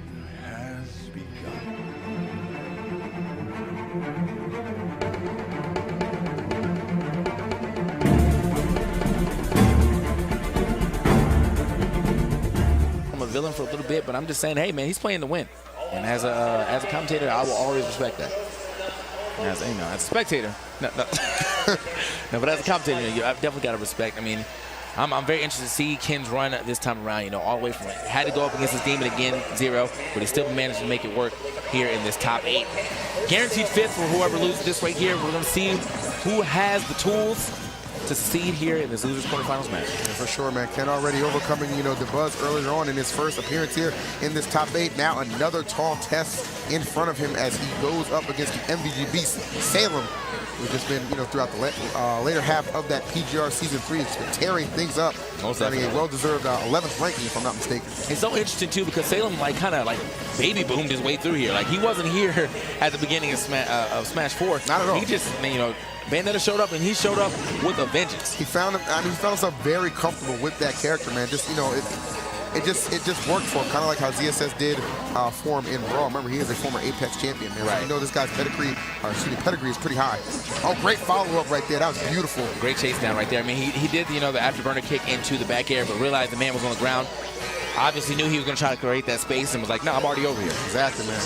parade has begun. I'm a villain for a little bit, but I'm just saying, hey man, he's playing to win. And as a commentator, I will always respect that. And as a spectator, no, but as a commentator, I've definitely got to respect. I mean, I'm very interested to see Ken's run this time around. All the way from had to go up against his demon again, 0, but he still managed to make it work here in this top 8. Guaranteed fifth for whoever loses this right here. We're going to see who has the tools to succeed here in this losers quarterfinals match. Yeah, for sure, man. Ken already overcoming, the buzz earlier on in his first appearance here in this top 8. Now another tall test in front of him as he goes up against the MVG beast, Salem, who's just been, throughout the later half of that PGR Season 3, it's been tearing things up. Starting a well-deserved 11th ranking, if I'm not mistaken. It's so interesting, too, because Salem, kind of baby boomed his way through here. He wasn't here at the beginning of Smash 4. Not at all. He just, Bayonetta showed up, and he showed up with a vengeance. He found himself very comfortable with that character, man. Just, it just worked for him, kind of like how ZSS did for him in Raw. Remember, he is a former Apex champion, man. Right. So this guy's pedigree is pretty high. Oh, great follow-up right there. That was beautiful. Great chase down right there. I mean, he did, the afterburner kick into the back air, but realized the man was on the ground. Obviously knew he was going to try to create that space and was like, no, I'm already over here. Exactly, man.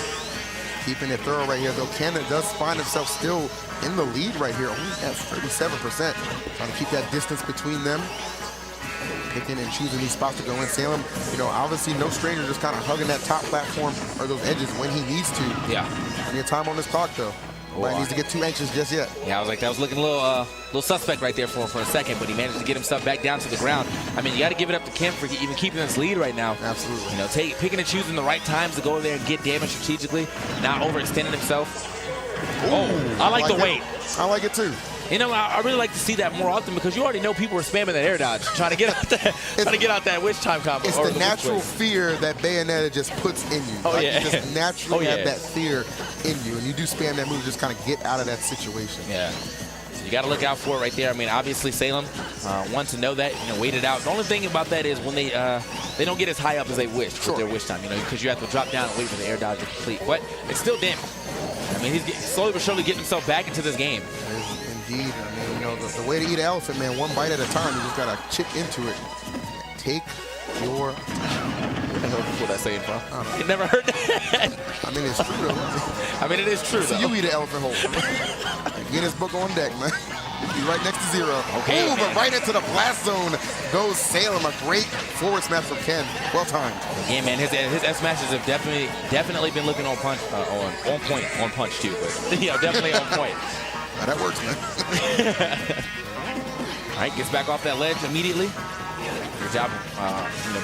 Keeping it thorough right here, though. Ken does find himself still in the lead right here, only at 37%. Trying to keep that distance between them. Picking and choosing these spots to go in. Salem, obviously no stranger, just kind of hugging that top platform or those edges when he needs to. Yeah. Plenty of time on this clock, though. Nobody needs to get too anxious just yet. Yeah, I was like, that was looking a little suspect right there for a second, but he managed to get himself back down to the ground. I mean, you got to give it up to Ken for even keeping this lead right now. Absolutely. Picking and choosing the right times to go there and get damage strategically, not overextending himself. Ooh, I like the weight. I like it too. I really like to see that more often because you already know people are spamming that air dodge, trying to get out that witch time combo. It's the natural fear that Bayonetta just puts in you. Oh, yeah. You just naturally have that fear in you, and you do spam that move to just kind of get out of that situation. Yeah. So you got to look out for it right there. I mean, obviously Salem wants to know that, wait it out. The only thing about that is when they don't get as high up as they wish with their wish time, because you have to drop down and wait for the air dodge to complete. But it's still damage. I mean, he's slowly but surely getting himself back into this game. Indeed. I mean, the way to eat an elephant, man, one bite at a time. You just got to chip into it. Take your time. Where the hell did you pull that saying from? You never heard that? I mean, it's true, though. I mean, it is true, so though. you eat an elephant whole. Get his book on deck, man. Be right next to 0. Okay, ooh, but right into the blast zone goes Salem. A great forward smash from Ken. Well timed. Yeah, man, his F smashes have definitely been looking on punch, on punch too, but definitely on point. Now that works, man. All right, gets back off that ledge immediately. Good job,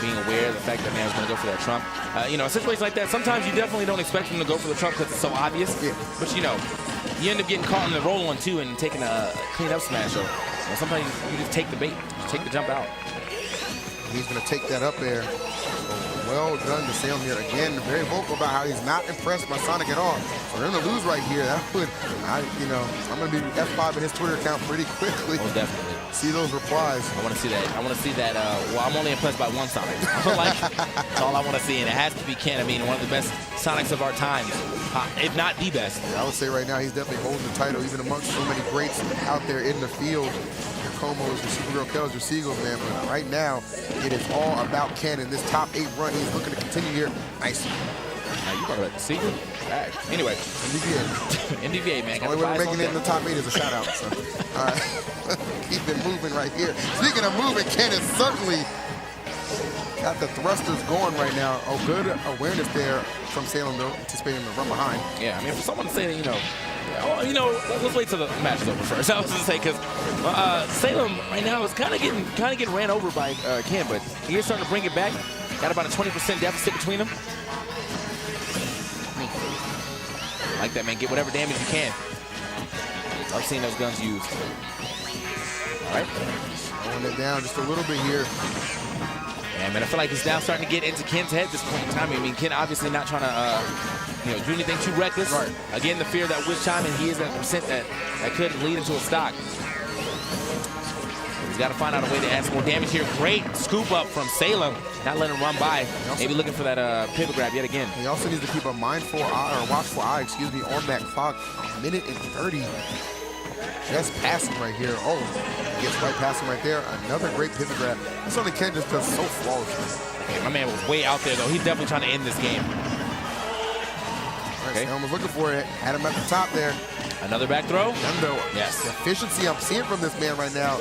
being aware of the fact that man was going to go for that trump. In situations like that, sometimes you definitely don't expect him to go for the trump because it's so obvious. Yeah. But you end up getting caught in the roll on 2 and taking a clean up smash. So sometimes you just take the bait, just take the jump out. He's going to take that up there. Well done to Salem here. Again, very vocal about how he's not impressed by Sonic at all. So they're going to lose right here. That would, I'm going to be F5 in his Twitter account pretty quickly. Oh, definitely. See those replies. I want to see that. I want to see that. Well, I'm only impressed by one Sonic. That's all I want to see, and it has to be Ken. I mean, one of the best Sonics of our time, if not the best. I would say right now he's definitely holding the title, even amongst so many greats out there in the field. Your Comos, your Supergirl Kells, your Seagulls, man. But right now, it is all about Ken in this top 8 run. He's looking to continue here. Nice. You brought up the Seagull? Right. Anyway. NDVA. NDVA, man. The only way we're making it in the top 8 is a shout out. So. All right. Keep it moving right here. Speaking of moving, Ken is certainly got the thrusters going right now. Oh, good awareness there from Salem, though, anticipating the run behind. Yeah, I mean, for someone to say that, let's wait till the match is over first. I was going to say, because Salem right now is kind of getting ran over by Ken, but he's starting to bring it back. Got about a 20% deficit between them. Like that, man. Get whatever damage you can. I've seen those guns used. All right. Slowing it down just a little bit here. Yeah, man, I feel like it's now starting to get into Ken's head at this point in time. I mean, Ken obviously not trying to, do anything too reckless. Right. Again, the fear of that witch time, and he is at a percent that could lead into a stock. he's got to find out a way to add some more damage here. Great scoop up from Salem. Not letting him run by. Maybe looking for that pivot grab yet again. He also needs to keep a mindful eye, or watchful eye, excuse me, on that clock. 1:30. Just passing right here. Oh, gets right past him right there. Another great pivot grab. That's something Ken just does so flawlessly. Okay, my man was way out there, though. He's definitely trying to end this game. Okay. Salem was looking for it. Had him at the top there. Another back throw? Nendo. Yes. The efficiency I'm seeing from this man right now,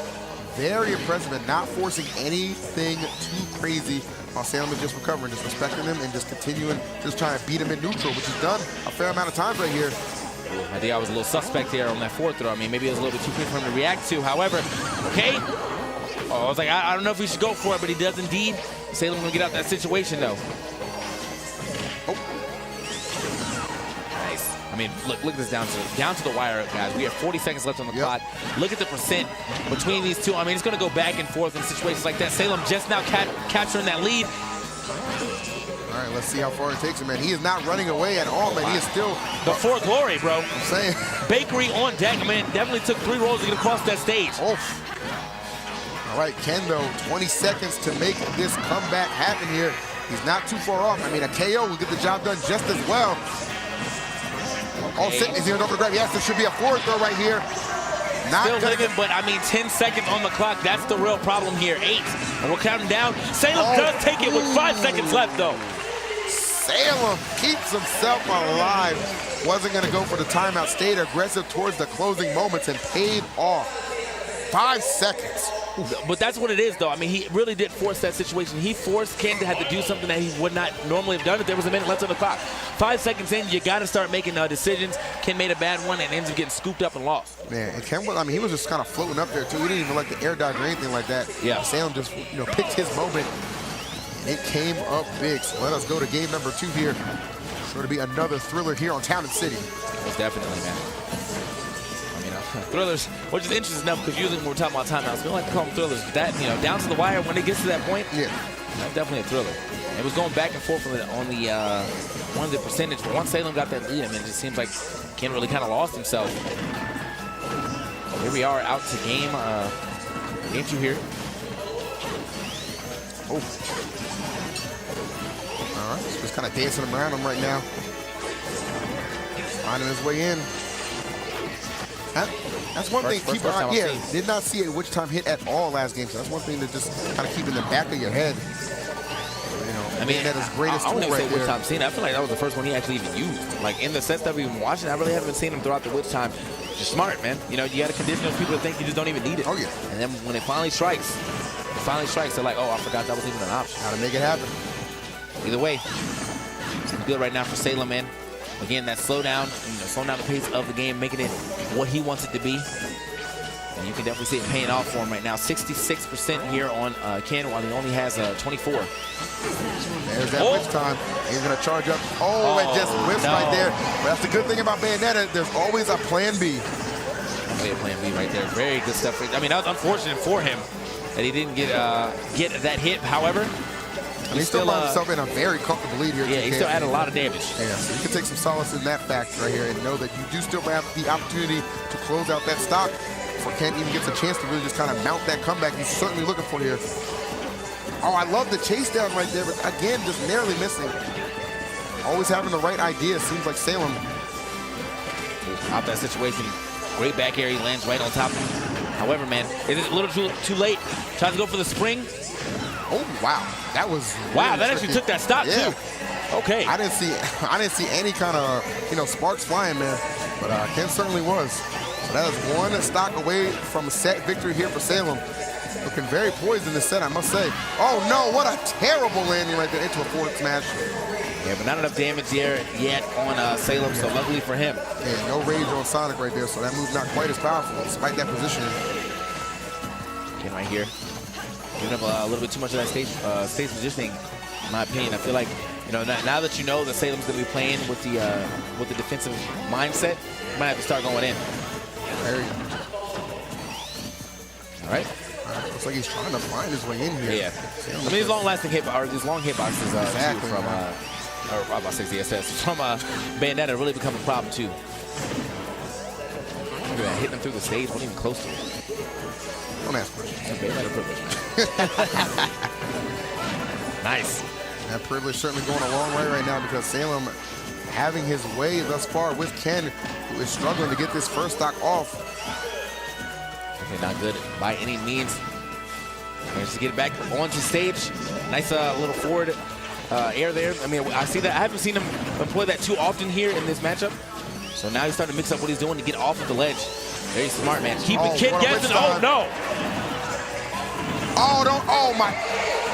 very impressive, and not forcing anything too crazy while Salem is just recovering, just respecting him and just continuing, just trying to beat him in neutral, which he's done a fair amount of times right here. I think I was a little suspect there on that fourth throw. I mean, maybe it was a little bit too quick for him to react to. However, okay. Oh, I was like, I don't know if he should go for it, but he does indeed. Salem gonna get out that situation, though. Oh. Nice. I mean, look at this down to the wire, guys. We have 40 seconds left on the clock. Look at the percent between these two. I mean, it's gonna go back and forth in situations like that. Salem just now capturing that lead. All right, let's see how far it takes him, man. He is not running away at all, man. Wow. He is still... The Fort Glory, bro. I'm saying. Bakery on deck, man. Definitely took 3 rolls to get across that stage. Oh. All right, Ken, though, 20 seconds to make this comeback happen here. He's not too far off. I mean, a KO will get the job done just as well. Okay. Oh, is he over the grab? Yes, there should be a forward throw right here. Not still living, but I mean, 10 seconds on the clock. That's the real problem here. 8, and we're counting down. Salem does take it with 5 seconds left, though. Salem keeps himself alive. Wasn't going to go for the timeout. Stayed aggressive towards the closing moments and paid off. 5 seconds. But that's what it is, though. I mean, he really did force that situation. He forced Ken to have to do something that he would not normally have done if there was a minute left on the clock. 5 seconds in, you got to start making decisions. Ken made a bad one and ends up getting scooped up and lost. Man, and Ken, I mean, he was just kind of floating up there, too. He didn't even like the air dodge or anything like that. Yeah. Salem just, picked his moment. It came up big. So let us go to game number 2 here. Sure to be another thriller here on Town and City. Most definitely, man. I mean, thrillers, which is interesting enough because usually when we're talking about timeouts, we don't like to call them thrillers. But that, down to the wire, when it gets to that point, that's definitely a thriller. It was going back and forth on the percentage. But once Salem got that lead, I mean, it just seems like Ken really kind of lost himself. Here we are out to game 2 here. Oh. All right, just kind of dancing around him right now. Finding his way in. That's one thing. Keep an eye. Yeah, did not see a which time hit at all last game. So that's one thing to just kind of keep in the back of your head. I mean, that is greatest tool I right say there. which time seen. I feel like that was the first one he actually even used. Like in the sets that we've been watching, I really haven't seen him throughout the which time. Just smart, man. You got to condition those people to think you just don't even need it. Oh yeah. And then when it finally strikes, they're like, oh, I forgot that wasn't even an option. How to make it happen. Either way, it's good right now for Salem, man. Again, that slowdown, slowing down the pace of the game, making it what he wants it to be. And you can definitely see it paying off for him right now. 66% here on Ken, while he only has 24. There's that which time. He's going to charge up. Oh, it just whiffs right there. But that's the good thing about Bayonetta. There's always a plan B. Plan B right there. Very good stuff. I mean, that was unfortunate for him that he didn't get that hit. However, he still found himself in a very comfortable lead here. Yeah, he still had a lot of damage. Yeah, so you can take some solace in that fact right here and know that you do still have the opportunity to close out that stock before Ken even gets a chance to really just kind of mount that comeback he's certainly looking for here. Oh, I love the chase down right there, but again, just narrowly missing. Always having the right idea. Seems like Salem. Out that situation. Great back air. He lands right on top of him. However, man, is it a little too late? Tries to go for the spring. Oh wow, that was wow. Really that actually took that stop too. Okay. I didn't see any kind of sparks flying there, but Ken certainly was. So that is one stock away from a set victory here for Salem. Looking very poised in this set, I must say. Oh no, what a terrible landing right there into a forward smash. Yeah, but not enough damage there yet on Salem, so luckily for him. Yeah, no rage on Sonic right there, so that move's not quite as powerful despite that positioning. Again, right here. Giving up a little bit too much of that stage positioning, in my opinion. I feel like, now that you know that Salem's going to be playing with the defensive mindset, you might have to start going in. There you go. All right. Looks like he's trying to find his way in here. Yeah. I mean, these long-lasting these long hitboxes exactly, from about 60 SS from Bayonetta really become a problem too. Look at that, hitting him through the stage, wasn't even close to it. Don't ask questions. Okay, like a privilege. Nice. That privilege certainly going a long way right now because Salem having his way thus far with Ken, who is struggling to get this first stock off. Okay, not good by any means. Managed to get it back onto stage. Nice little forward air there. I mean, I see that. I haven't seen him employ that too often here in this matchup. So now he's starting to mix up what he's doing to get off of the ledge. Very smart, man. Keep the kid guessing. Oh, no. Oh, don't. Oh, my.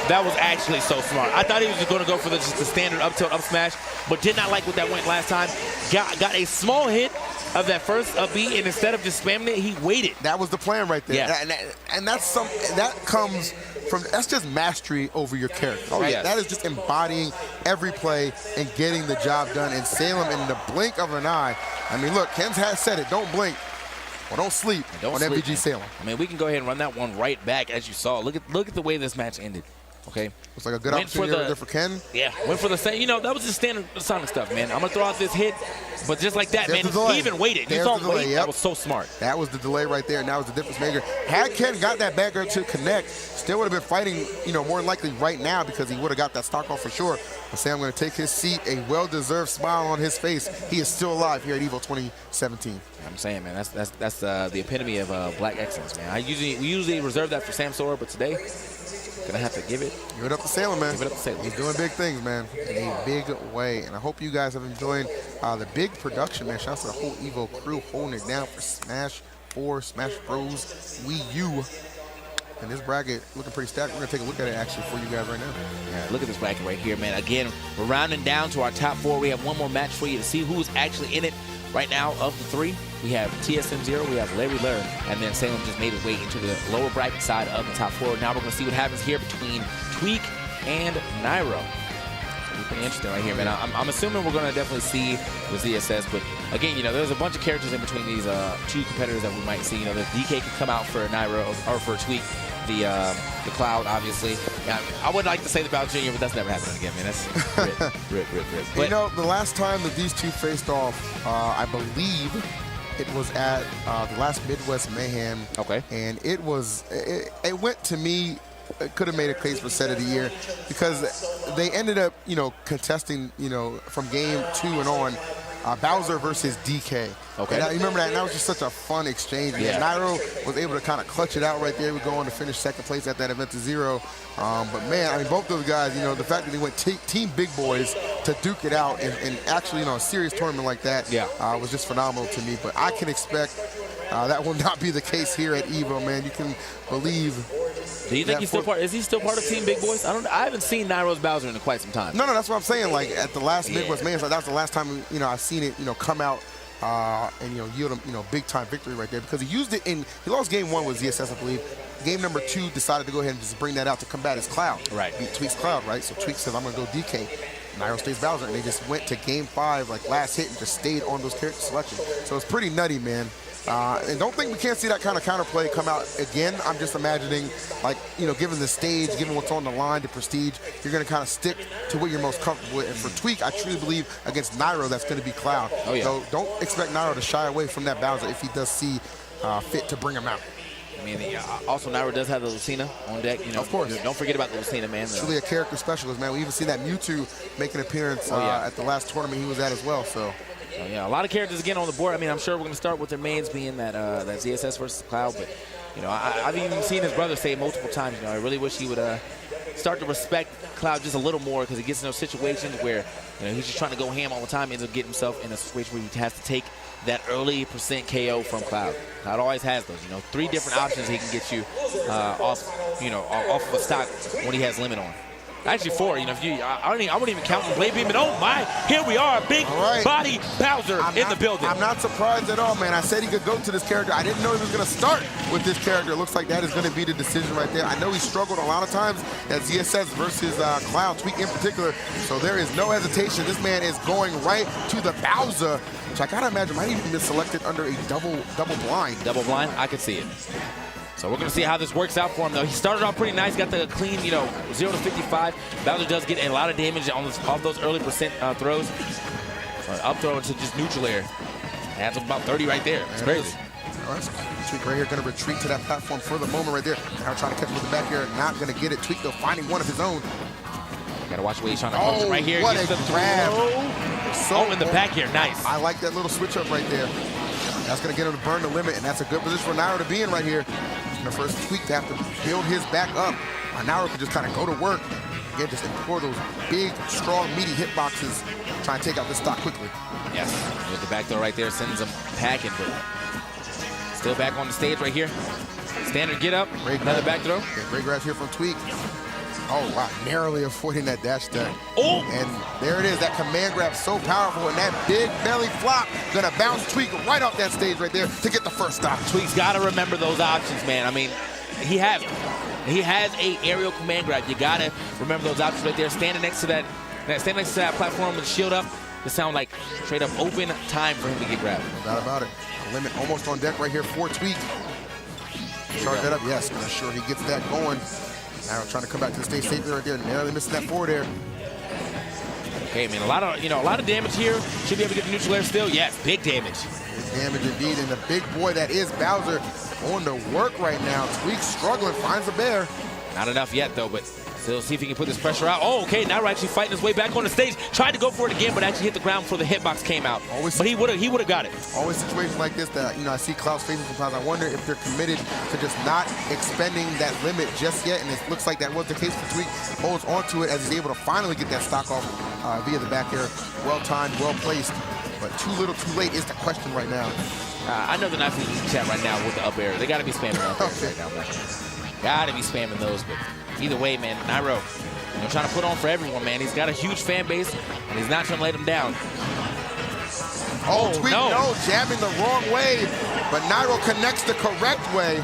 That was actually so smart. I thought he was just going to go for just the standard up tilt, up smash, but did not like what that went last time. Got a small hit of that first up B, and instead of just spamming it, he waited. That was the plan right there. Yeah. And that's that comes from, that's just mastery over your character. Oh, right? yes. That is just embodying every play and getting the job done. And Salem, in the blink of an eye, I mean, look, Ken has said it, don't blink. Well, don't sleep on MVG Salem. I mean, we can go ahead and run that one right back, as you saw. Look at the way this match ended. Okay. Looks like a good opportunity right there for Ken. Yeah, went for the same. You know, that was just standard Sonic stuff, man. I'm going to throw out this hit, but just like that, There's man, he even waited. You saw him wait. Yep. That was so smart. That was the delay right there, and that was the difference maker. Had Ken got that back air to connect, still would have been fighting, you know, more likely right now because he would have got that stock off for sure. But Sam going to take his seat, a well-deserved smile on his face. He is still alive here at EVO 2017. I'm saying, man, that's the epitome of black excellence, man. We usually reserve that for Sam Sora, but today, gonna have to give it up to Salem, man. Give it up to Salem. He's doing big things, man, in a big way. And I hope you guys have enjoyed the big production, man. Shout out to the whole EVO crew holding it down for Smash 4, Smash Bros, Wii U. And this bracket looking pretty stacked. We're gonna take a look at it actually for you guys right now. Yeah, look at this bracket right here, man. Again, we're rounding down to our top 4. We have one more match for you to see who's actually in it. Right now, of the 3, we have TSM0, we have Larry Lurr, and then Salem just made his way into the lower bracket side of the top 4. Now we're going to see what happens here between Tweak and Nairo. It's pretty interesting right here, man. I'm assuming we're going to definitely see the ZSS, but again, you know, there's a bunch of characters in between these two competitors that we might see. You know, the DK could come out for Nairo, or for Tweak. The Cloud, obviously. Yeah, I would like to say the Bowser Jr., but that's never happening again, man. That's rip. But, you know, the last time that these two faced off, I believe it was at the last Midwest Mayhem. Okay. And it went to me, it could have made a case for set of the year because they ended up, you know, contesting, you know, from game 2 and on, Bowser versus DK. Okay. And I remember that, and that was just such a fun exchange. Yeah. And Nairo was able to kind of clutch it out right there. We go on to finish second place at that event to 0. But man, I mean, both those guys, you know, the fact that they went team big boys to duke it out and actually, you know, a serious tournament like that was just phenomenal to me. But I can expect that will not be the case here at EVO, man. You can believe. Do you think he's still part? Is he still part of Team Big Boys? I haven't seen Nairo's Bowser in quite some time. No, that's what I'm saying. Like at the last Midwest Mayhem, that was the last time, you know, I've seen it, you know, come out and, you know, yield him, you know, big time victory right there because he used it in. He lost game 1 with ZSS, I believe. Game number 2 decided to go ahead and just bring that out to combat his Cloud. Right. Beat Tweak's Cloud, right? So Tweak says, I'm gonna go DK. Nairo stays Bowser, and they just went to game 5, like last hit, and just stayed on those character selections. So it's pretty nutty, man. And don't think we can't see that kind of counterplay come out again. I'm just imagining, like, you know, given the stage, given what's on the line, the prestige, you're going to kind of stick to what you're most comfortable with. And for Tweak, I truly believe against Nairo, that's going to be Cloud. Oh, yeah. So don't expect Nairo to shy away from that Bowser if he does see fit to bring him out. I mean, also Nairo does have the Lucina on deck. You know, of course. Don't forget about the Lucina, man. It's really a character specialist, man. We even see that Mewtwo make an appearance at the last tournament he was at as well. So. Yeah, a lot of characters again on the board. I mean, I'm sure we're going to start with their mains being that ZSS versus Cloud, but you know, I've even seen his brother say multiple times, you know, I really wish he would start to respect Cloud just a little more because he gets in those situations where, you know, he's just trying to go ham all the time, ends up getting himself in a situation where he has to take that early % KO from Cloud. Cloud always has those, you know, 3 different options he can get you off of a stock when he has limit on. Actually 4, you know, I wouldn't even count the Blade Beam, and oh my, here we are, big body Bowser in the building. I'm not surprised at all, man. I said he could go to this character. I didn't know he was going to start with this character. It looks like that is going to be the decision right there. I know he struggled a lot of times at ZSS versus Cloud, Tweak in particular, so there is no hesitation. This man is going right to the Bowser, which I got to imagine might even be selected under a double blind. Double blind? I could see it. So we're going to see how this works out for him, though. He started off pretty nice, got the clean, you know, 0 to 55. Bowser does get a lot of damage on off those early % throws. Up throw into just neutral air. Adds up about 30 right there. It's crazy. All right, so Tweak right here going to retreat to that platform for the moment right there. Now trying to catch him with the back air, not going to get it. Tweak though finding one of his own. Gotta watch where he's trying to pump right here. What a grab. So in the back here, nice. I like that little switch up right there. That's going to get him to burn the limit, and that's a good position for Nairo to be in right here. And the first Tweak to have to build his back up. Nairo can just kind of go to work. Again, just employ those big, strong, meaty hitboxes. Try and take out this stock quickly. Yes, with the back throw right there, sends him packing, but still back on the stage right here. Standard get up, another back throw. Yeah, great grab here from Tweak. Oh, wow, narrowly avoiding that dash attack. Oh! And there it is, that command grab so powerful, and that big belly flop gonna bounce Tweak right off that stage right there to get the first stop. Tweak's gotta remember those options, man. I mean, he has a aerial command grab. You gotta remember those options right there. Standing next to that platform with the shield up, it sounds like straight up open time for him to get grabbed. No doubt about it. A limit almost on deck right here for Tweak. Charge that up, yes. Make sure he gets that going. Now trying to come back to the stage safely right there. Narrowly missing that forward air. Okay, man, a lot of damage here. Should be able to get the neutral air still. Yes, big damage. Big damage indeed, and the big boy that is Bowser on to work right now. Tweak struggling, finds the bear. Not enough yet though, but still see if he can put this pressure out. Oh, okay, now we're actually fighting his way back on the stage. Tried to go for it again, but actually hit the ground before the hitbox came out. But he would have got it. Always situations like this that, I see Klaus facing sometimes. I wonder if they're committed to just not expending that limit just yet, and it looks like that was the case for Tweak. Holds onto it as he's able to finally get that stock off via the back air. Well timed, well placed, but too little, too late is the question right now. I know they're not in the chat right now with the up air. They got to be spamming up airs right now, man. Got to be spamming those, but either way, man, Nairo, trying to put on for everyone, man. He's got a huge fan base, and he's not trying to let them down. Oh, Tweak, no, jabbing the wrong way, but Nairo connects the correct way.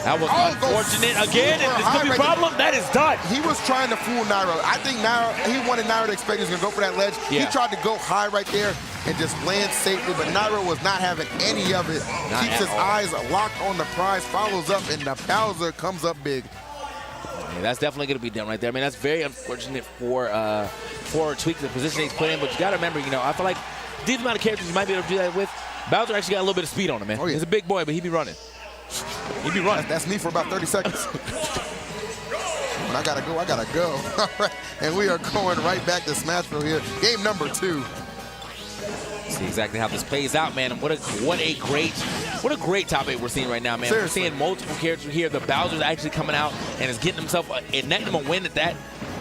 That was unfortunate again, and this could be a problem. That is done. He was trying to fool Nairo. I think he wanted Nairo to expect he was going to go for that ledge. Yeah. He tried to go high right there and just land safely, but Nairo was not having any of it. Keeps his eyes locked on the prize, follows up, and the Bowser comes up big. Yeah, that's definitely going to be done right there. I mean, that's very unfortunate for Tweak, the position he's put in, but you got to remember, I feel like these amount of characters you might be able to do that with, Bowser actually got a little bit of speed on him, man. Oh, yeah. He's a big boy, but he be running. He'd be running. That's me for about 30 seconds. When I gotta go, I gotta go. All right, and we are going right back to Smashville here. Game number 2. See exactly how this plays out, man. And what a great top 8 we're seeing right now, man. Seriously. We're seeing multiple characters here. The Bowser's actually coming out and is getting himself and netting him a win at that.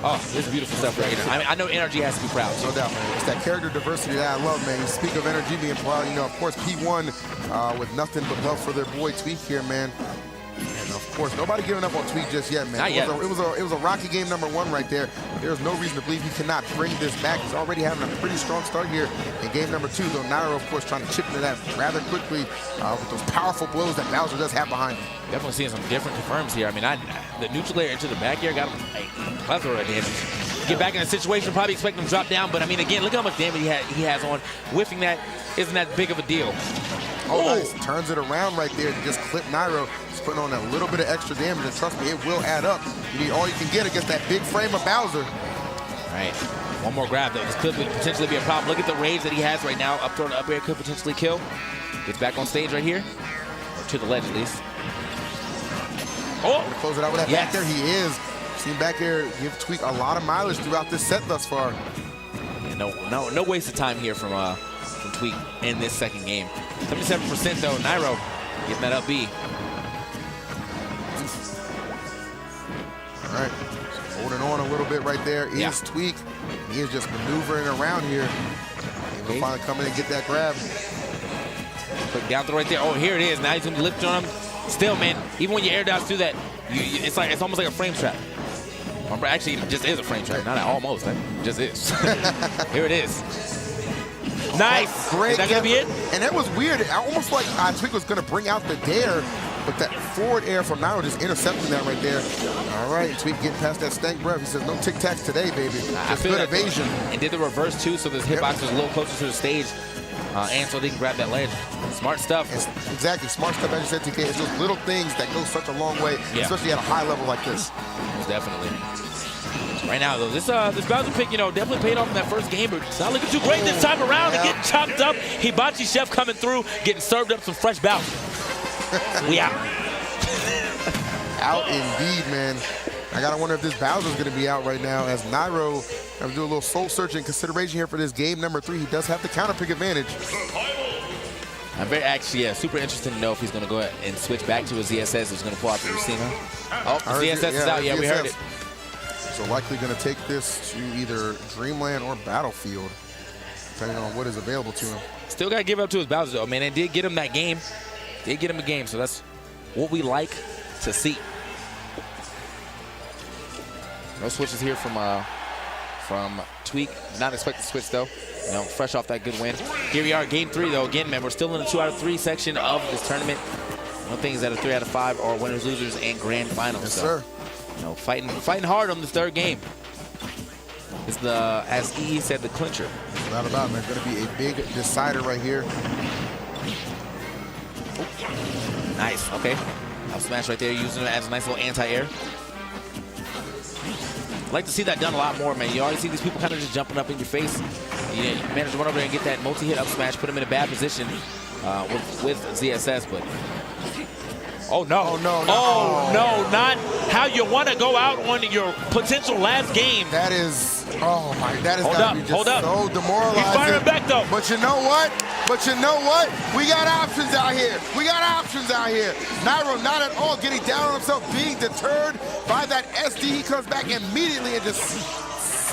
Oh, this is beautiful stuff right here. I mean, I know NRG has to be proud. No doubt, man. It's that character diversity that I love, man. You speak of NRG being proud, of course, P1 with nothing but love for their boy Tweak here, man. And of course, nobody giving up on Tweak just yet, man. Not yet. It was a rocky game number 1 right there. There's no reason to believe he cannot bring this back. He's already having a pretty strong start here in game number 2, though Nairo, of course, trying to chip into that rather quickly with those powerful blows that Bowser does have behind him. Definitely seeing some different confirms here. I mean, the neutral air into the back air got him a plethora of damage. Get back in a situation, probably expect him to drop down, but I mean, again, look how much damage he has on. Whiffing that isn't that big of a deal. Oh, nice. Turns it around right there to just clip Nairo. Just putting on a little bit of extra damage, and trust me, it will add up. You need all you can get against that big frame of Bowser. All right, one more grab, though. This could potentially be a problem. Look at the rage that he has right now. Up throw to up air could potentially kill. Gets back on stage right here, or to the ledge at least. Oh! Gonna close it out with that back there. He is. Seen back there give Tweak a lot of mileage throughout this set thus far. Yeah, no waste of time here from Tweak in this second game. 77% though. Nairo getting that up B. All right, holding on a little bit right there is Tweak. He is just maneuvering around here. He'll finally come in and get that grab. Quick down throw right there. Oh, here it is. Now he's gonna lift on him. Still, man, even when you air dodge through that, it's almost like a frame trap. Actually, it just is a frame trap. Not almost. That just is. Here it is. Nice. Great. Is that going to be it? And that was weird. Almost like Tweak was going to bring out the dare, but that forward air from Nairo just intercepting that right there. All right, Tweak getting past that stank breath. He says, no tic-tacs today, baby. Just good evasion. And did the reverse, too, so this hitbox was a little closer to the stage. And so they can grab that ledge. Smart stuff. Exactly. Smart stuff, as you said, TK. It's those little things that go such a long way, especially at a high level like this. Definitely. Right now, though, this Bowser pick, definitely paid off in that first game, but it's not looking too great this time around. Yeah. And getting chopped up. Hibachi Chef coming through, getting served up some fresh Bowser. We out. Out indeed, man. I gotta wonder if this Bowser's gonna be out right now, as Nairo has to do a little soul searching consideration here for this game number 3. He does have the counter pick advantage. I'm super interested to know if he's going to go ahead and switch back to his ZSS. He's going to pull out the Lucina. Oh, the ZSS is out. Yeah, we heard it. So likely going to take this to either Dreamland or Battlefield, depending on what is available to him. Still got to give it up to his Bowser, though, man. It did get him that game. Did get him a game, so that's what we like to see. No switches here from Tweak. Not expecting to switch, though. Fresh off that good win. Here we are, game 3, though. Again, man, we're still in the 2 out of 3 section of this tournament. One thing is that a 3 out of 5 are winners, losers, and grand finals. Yes, so, sir. Fighting hard on the 3rd game. It's as EE said, the clincher. Not about, man. Going to be a big decider right here. Nice. Okay. Up smash right there, using it as a nice little anti-air. Like to see that done a lot more, man. You always see these people kind of just jumping up in your face. You manage to run over there and get that multi-hit up smash, put him in a bad position with ZSS, but... Oh, no. Oh, no. Oh, no, not how you want to go out on your potential last game. That is, oh, my, that is got to be just so demoralizing. He's firing back, though. But you know what? We got options out here. Nairo not at all getting down on himself, being deterred by that SD. He comes back immediately and just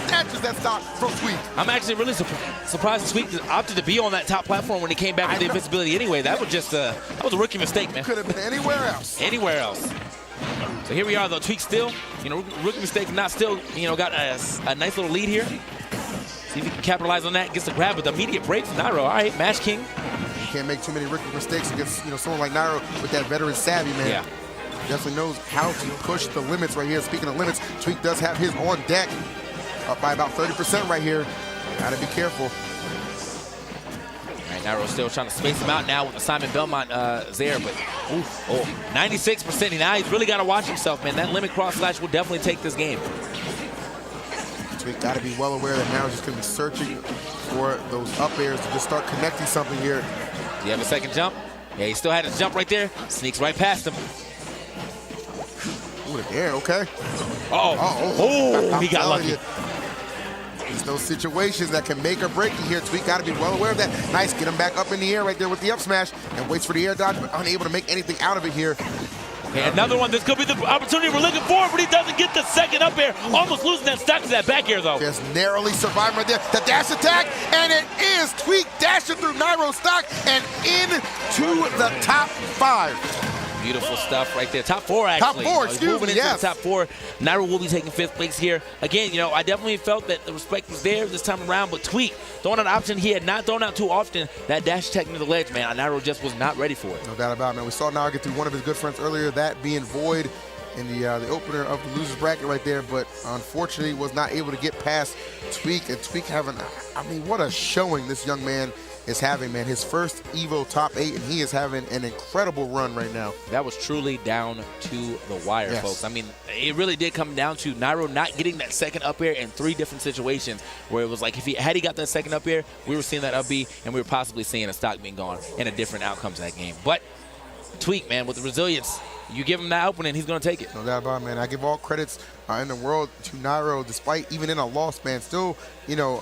snatches that stock from Tweak. I'm actually really surprised Tweak opted to be on that top platform when he came back with the invincibility anyway. That was just that was a rookie mistake, man. Could have been anywhere else. Anywhere else. So here we are, though. Tweak still, rookie mistake, not still, got a nice little lead here. See if he can capitalize on that. Gets the grab with the immediate break from Nairo. All right, Match King. You can't make too many rookie mistakes against, someone like Nairo with that veteran savvy, man. Yeah. Definitely knows how to push the limits right here. Speaking of limits, Tweak does have his on deck. Up by about 30% right here. Gotta be careful. All right, Nairo still trying to space him out now with the Simon Belmont there, but 96%. Now he's really got to watch himself, man. That limit cross slash will definitely take this game. Tweak got to be well aware that now he's just going to be searching for those up airs to just start connecting something here. Do you have a second jump? Yeah, he still had his jump right there. Sneaks right past him. Ooh, the air, okay. Oh, he got lucky. It's those situations that can make or break you here. Tweak got to be well aware of that. Nice, get him back up in the air right there with the up smash and waits for the air dodge, but unable to make anything out of it here. Okay, another one. This could be the opportunity we're looking for, but he doesn't get the second up air. Almost losing that stock to that back air, though. Just narrowly surviving right there. The dash attack, and it is Tweak dashing through Nairo's stock and into the top 5. Beautiful stuff right there. Top 4, actually. Top 4, excuse me, yes. The top 4. Nairo will be taking 5th place here. Again, I definitely felt that the respect was there this time around, but Tweak throwing out an option he had not thrown out too often. That dash attack near the ledge, man. Nairo just was not ready for it. No doubt about it, man. We saw Nairo get through one of his good friends earlier, that being Void in the opener of the loser's bracket right there, but unfortunately was not able to get past Tweak. And Tweak having, what a showing this young man is having, man. His first EVO top 8, and he is having an incredible run right now. That was truly down to the wire, folks. It really did come down to Nairo not getting that second up air in 3 different situations where it was like had he got that second up air, we were seeing that up B, and we were possibly seeing a stock being gone and a different outcome to that game. But Tweak, man, with the resilience, you give him that opening, he's going to take it. No doubt about it, man. I give all credits in the world to Nairo, despite even in a loss, man, still,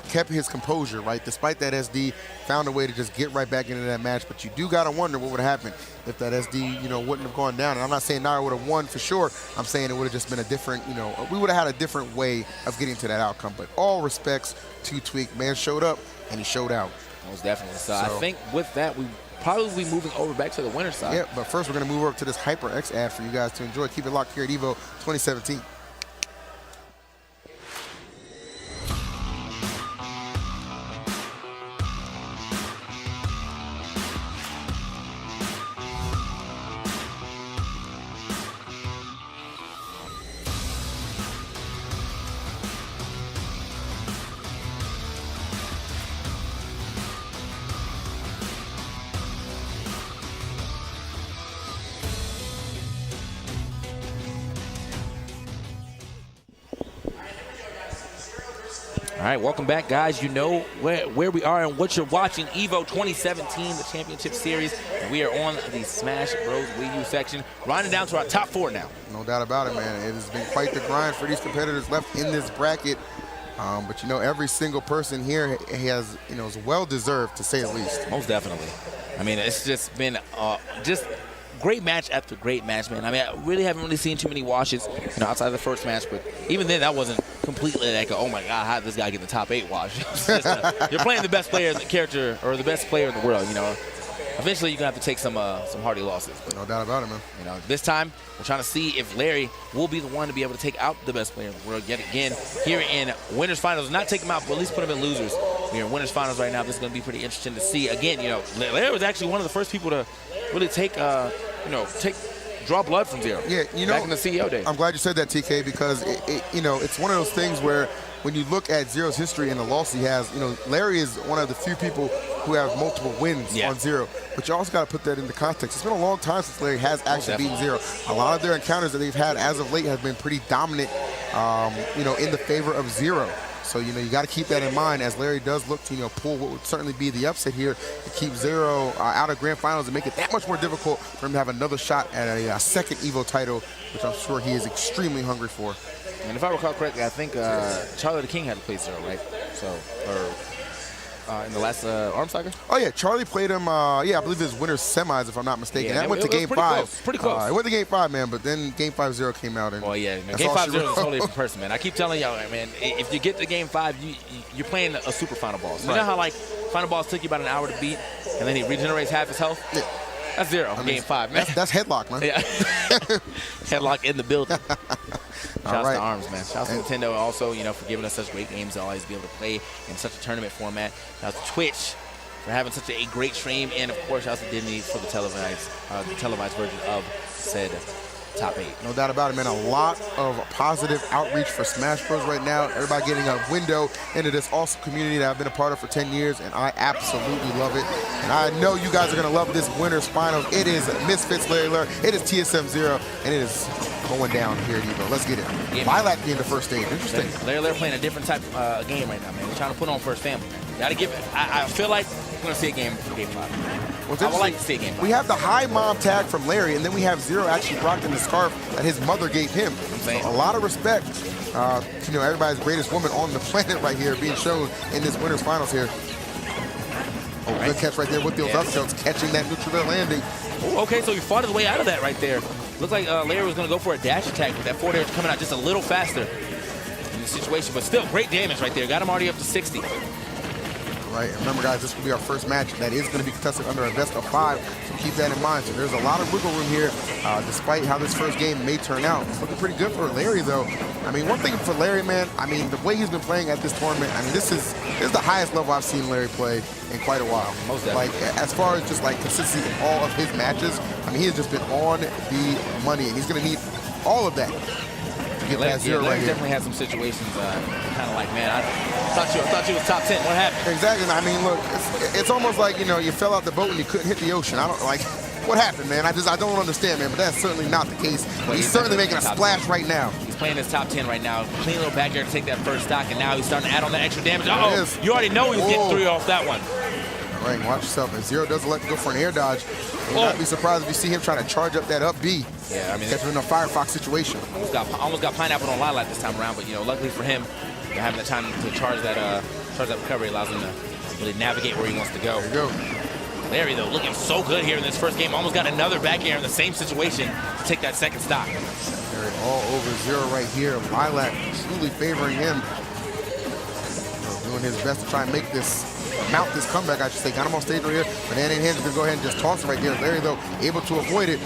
kept his composure, right? Despite that SD, found a way to just get right back into that match. But you do got to wonder what would have happened if that SD, wouldn't have gone down. And I'm not saying Nairo would have won for sure. I'm saying it would have just been a different, we would have had a different way of getting to that outcome. But all respects to Tweak. Man showed up, and he showed out. Most definitely. So I think with that, we probably be moving over back to the winner's side. Yeah, but first we're going to move over to this HyperX ad for you guys to enjoy. Keep it locked here at EVO 2017. All right, welcome back, guys. You know where we are and what you're watching. EVO 2017, the championship series. And we are on the Smash Bros. Wii U section, rounding down to our top 4 now. No doubt about it, man. It has been quite the grind for these competitors left in this bracket. But, you know, every single person here has, you know, is well-deserved, to say the least. Most definitely. I mean, it's just been just great match after great match, man. I mean, I really haven't seen too many washes, you know, outside of the first match. But even then, that wasn't completely like, oh my God, how did this guy get the top 8 wash? It's just you're playing the best player, the character, or the best player in the world. You know, eventually you're gonna have to take some hardy losses. But, no doubt about it, man. You know, this time we're trying to see if Larry will be the one to be able to take out the best player in the world yet again here in winners finals. Not take him out, but at least put him in losers. We're in winners finals right now. This is gonna be pretty interesting to see. Again, you know, Larry was actually one of the first people to really take draw blood from Zero. Yeah, you know, back in the CEO days. I'm glad you said that, TK, because you know, it's one of those things where when you look at Zero's history and the loss he has, you know, Larry is one of the few people who have multiple wins on Zero. But you also got to put that into context. It's been a long time since Larry has actually beaten Zero. A lot of their encounters that they've had as of late have been pretty dominant, you know, in the favor of Zero. So, you know, you got to keep that in mind as Larry does look to, you know, pull what would certainly be the upset here to keep Zero out of grand finals and make it that much more difficult for him to have another shot at a second EVO title, which I'm sure he is extremely hungry for. And if I recall correctly, I think Charlie the King had to play Zero, right? So, in the last Arms Saga? Oh, yeah. Charlie played him, yeah, I believe it was winners semis, if I'm not mistaken. Yeah, that went to Game 5. Pretty close. It went to Game 5, man, but then Game 5-0 came out. And well, yeah. Game 5-0 is a totally different person, man. I keep telling y'all, man, if you get to Game 5, you're playing a super final boss. You know how, like, final boss took you about an hour to beat, and then he regenerates half his health? Yeah. That's Zero in Game 5, man. That's headlock, man. Yeah. Headlock in the building. Shouts to Arms, man. Shouts to Nintendo also, you know, for giving us such great games to always be able to play in such a tournament format. Shouts to Twitch for having such a great stream, and of course, shouts to Disney for the televised version of said top 8. No doubt about it, man. A lot of positive outreach for Smash Bros. Right now. Everybody getting a window into this awesome community that I've been a part of for 10 years, and I absolutely love it. And I know you guys are going to love this winners finals. It is Misfits Larry Lurr. It is TSM Zero, and it is going down here at EVO. Let's get it. Lilac being the first stage. Interesting. Larry Lurr playing a different type of game right now, man. We're trying to put on first family, man. Gotta give it. I feel like we're going to see a game for Game 5. I would like to see a Game 5. We have the high mom tag from Larry, and then we have Zero actually rocking the scarf that his mother gave him. So a lot of respect. You know, everybody's greatest woman on the planet right here being shown in this winners finals here. Oh, good catch right there with those upsets, catching that neutral landing. Ooh, okay, so he fought his way out of that right there. Looks like Larry was going to go for a dash attack, but that forward air is coming out just a little faster in the situation. But still, great damage right there. Got him already up to 60. Right, and remember, guys, this will be our first match that is going to be contested under a best of 5, so keep that in mind. So there's a lot of wiggle room here, despite how this first game may turn out. It's looking pretty good for Larry, though. I mean, one thing for Larry, man, I mean, the way he's been playing at this tournament, I mean, this is the highest level I've seen Larry play in quite a while. Most definitely. Like, as far as just, like, consistency in all of his matches, I mean, he has just been on the money, and he's going to need all of that. Larry definitely had some situations kind of like, man, I thought you was top 10. What happened? Exactly. I mean, look, it's almost like, you know, you fell out the boat and you couldn't hit the ocean. I don't like, what happened, man? I don't understand, man. But that's certainly not the case. But he's certainly making a splash right now. He's playing his top 10 right now. Clean little back air to take that first stock, and now he's starting to add on that extra damage. Uh-oh, you already know he was getting 3 off that one. All right, watch yourself. If Zero doesn't let go for an air dodge, you'll not be surprised if you see him trying to charge up that up B. Yeah, I mean, catching in a Firefox situation. Almost got pineapple on Lilac this time around, but you know, luckily for him, having the time to charge that recovery allows him to really navigate where he wants to go. There you go. Larry, though, looking so good here in this first game. Almost got another back air in the same situation to take that second stock. Larry all over Zero right here. Lilac truly favoring him. Doing his best to try and make this, mount this comeback, I should say. Got him on stage right here. Banana in hand is going to go ahead and just toss it right there. Larry, though, able to avoid it.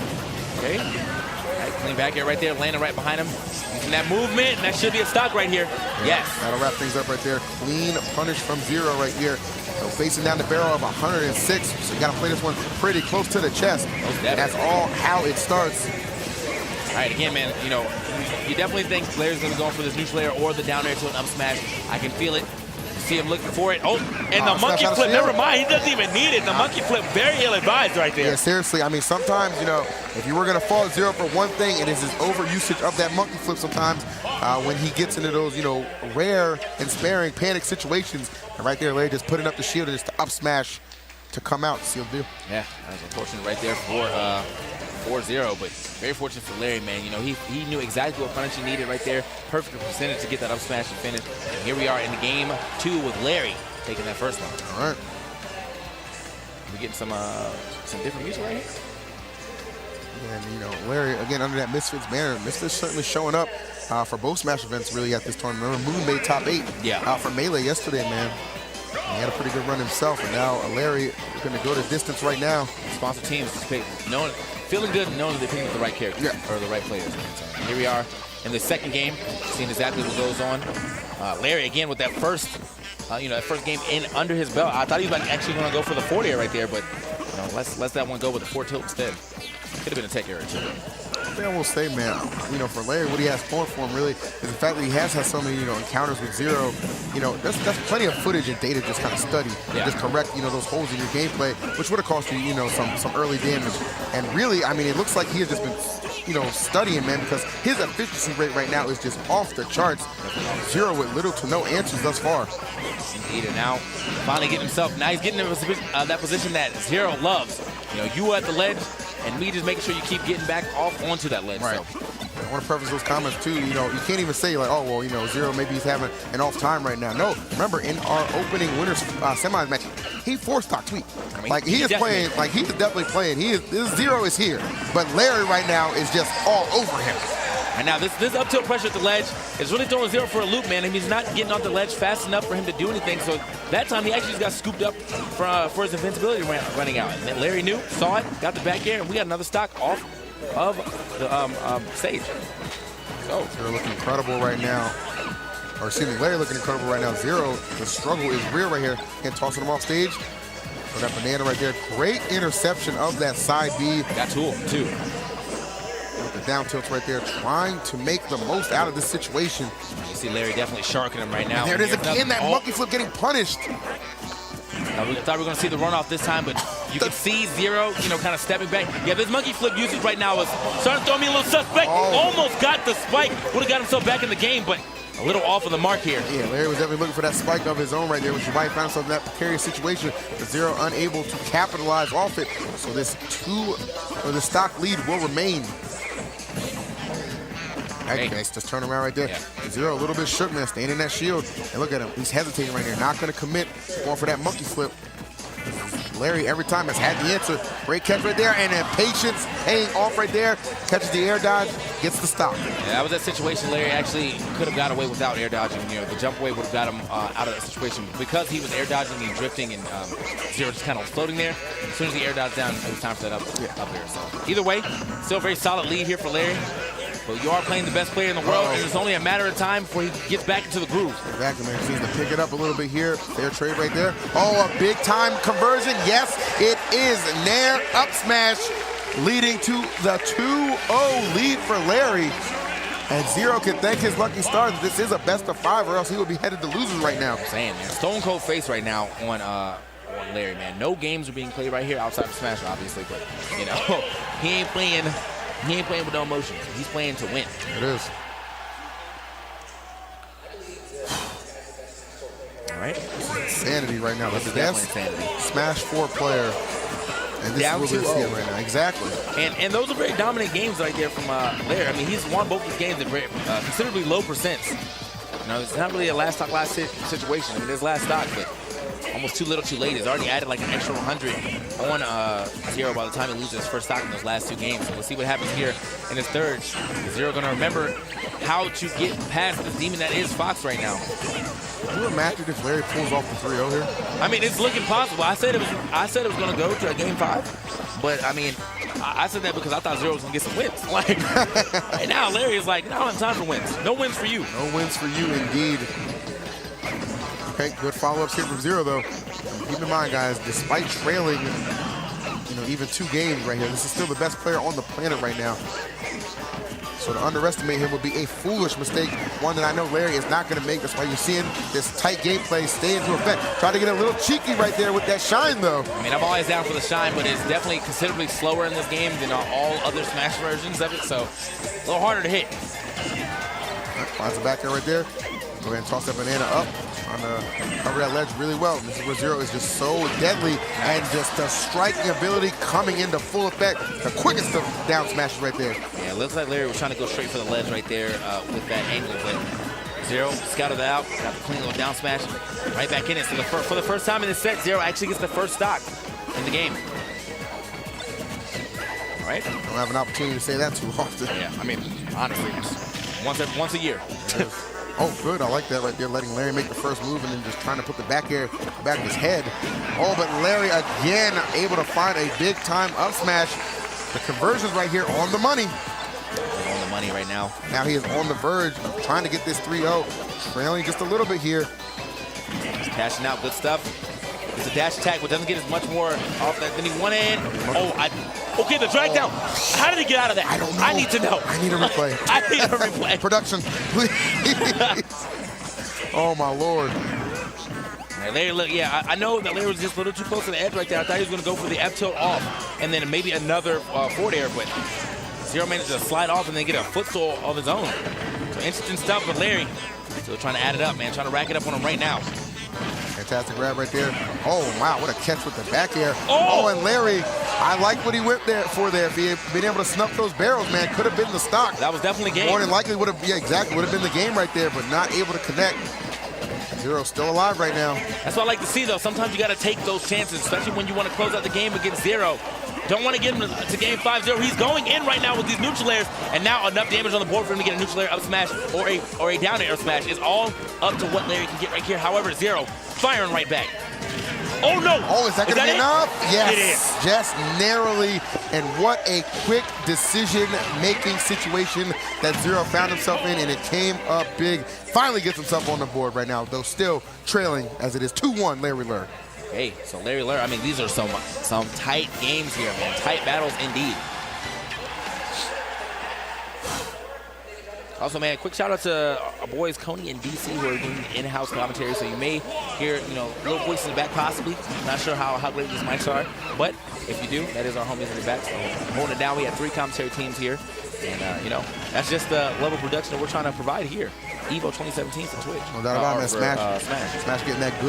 Okay. All right, clean back air right there, landing right behind him. Using that movement, and that should be a stock right here. Yeah, yes. That'll wrap things up right there. Clean punish from Zero right here. So facing down the barrel of 106. So you got to play this one pretty close to the chest. And that's all how it starts. All right, again, man, you know, you definitely think Larry's going to go for this neutral air or the down air to an up smash. I can feel it. See him looking for it. Oh, and the monkey flip, never mind. He doesn't even need it. The monkey flip, very ill-advised right there. Yeah, seriously. I mean, sometimes, you know, if you were going to fault Zero for one thing, it is his over usage of that monkey flip sometimes. when he gets into those, rare and sparing panic situations. And right there, Larry just putting up the shield and just to up smash to come out, seal deal. Yeah, that was unfortunate right there for 4-0, but very fortunate for Larry, man. He knew exactly what punish he needed right there. Perfect percentage to get that up smash and finish. And here we are in the game 2 with Larry taking that first one. All right. We're getting some different music right here. And, Larry, again, under that Misfits banner, Misfits certainly showing up for both Smash events, really, at this tournament. Remember, Moon made top 8 for Melee yesterday, man. He had a pretty good run himself, and now Larry is going to go the distance right now. Sponsor teams, feeling good and knowing that they're picking the right character or the right players. So here we are in the second game, seeing exactly what goes on. Larry, again, with that first game in under his belt. I thought he was actually going to go for the 40 right there, but let's that one go with the 4 tilt instead. Could have been a tech error, too. I think I will say, man, for Larry, what he has going for him really is the fact that he has had so many, encounters with Zero. That's plenty of footage and data just kind of study, just correct, those holes in your gameplay, which would have cost you, some early damage. And really, I mean, it looks like he has just been, studying, man, because his efficiency rate right now is just off the charts. Zero with little to no answers thus far. Indeed, and now finally getting himself, now he's getting in that position that Zero loves. You at the ledge, and me just making sure you keep getting back off onto that ledge. Right. So. I want to preface those comments too. You can't even say like, oh well, Zero maybe he's having an off time right now. No, remember in our opening winners semis match, he 4-stock tweet. I mean, he is playing. Like he is definitely playing. This Zero is here, but Larry right now is just all over him. And now this up tilt pressure at the ledge is really throwing Zero for a loop, man. I mean, he's not getting off the ledge fast enough for him to do anything. So that time he actually just got scooped up for his invincibility running out. And then Larry knew, saw it, got the back air, and we got another stock off of the stage. So Zero looking incredible right now. Or excuse me, Larry looking incredible right now. Zero, the struggle is real right here. And tossing him off stage. So that banana right there, great interception of that side B. Got tool too. The down tilts right there, trying to make the most out of this situation. You see Larry definitely sharking him right now. And there it is again, that monkey flip getting punished. Now, we thought we were going to see the runoff this time, but you can see Zero, kind of stepping back. Yeah, this monkey flip usage right now is starting to throw me a little suspect. Almost got the spike. Would have got himself back in the game, but a little off of the mark here. Yeah, Larry was definitely looking for that spike of his own right there, which you might find himself in that precarious situation. But Zero unable to capitalize off it. So this the stock lead will remain. Hey. Nice, just turn around right there. Yeah. Zero a little bit shook, man, staying in that shield. And look at him, he's hesitating right there, not gonna commit, going for that monkey flip. Larry every time has had the answer. Great catch right there, and then patience paying off right there. Catches the air dodge, gets the stop. Yeah, that was that situation Larry actually could have got away without air dodging. The jump away would have got him out of that situation. Because he was air dodging and drifting, and Zero just kind of floating there. As soon as the air dodged down, it was time for that up there. So either way, still a very solid lead here for Larry. But you are playing the best player in the world, and it's only a matter of time before he gets back into the groove. Exactly, man. Just needs to pick it up a little bit here. Fair trade right there. Oh, a big-time conversion. Yes, it is. Nair up smash, leading to the 2-0 lead for Larry. And Zero can thank his lucky stars. This is a best-of-5, or else he will be headed to losers right now. I'm saying, man. Stone cold face right now on Larry, man. No games are being played right here outside of Smash, obviously, but, he ain't playing... He ain't playing with no emotion. He's playing to win. It is. All right. Insanity right now. This is definitely insanity. Smash 4 player. And this down is what we're seeing right now. Exactly. And those are very dominant games right there from Larry. I mean, he's won both his games at considerably low percents. It's not really a last stock, last hit situation. I mean, there's last stock, but almost too little too late. He's already added like an extra 100 on Zero by the time he loses his first stock in those last 2 games. So we'll see what happens here in his third. Zero going to remember how to get past the demon that is Fox right now. Can you imagine if Larry pulls off the 3-0 here? I mean, it's looking possible. I said it was going to go to a game 5, but I mean, I said that because I thought Zero was going to get some wins. Like right now, Larry is like, I don't have time for wins. No wins for you. No wins for you, indeed. Okay, good follow-ups here from Zero, though. Keep in mind, guys, despite trailing, even 2 games right here, this is still the best player on the planet right now. So to underestimate him would be a foolish mistake, one that I know Larry is not going to make. That's why you're seeing this tight gameplay stay into effect. Try to get a little cheeky right there with that shine, though. I mean, I'm always down for the shine, but it's definitely considerably slower in this game than all other Smash versions of it, so a little harder to hit. Finds the back air right there. Go ahead and toss that banana up. Trying to cover that ledge really well. This is where Zero is just so deadly, and just the striking ability coming into full effect. The quickest of down smashes right there. Yeah, it looks like Larry was trying to go straight for the ledge right there with that angle, but Zero scouted it out, got the clean little down smash, right back in it. So for the first time in the set, Zero actually gets the first stock in the game. All right? Don't have an opportunity to say that too often. Yeah, I mean, honestly, just once a year. Oh, good. I like that right there, letting Larry make the first move and then just trying to put the back air back of his head. Oh, but Larry again able to find a big-time up smash. The conversion's right here on the money. On the money right now. Now he is on the verge of trying to get this 3-0. Trailing just a little bit here. He's cashing out. Good stuff. It's a dash attack, but doesn't get as much more off that than he wanted. Okay, the drag down. How did he get out of that? I don't know. I need to know. I need a replay. I need a replay. Production, please. Oh, my Lord. Larry, look, yeah, I know that Larry was just a little too close to the edge right there. I thought he was going to go for the F tilt off and then maybe another forward air, but Zero managed to slide off and then get a footstool of his own. So interesting stuff, but Larry still trying to add it up, man. Trying to rack it up on him right now. Fantastic grab right there. Oh, wow, what a catch with the back air. Oh, and Larry, I like what he went there for there. If he had been able to snuff those barrels, man, could have been the stock. That was definitely game. More than likely would have, yeah, exactly, would have been the game right there, but not able to connect. Zero still alive right now. That's what I like to see, though. Sometimes you got to take those chances, especially when you want to close out the game against Zero. Don't want to get him to game 5-0. He's going in right now with these neutral airs, and now enough damage on the board for him to get a neutral air up smash or a down air smash. It's all up to what Larry can get right here. However, Zero firing right back. Oh, no. Oh, is that going to be enough? Yes. It is. Just narrowly, and what a quick decision-making situation that Zero found himself in, and it came up big. Finally gets himself on the board right now, though still trailing as it is 2-1 Larry Lur. Hey, so Larry Lur, I mean, these are some tight games here, man. Tight battles indeed. Also, man, quick shout out to our boys Coney and DC who are doing in-house commentary. So you may hear, little voices in the back possibly. Not sure how great these mics are, but if you do, that is our homies in the back. So holding it down, we have 3 commentary teams here, and that's just the level of production that we're trying to provide here. EVO 2017 for Twitch. No doubt about it, man. Smash getting that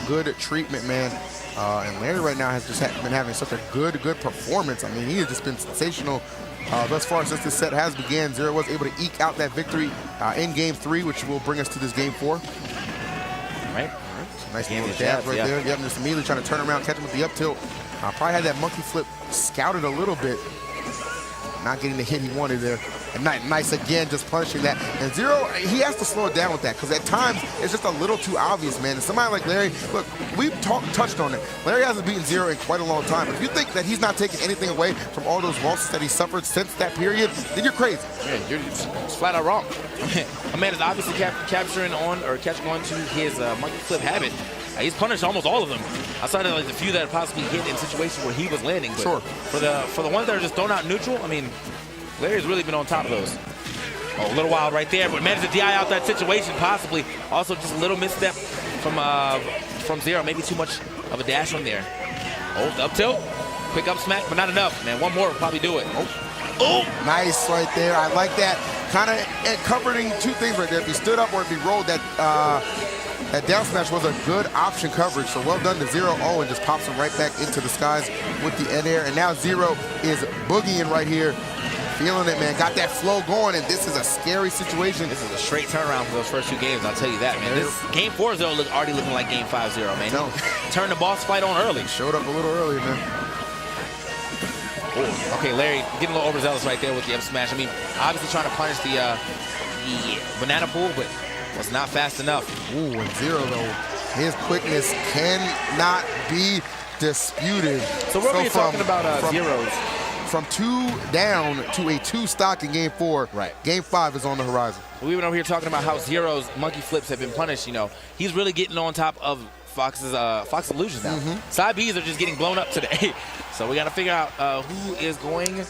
good treatment, man. And Larry right now has just been having such a good performance. I mean, he has just been sensational thus far since this set has began. Zero was able to eke out that victory in Game 3, which will bring us to this Game 4. All right. So nice little jab right there. Yep, just immediately trying to turn around, catch him with the up tilt. Probably had that monkey flip scouted a little bit. Not getting the hit he wanted there. And nice again, just punishing that. And Zero, he has to slow it down with that, because at times it's just a little too obvious, man. And somebody like Larry, look, we've touched on it. Larry hasn't beaten Zero in quite a long time. If you think that he's not taking anything away from all those losses that he suffered since that period, then you're crazy. Yeah, you're just flat out wrong. A man is obviously catching on to his monkey flip habit. He's punished almost all of them, outside of like the few that possibly hit in situations where he was landing. But sure. For the ones that are just thrown out neutral, I mean, Larry's really been on top of those. Oh, a little wild right there, but managed to DI out that situation possibly. Also, just a little misstep from Zero. Maybe too much of a dash on there. Oh, up tilt, quick up smack, but not enough, man. One more will probably do it. Oh, nice right there. I like that. Kind of covering 2 things right there. If he stood up or if he rolled, that down smash was a good option coverage. So well done to Zero. Oh, and just pops him right back into the skies with the end air. And now Zero is boogieing right here. Feeling it, man. Got that flow going, and this is a scary situation. This is a straight turnaround for those first 2 games, I'll tell you that, man. This Game 4 is already looking like Game 5-0, man. No. Turn the boss fight on early. Showed up a little early, man. Ooh, okay, Larry getting a little overzealous right there with the up smash. I mean, obviously trying to punish the banana pool, but was not fast enough. Ooh, and Zero, though, his quickness cannot be disputed. So what were you talking about Zero's? From 2 down to a 2 stock in Game 4. Right. Game 5 is on the horizon. We've been over here talking about how Zero's monkey flips have been punished. He's really getting on top of Fox illusions now. Side Bs are just getting blown up today. So we got to figure out who is going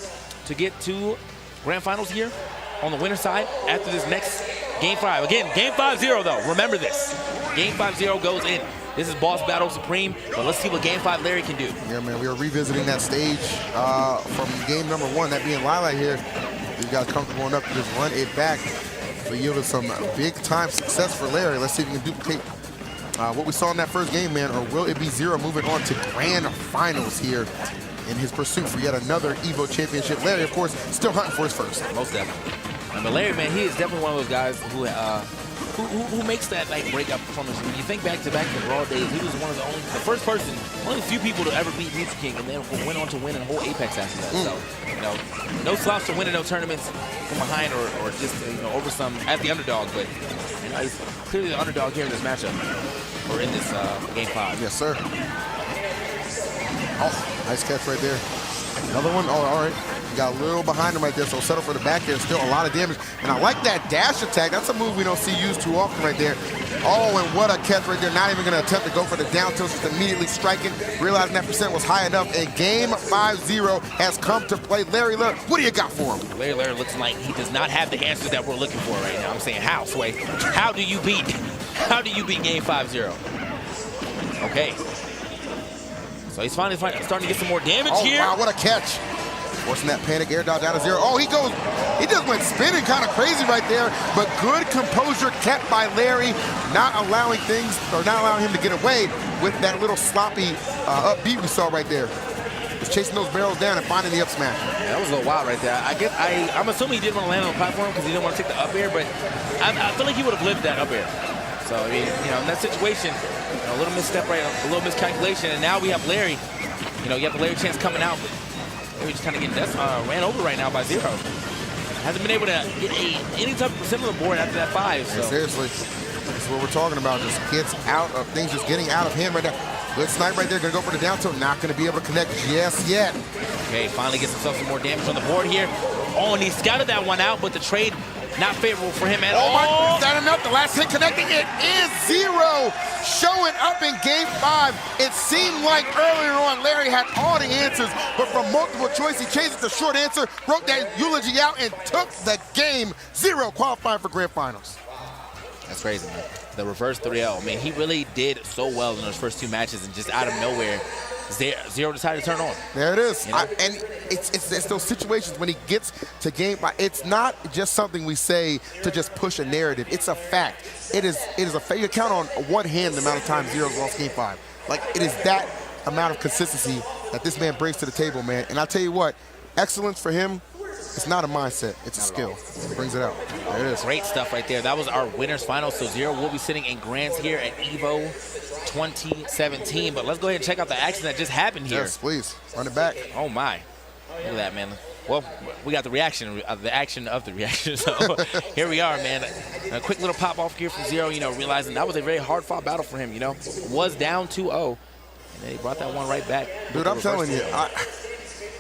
to get to grand finals here on the winner side after this next Game 5. Again, Game 5-0 though. Remember this. Game 5-0 goes in. This is Boss Battle Supreme, but let's see what Game 5 Larry can do. Yeah, man, we are revisiting that stage from game number 1, that being Lila here. You guys comfortable enough to just run it back. definitely yielded some big-time success for Larry. Let's see if we can duplicate what we saw in that first game, man, or will it be Zero moving on to grand finals here in his pursuit for yet another EVO championship? Larry, of course, still hunting for his first. Most definitely. But Larry, man, he is definitely one of those guys who makes that like breakout performance. When you think back to the Raw days, he was one of the first person, one of the few people to ever beat Music King, and then went on to win a whole Apex after that. So, you know, no slouch to winning no tournaments from behind or just over some as the underdog. But you know, he's clearly the underdog here in this matchup or in this game 5. Yes, sir. Oh, nice catch right there. Another one. Oh, all right. You got a little behind him right there, so settle for the back there. Still a lot of damage. And I like that dash attack. That's a move we don't see used too often right there. Oh, and what a catch right there. Not even going to attempt to go for the down tilt, just immediately striking, realizing that percent was high enough. And game 5-0 has come to play. Larry Lair, what do you got for him? Larry Lair looks like he does not have the answers that we're looking for right now. I'm saying, how, Sway? How do you beat game 5-0? Okay. So he's finally starting to get some more damage here. Oh, wow, what a catch. Forcing that panic air dodge down to 0. Oh, he just went spinning kind of crazy right there, but good composure kept by Larry, not allowing him to get away with that little sloppy upbeat we saw right there. He's chasing those barrels down and finding the up smash. Yeah, that was a little wild right there. I'm assuming he didn't want to land on the platform because he didn't want to take the up air, but I feel like he would have lived that up air. So, I mean, in that situation, a little misstep right, a little miscalculation, and now we have Larry. You have the Larry chance coming out, but Larry just kind of getting ran over right now by Zero. Hasn't been able to get any type of percent on the board after that 5. So. Yeah, seriously, that's what we're talking about. Just gets out of things, just getting out of hand right now. Good snipe right there, gonna go for the down tilt. Not gonna be able to connect just yet. Okay, finally gets himself some more damage on the board here. Oh, and he scouted that one out, but the trade not favorable for him at all. Oh, is that enough? The last hit connecting. It is Zero showing up in game 5. It seemed like earlier on Larry had all the answers, but from multiple choice, he changed the short answer, wrote that eulogy out, and took the game. Zero qualifying for grand finals. That's crazy, man. The reverse 3L. I mean, he really did so well in those first 2 matches, and just out of nowhere, Zero decided to turn on. There it is. And it's those situations when he gets to game 5. It's not just something we say to just push a narrative. It's a fact. It is a fact. You count on one hand the amount of times Zero's lost game 5. Like, it is that amount of consistency that this man brings to the table, man. And I'll tell you what, excellence for him, it's not a mindset, it's a skill. He brings it out. There it is. Great stuff right there. That was our winners final. So Zero will be sitting in grands here at EVO 2017. But let's go ahead and check out the action that just happened here. Yes, please. Run it back. Oh, my. Look at that, man. Well, we got the reaction, the action of the reaction. So here we are, man. A quick little pop off here from Zero, realizing that was a very hard fought battle for him, Was down 2-0. And he brought that one right back. Dude, I'm telling you,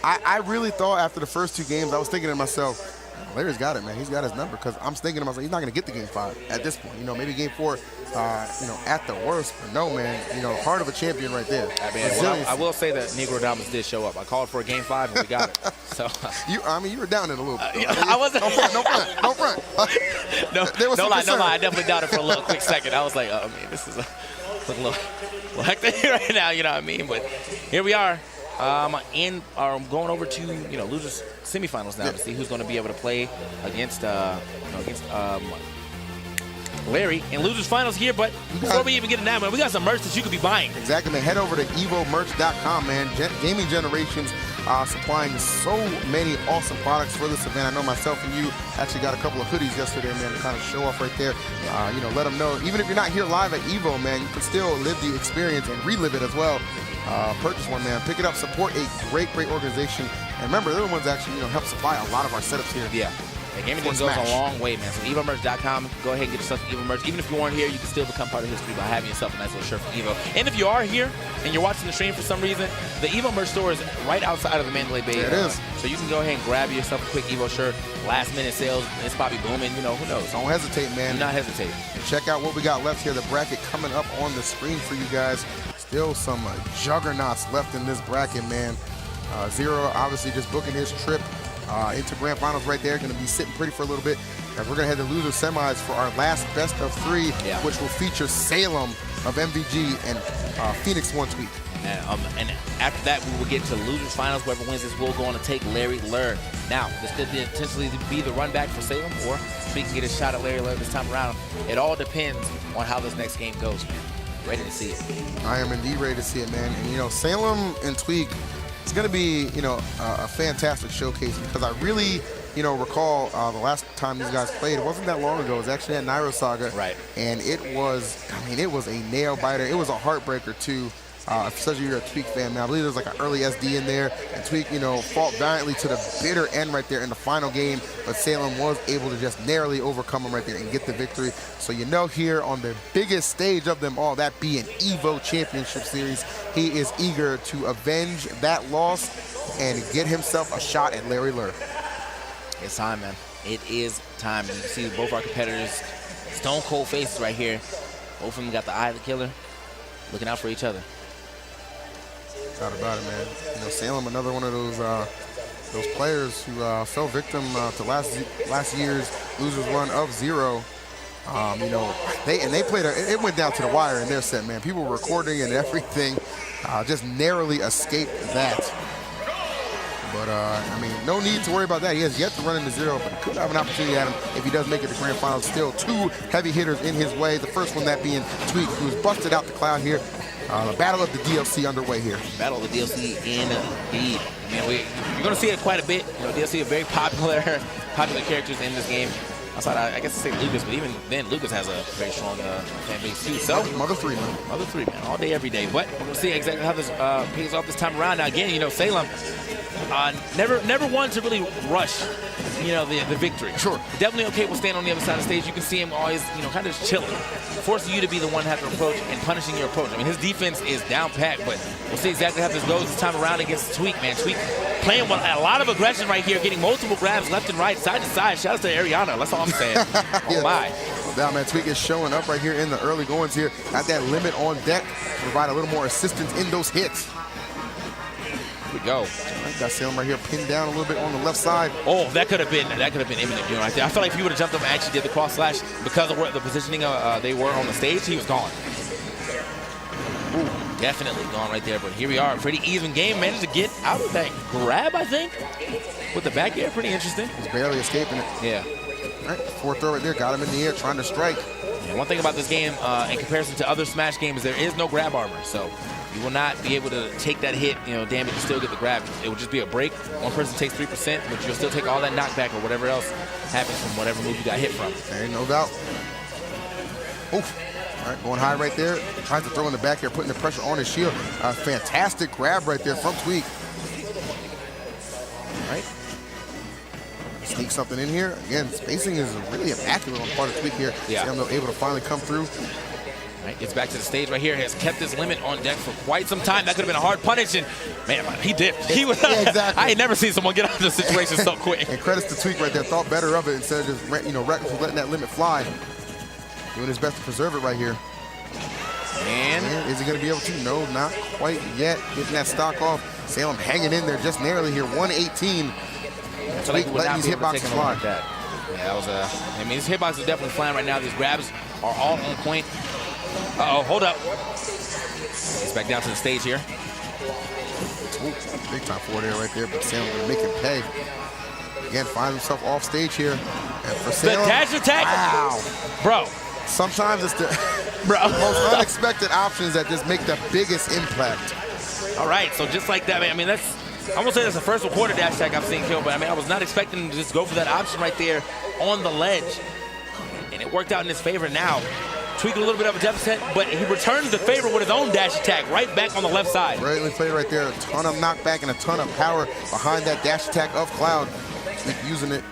I really thought after the first 2 games, I was thinking to myself, Larry's got it, man. He's got his number, because I'm thinking to myself, he's not going to get to game 5 at this point. Maybe game 4, at the worst. But no, man, heart of a champion right there. I will say that Negro Damas did show up. I called for a game 5 and we got it. So you were down in a little bit. I wasn't. No front. No lie. I definitely doubted for a little quick second. I was like, oh, man, this is a little hectic right now, you know what I mean? But here we are. Going over to losers semifinals now to see who's going to be able to play against Larry in losers finals here. But before we even get in that, man, we got some merch that you could be buying. Exactly, man. Head over to evomerch.com, man. Gaming Generations supplying so many awesome products for this event. I know myself and you actually got a couple of hoodies yesterday, man, to kind of show off right there. Let them know. Even if you're not here live at EVO, man, you can still live the experience and relive it as well. Purchase one, man. Pick it up. Support a great organization. And remember, they're the ones that actually, help supply a lot of our setups here. Yeah. Gaming goes a long way, man. So evomerch.com, go ahead and get yourself EVO merch. Even if you weren't here, you can still become part of history by having yourself a nice little shirt from EVO. And if you are here and you're watching the stream for some reason, the EVO merch store is right outside of the Mandalay Bay. There it is. So you can go ahead and grab yourself a quick EVO shirt. Last minute sales, it's probably booming. Who knows? Don't hesitate, man. Do not hesitate. And check out what we got left here. The bracket coming up on the screen for you guys. Still some juggernauts left in this bracket, man. Zero obviously just booking his trip into grand finals right there. Going to be sitting pretty for a little bit, as we're going to head to loser semis for our last best of 3, which will feature Salem of MVG and Phoenix One Tweet. And after that, we will get to losers finals. Whoever wins this will go on to take Larry Lurr. Now, this could potentially be the run back for Salem, or we can get a shot at Larry Lurr this time around. It all depends on how this next game goes, man. Ready to see it. I am indeed ready to see it, man. And, you know, Salem and Tweak, it's going to be, you know, a fantastic showcase, because I really, you know, recall the last time these guys played. It wasn't that long ago. It was actually at Nairo Saga. Right. And it was, I mean, it was a nail biter. It was a heartbreaker, too. Especially if you're a Tweak fan, man. I believe there was like an early SD in there. And Tweak, you know, fought valiantly to the bitter end right there in the final game. But Salem was able to just narrowly overcome him right there and get the victory. So, you know, here on the biggest stage of them all, that being EVO Championship Series, he is eager to avenge that loss and get himself a shot at Larry Lurr. It's time, man. It is time. And you see both our competitors, stone cold faces right here. Both of them got the eye of the killer, looking out for each other. Doubt about it, man. You know, Salem, another one of those players who fell victim to last year's losers run of 0. You know, they played it went down to the wire in their set, man. People were recording and everything, just narrowly escaped that. But I mean, no need to worry about that. He has yet to run into 0, but he could have an opportunity at him if he does make it to grand finals. Still 2 heavy hitters in his way. The first one that being Tweak, who's busted out the cloud here. The battle of the DLC underway here. Battle of the DLC indeed. I mean, you're going to see it quite a bit. You know, DLC are very popular characters in this game. Outside, I guess to say Lucas, but even then, Lucas has a very strong fan base too. So Mother 3, man. Mother 3, man, all day, every day. But we'll see exactly how this pays off this time around. Now, again, you know, Salem never wanted to really rush, you know, the victory. Sure. Definitely okay with staying on the other side of the stage. You can see him always, you know, kind of chilling, forcing you to be the one to have to approach and punishing your approach. I mean, his defense is down pat, but we'll see exactly how this goes this time around against Tweak, man. Tweak playing with a lot of aggression right here, getting multiple grabs left and right, side to side. Shout out to Ariana. That's all I'm saying. Oh, my. Now, man, Tweak is showing up right here in the early goings here at that limit on deck to provide a little more assistance in those hits. Here we go. All right, got Salem right here pinned down a little bit on the left side. Oh, that could have been imminent, you know, right there. I feel like if he would have jumped up and actually did the cross slash, because of where the positioning they were on the stage, he was gone. Ooh, definitely gone right there. But here we are, pretty even game. Managed to get out of that grab, I think, with the back air. Pretty interesting. He's barely escaping it. Yeah. All right, 4th throw right there, got him in the air, trying to strike. Yeah, one thing about this game, in comparison to other Smash games, there is no grab armor, so you will not be able to take that hit, you know, damage and still get the grab. It will just be a break. One person takes 3%, but you'll still take all that knockback or whatever else happens from whatever move you got hit from. There ain't no doubt. Oof. All right, going high right there. Tries to throw in the back here, putting the pressure on his shield. Fantastic grab right there from Tweak. All right. Sneak something in here. Again, spacing is really immaculate on the part of Tweak here. Yeah. Sam able to finally come through. Right, gets back to the stage right here. Has kept his limit on deck for quite some time. That could have been a hard punish, and man, he dipped. He was. Yeah, exactly. I ain't never seen someone get out of this situation so quick. And credits to Tweak right there. Thought better of it instead of just, you know, recklessly letting that limit fly. Doing his best to preserve it right here. And is he going to be able to? No, not quite yet. Getting that stock off. Salem hanging in there just narrowly here. 118. Tweak letting these hitboxes fly. Like that. Yeah, that was I mean, these hitboxes are definitely flying right now. These grabs are all on point. Uh-oh, hold up. He's back down to the stage here. Ooh, big time forward air right there, but Salem going to make him pay. Again, finds himself off stage here. And for Salem, the dash attack. Wow. Bro. Sometimes it's the most unexpected options that just make the biggest impact. All right, so just like that, man, I mean, that's, I won't say that's the first recorded dash attack I've seen kill, but I mean, I was not expecting him to just go for that option right there on the ledge. And it worked out in his favor now. Tweaked a little bit of a deficit, but he returns the favor with his own dash attack right back on the left side. Brilliantly played right there. A ton of knockback and a ton of power behind that dash attack of Cloud. Tweak using it.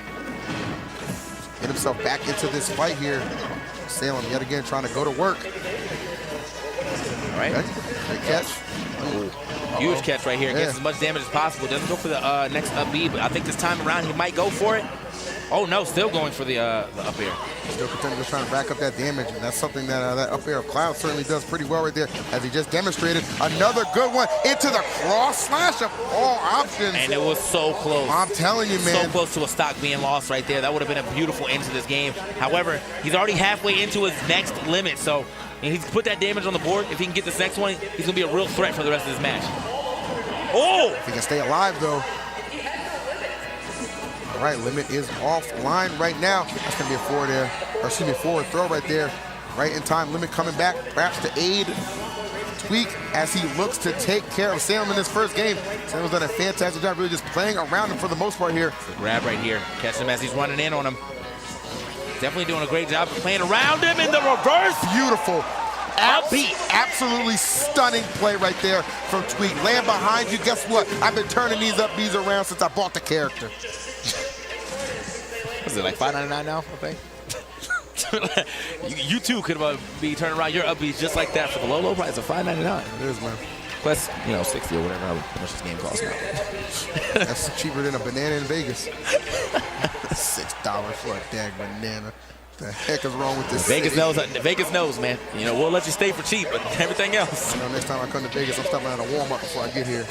Get himself back into this fight here. Salem yet again trying to go to work. All right. Okay. Great catch. Huge catch right here. Gets as much damage as possible. Doesn't go for the next up B, but I think this time around he might go for it. Oh no, still going for the up air. Still continuing to try to rack up that damage, and that's something that that up air of Cloud certainly does pretty well right there, as he just demonstrated. Another good one into the cross slash of all options. And it was so close. I'm telling you, man. So close to a stock being lost right there. That would have been a beautiful end to this game. However, he's already halfway into his next limit, so and he's put that damage on the board. If he can get this next one, he's going to be a real threat for the rest of this match. Oh! If he can stay alive, though. All right, Limit is offline right now. That's going to be a forward there, or excuse me, forward throw right there. Right in time, Limit coming back, perhaps to aid Tweak as he looks to take care of Salem in this first game. Salem's done a fantastic job really just playing around him for the most part here. The grab right here, catching him as he's running in on him. Definitely doing a great job of playing around him in the reverse. Beautiful. Upbeat. Absolutely stunning play right there from Tweak. Laying behind you, guess what? I've been turning these up Bs around since I bought the character. Is it like $5.99 now, I think? you too could be turning around your upbeats just like that for the low price of $5.99. It is, man. Plus, you know, 60 or whatever, how much this game costs now. That's cheaper than a banana in Vegas. $6 for a dang banana. What the heck is wrong with this Vegas city? Vegas knows, man. You know, we'll let you stay for cheap, but everything else. You know, next time I come to Vegas, I'm stopping at a Walmart before I get here.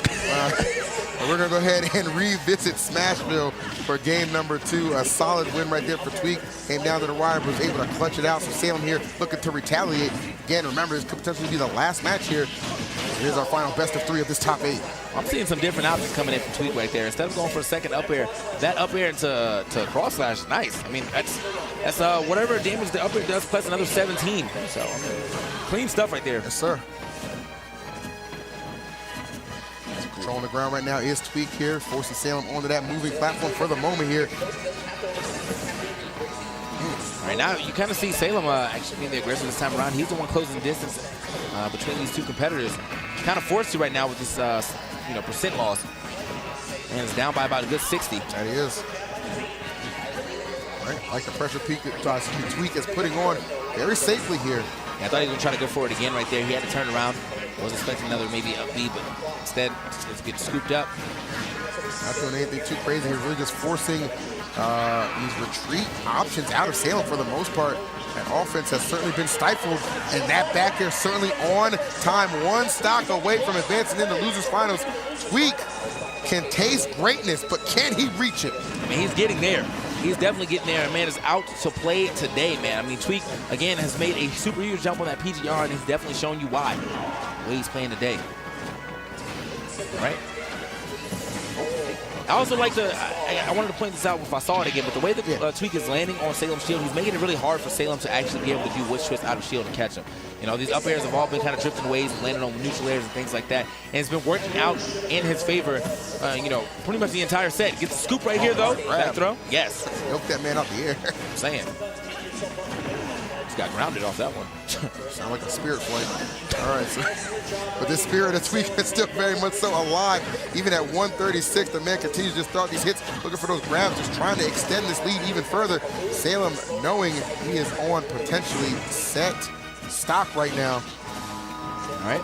We're going to go ahead and revisit Smashville for game number 2. A solid win right there for Tweak. Came down to the wire, but was able to clutch it out. So Salem here looking to retaliate. Again, remember, this could potentially be the last match here. Here's our final best of 3 of this top 8. I'm seeing some different options coming in from Tweak right there. Instead of going for a second up air, that up air to cross slash is nice. I mean, that's whatever damage the up air does plus another 17. So, I mean, clean stuff right there. Yes, sir. Controlling the ground right now is Tweak here, forcing Salem onto that moving platform for the moment here. Right now, you kind of see Salem actually being the aggressor this time around. He's the one closing the distance between these two competitors. Kind of forced to right now with this, percent loss. And it's down by about a good 60. That he is. All right, like the pressure Tweak is putting on very safely here. Yeah, I thought he was going to try to go for it again right there. He had to turn around. Was expecting another maybe up B, but instead just getting scooped up. Not doing anything too crazy. He's really just forcing these retreat options out of Salem for the most part. That offense has certainly been stifled, and that back air certainly on time. One stock away from advancing into losers finals. Tweak can taste greatness, but can he reach it? I mean, he's getting there. He's definitely getting there. Man is out to play today, man. I mean, Tweak, again, has made a super huge jump on that PGR, and he's definitely showing you why. The way he's playing today. All right? I also like to, I wanted to point this out if I saw it again, but the way that Tweak is landing on Salem's shield, he's making it really hard for Salem to actually be able to do witch twist out of shield and catch him. You know, these up airs have all been kind of drifting ways, landing on neutral airs and things like that. And it's been working out in his favor, pretty much the entire set. Gets the scoop right here, though. Back throw. Yes. Milk that man out the air. I'm saying. Just got grounded off that one. Sound like a spirit flight. All right. So, but this spirit of Tweak is still very much so alive. Even at 136, the man continues to just throw out these hits, looking for those grabs, just trying to extend this lead even further. Salem knowing he is on potentially set stock right now. All right.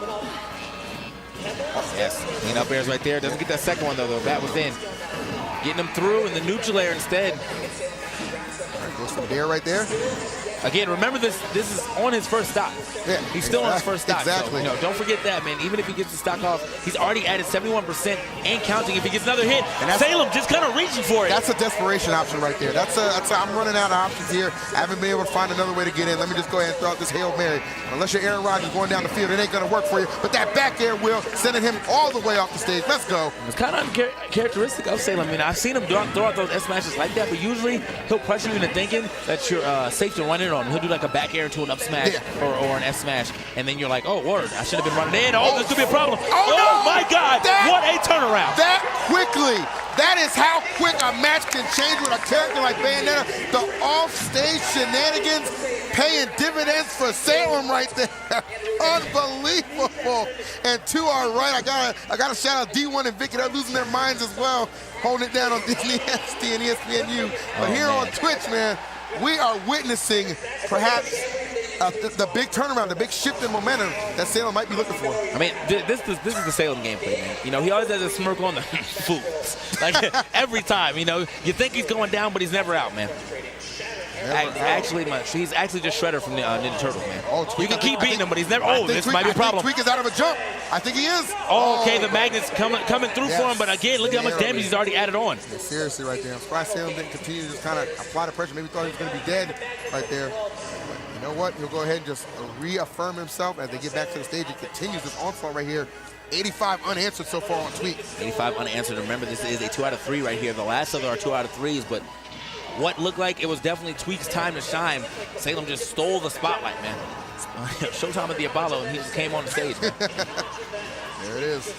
Yes, clean up airs right there. Doesn't get that second one, though. The bat was in. Getting him through in the neutral air instead. All right, goes from there right there. Again, remember this is on his first stock. Yeah, he's still on his first stock. Exactly. So, don't forget that, man. Even if he gets the stock off, he's already added 71% and counting. If he gets another hit, Salem just kind of reaching for it. That's a desperation option right there. I'm running out of options here. I haven't been able to find another way to get in. Let me just go ahead and throw out this Hail Mary. Unless you're Aaron Rodgers going down the field, it ain't going to work for you. But that back air will, sending him all the way off the stage. Let's go. It's kind of uncharacteristic of Salem. I mean, I've seen him throw out those S smashes like that, but usually he'll pressure you into thinking that you're safe to run it on. He'll do like a back air to an up smash or an S smash, and then you're like, oh, word, I should have been running in. Oh, this could be a problem. Oh no! My God, what a turnaround. That quickly. That is how quick a match can change with a character like Bayonetta. The off-stage shenanigans paying dividends for Salem right there. Unbelievable. And to our right, I gotta shout out D1 and Vicky. They're losing their minds as well, holding it down on Disney XD and ESPNU. But here on Twitch, man, we are witnessing perhaps the big turnaround, the big shift in momentum that Salem might be looking for. I mean, this is the Salem gameplay, man. You know, he always has a smirk on the fools. Like, every time, you know, you think he's going down, but he's never out, man. He's actually just Shredder from the Ninja Turtles, man. Oh, Tweak, you can keep beating him, but he's never. Oh, this might be a problem. Tweak is out of a jump. I think he is. Oh, okay, the magnet's coming through for him, but again, look at how much damage he's already added on. Yeah, seriously, right there. I'm surprised Salem didn't continue to just kind of apply the pressure. Maybe thought he was going to be dead right there. But, know what? He'll go ahead and just reaffirm himself as they get back to the stage and continues this onslaught right here. 85 unanswered so far on Tweak. 85 unanswered. Remember, this is a 2 out of 3 right here. The last of them are 2 out of 3s, but what looked like it was definitely Tweak's time to shine. Salem just stole the spotlight, man. Showtime at the Apollo, and he just came on the stage, man. There it is.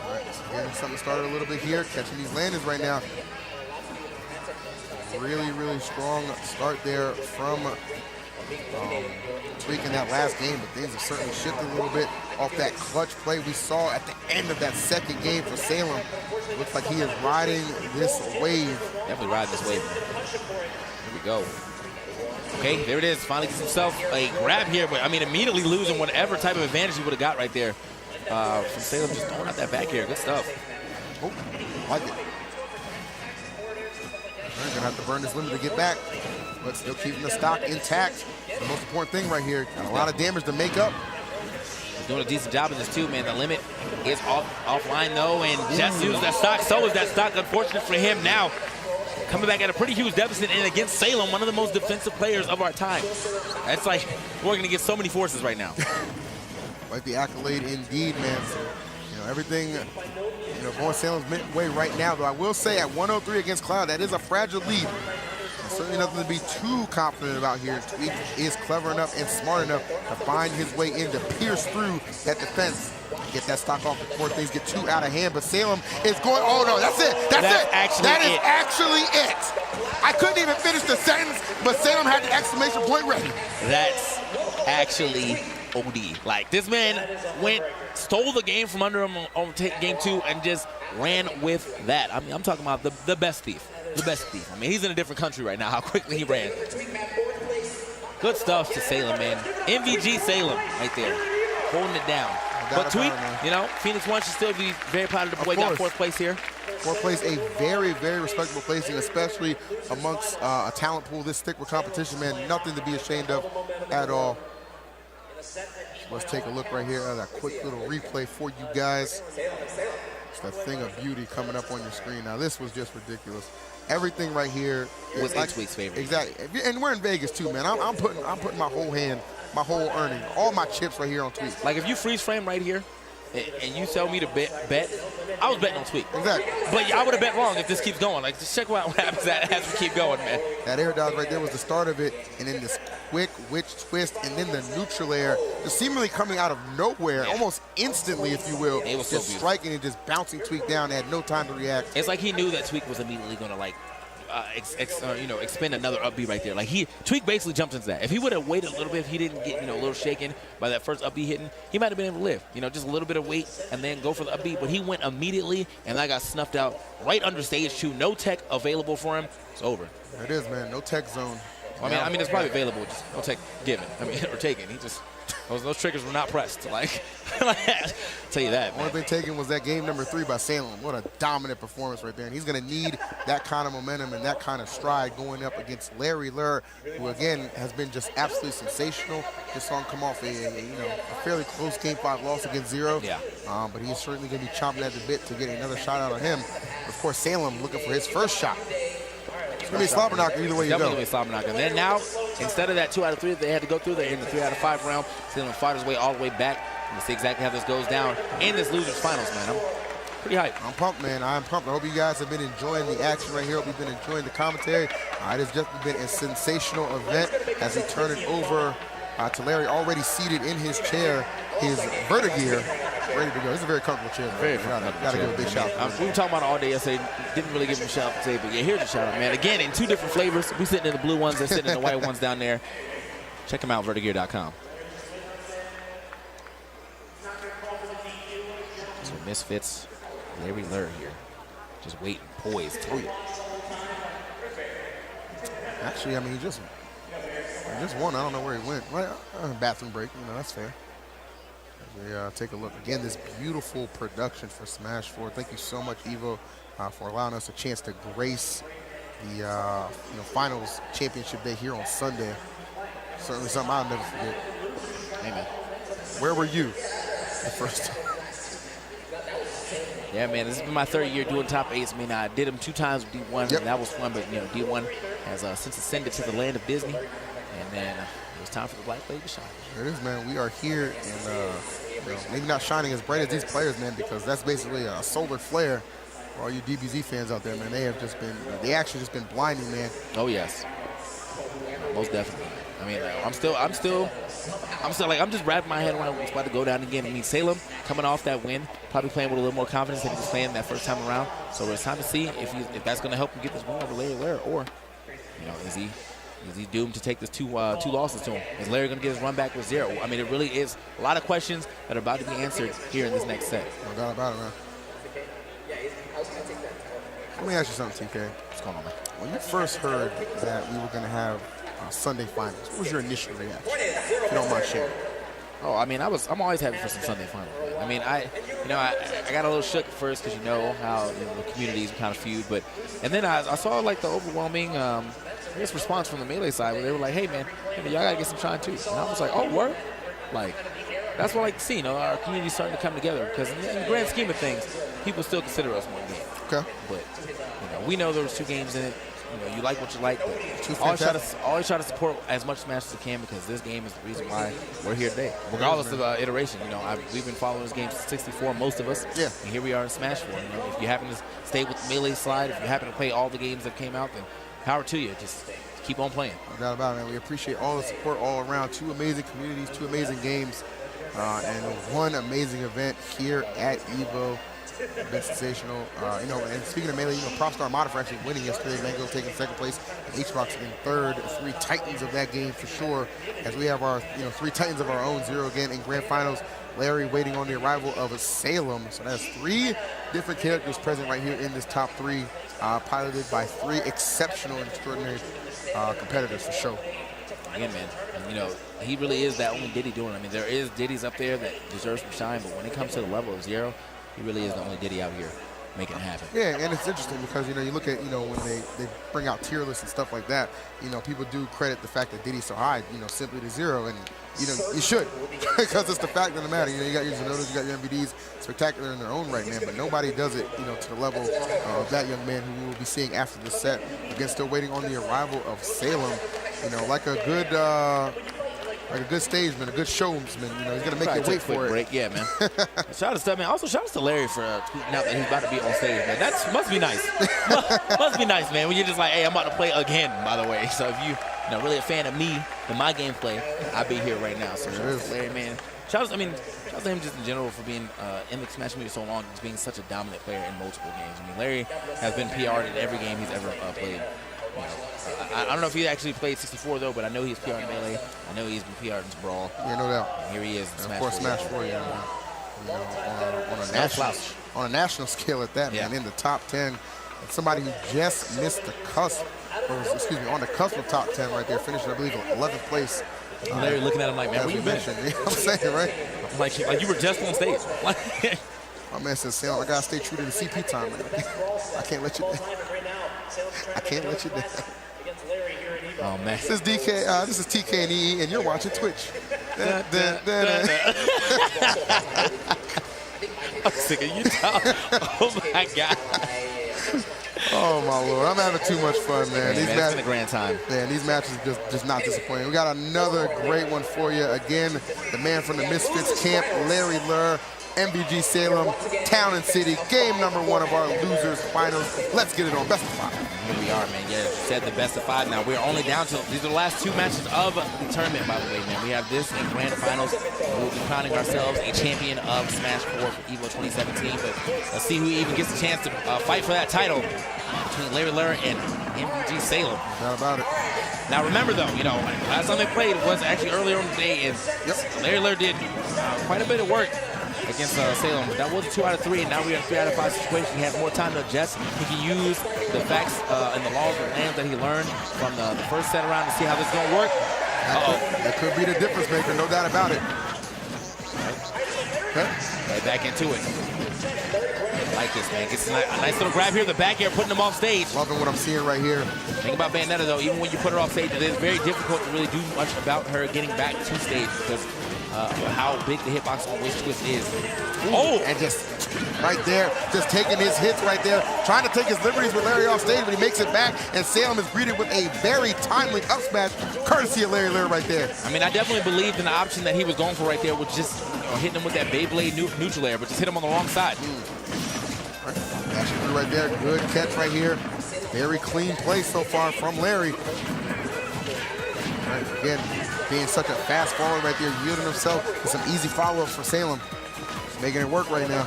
All right, so getting something started a little bit here, catching these landings right now. Really, really strong start there from Tweak in that last game, but things have certainly shifted a little bit off that clutch play we saw at the end of that second game for Salem. Looks like he is riding this wave. Definitely riding this wave, man. Here we go. Okay, there it is. Finally gets himself a grab here, but I mean, immediately losing whatever type of advantage he would have got right there. From Salem just throwing out that back here. Good stuff. Oh, like it. We're gonna have to burn this limit to get back, but still keeping the stock intact. The most important thing right here. Got a lot of damage to make up. He's doing a decent job of this too, man. The limit is offline though, and just used that stock. So is that stock. Unfortunate for him now. Coming back at a pretty huge deficit, and against Salem, one of the most defensive players of our time. It's like we're going to get so many forces right now. Like the accolade indeed, man. So, everything, going Salem's way right now. Though I will say at 103 against Cloud, that is a fragile lead. Certainly nothing to be too confident about here. Tweak is clever enough and smart enough to find his way in, to pierce through that defense. Get that stock off before things get too out of hand, but Salem is going, oh no, that's it, that's it. That is actually it. I couldn't even finish the sentence, but Salem had the exclamation point ready. That's actually OD. Like, this man stole the game from under him on game 2 and just ran with that. I mean, I'm talking about the best thief. The best thief. I mean, he's in a different country right now, how quickly he ran. Good stuff to Salem, man. MVG Salem right there, holding it down. But Tweak, Phoenix 1 should still be very proud of the boy. Got 4th place here. 4th place, a very, very respectable placing, especially amongst a talent pool this thick with competition, man. Nothing to be ashamed of at all. Let's take a look right here at a quick little replay for you guys. It's that thing of beauty coming up on your screen. Now, this was just ridiculous. Everything right here was like Tweak's favorite. Exactly, and we're in Vegas too, man. I'm putting my whole hand, my whole earning, all my chips right here on Tweak. Like, if you freeze frame right here, and you tell me to bet, I was betting on Tweak. Exactly. But I would have bet wrong if this keeps going. Like, just check what happens as we keep going, man. That air dodge right there was the start of it, and then this quick witch twist, and then the neutral air, just seemingly coming out of nowhere, almost instantly, if you will. It was just so striking and just bouncing Tweak down. They had no time to react. It's like he knew that Tweak was immediately going to, like, expend another up B right there. Like, Tweak basically jumped into that. If he would have waited a little bit, if he didn't get, a little shaken by that first up B hitting, he might have been able to live. Just a little bit of weight and then go for the up B. But he went immediately, and that got snuffed out right under stage 2. No tech available for him. It's over. There it is, man. No tech zone. I mean, it's probably available, just no tech given. Or taken. He just those triggers were not pressed. Like, tell you that. Only thing taken was that game number 3 by Salem. What a dominant performance right there. And he's going to need that kind of momentum and that kind of stride going up against Larry Lur, who again has been just absolutely sensational. Just saw him come off a fairly close game 5 loss against Zero. Yeah. But he's certainly going to be chomping at the bit to get another shot out on him. Of course, Salem looking for his first shot. It's going to be a slobber knocker either way you go. Definitely a slobber knocker. And then now, instead of that 2 out of 3 that they had to go through, they're in the 3 out of 5 round. Salem fought his way all the way back. We'll see exactly how this goes down in this losers finals, man. I'm pretty hyped. I'm pumped, man. I'm pumped. I hope you guys have been enjoying the action right here. Hope you've been enjoying the commentary. It has just been a sensational event as we turn it over to Larry, already seated in his chair, his Vertigear, ready to go. This is a very comfortable chair. Very comfortable. Got to give a big shout out. We were talking about it all day yesterday. Didn't really give him a shout out today, but yeah, here's a shout out, man. Again, in 2 different flavors. We sitting in the blue ones. They're sitting in the white ones down there. Check them out, vertigear.com. So Misfits, Larry Lur here, just waiting, poised. Actually, I mean, he just won. I don't know where he went. Right, bathroom break. That's fair. We take a look again. This beautiful production for Smash 4. Thank you so much, EVO, for allowing us a chance to grace the finals championship day here on Sunday. Certainly something I'll never forget. Amen. Where were you the first time? Yeah, man, this has been my 3rd year doing top 8s. I mean, I did them 2 times with D1, and that was fun, but D1 has since ascended to the land of Disney. And then it was time for the Black Blade to shine. It is, man. We are here, and maybe not shining as bright as these players, man, because that's basically a solar flare for all you DBZ fans out there, man. They have just been, the action has been blinding, man. Oh yes, most definitely. I mean, I'm just wrapping my head around what's about to go down again. I mean, Salem coming off that win, probably playing with a little more confidence than he was playing that first time around. So it's time to see if that's going to help him get this win over Larry Lair, or is he doomed to take this two losses to him? Is Larry going to get his run back with 0? I mean, it really is a lot of questions that are about to be answered here in this next set. No doubt about it, man. Let me ask you something, TK. What's going on, man? When you first heard that we were going to have Sunday finals, what was your initial reaction? If you don't mind sharing. Oh, I mean, I'm always happy for some Sunday finals. Man. I mean, I got a little shook at first because how the communities kind of feud, and then I saw like the overwhelming response from the Melee side where they were like, hey man, y'all gotta get some shine too. And I was like, oh word, like that's what I like to see. Our community's starting to come together because in the grand scheme of things, people still consider us one game. Okay. But we know there was 2 games in it. You like what you like, but always try to support as much Smash as you can, because this game is the reason why we're here today. Regardless of iteration, we've been following this game since 64, most of us. Yeah. And here we are in Smash 4. If you happen to stay with the Melee slide, if you happen to play all the games that came out, then power to you. Just keep on playing. No doubt about it, man. We appreciate all the support all around. 2 amazing communities, 2 amazing games, and 1 amazing event here at EVO. Been sensational. And speaking of Melee, props to Armada for actually winning yesterday. Mango taking 2nd place, H-Box in 3rd. 3 titans of that game for sure, as we have our 3 titans of our own. 0 again in grand finals. Larry waiting on the arrival of Salem. So that's 3 different characters present right here in this top 3, piloted by 3 exceptional and extraordinary competitors for sure. Again, man, he really is that only Diddy doing it. I mean, there is Diddy's up there that deserves some shine, but when it comes to the level of 0, he really is the only Diddy out here making it happen. Yeah, and it's interesting because, you look at, when they bring out tier lists and stuff like that, people do credit the fact that Diddy's so high, simply to 0, and, you should, because it's the fact of the matter. You got your Zenodas, you got your MVDs, spectacular in their own right, man, but nobody does it, to the level of that young man who we will be seeing after the set. Again, still waiting on the arrival of Salem, like a good stageman, a good showman. He's gonna make you wait for it. Break. Yeah, man. Shout out to Stubb, man. Also, shout out to Larry for tweeting out that he's about to be on stage, man. That must be nice. must be nice, man. When you're just like, hey, I'm about to play again, by the way. So if you really a fan of me and my gameplay, I'll be here right now. So shout out to Larry, man. Shout out to him just in general for being in the Smash community so long, just being such a dominant player in multiple games. I mean, Larry has been PR'd in every game he's ever played. I don't know if he actually played 64 though, but I know he's PR'd in Melee. I know he's been PR'd in Brawl. Yeah, no doubt. And here he is in Smash 4. Of course, Smash 4, on a national scale at that, man, in the top 10. And somebody who just missed the cusp, on the cusp of top 10 right there, finishing, I believe, 11th place. Larry looking at him like, man, where you been? I'm saying, right? Like you were just on stage. My man says, Sam, I gotta stay true to the CP time, man. I can't let you down. I can't let you down. Oh man. This is DK. This is TK and EE, and you're watching Twitch. I'm sick of you. Oh my god. Oh my lord, I'm having too much fun, man. These matches, it's been a grand time. Man, these matches just not disappointing. We got another great one for you. Again, the man from the Misfits camp, Larry Lur. MVG Salem, Town and City, game number 1 of our losers finals. Let's get it on best of 5. Here we are, man. Yeah, you said the best of 5 now. We're only down to, these are the last 2 matches of the tournament, by the way, man. We have this in grand finals. We'll be crowning ourselves a champion of Smash 4 for EVO 2017. But let's see who even gets a chance to fight for that title between Larry Lur and MVG Salem. Not about it. Now remember though, last time they played was actually earlier on the day, and Larry Lur did quite a bit of work against Salem, but that was a 2 out of 3, and now we're in a 3 out of 5 situation. He has more time to adjust. He can use the facts and the laws of lands that he learned from the first set around to see how this is going to work. That could be the difference maker, no doubt about it. Right back into it. I like this, man. Gets a nice little grab here, the back air, putting him off stage. Loving what I'm seeing right here. Think about Bayonetta, though. Even when you put her off stage, it is very difficult to really do much about her getting back to stage because how big the hitbox on Witch Twist is. Oh! And just right there, just taking his hits right there, trying to take his liberties with Larry off stage, but he makes it back, and Salem is greeted with a very timely up smash, courtesy of Larry right there. I mean, I definitely believed in the option that he was going for right there, with just hitting him with that Beyblade neutral air, but just hit him on the wrong side. Right. Dashing through right there, good catch right here. Very clean play so far from Larry. Right, again, being such a fast follower right there, yielding himself to some easy follow-ups for Salem. He's making it work right now.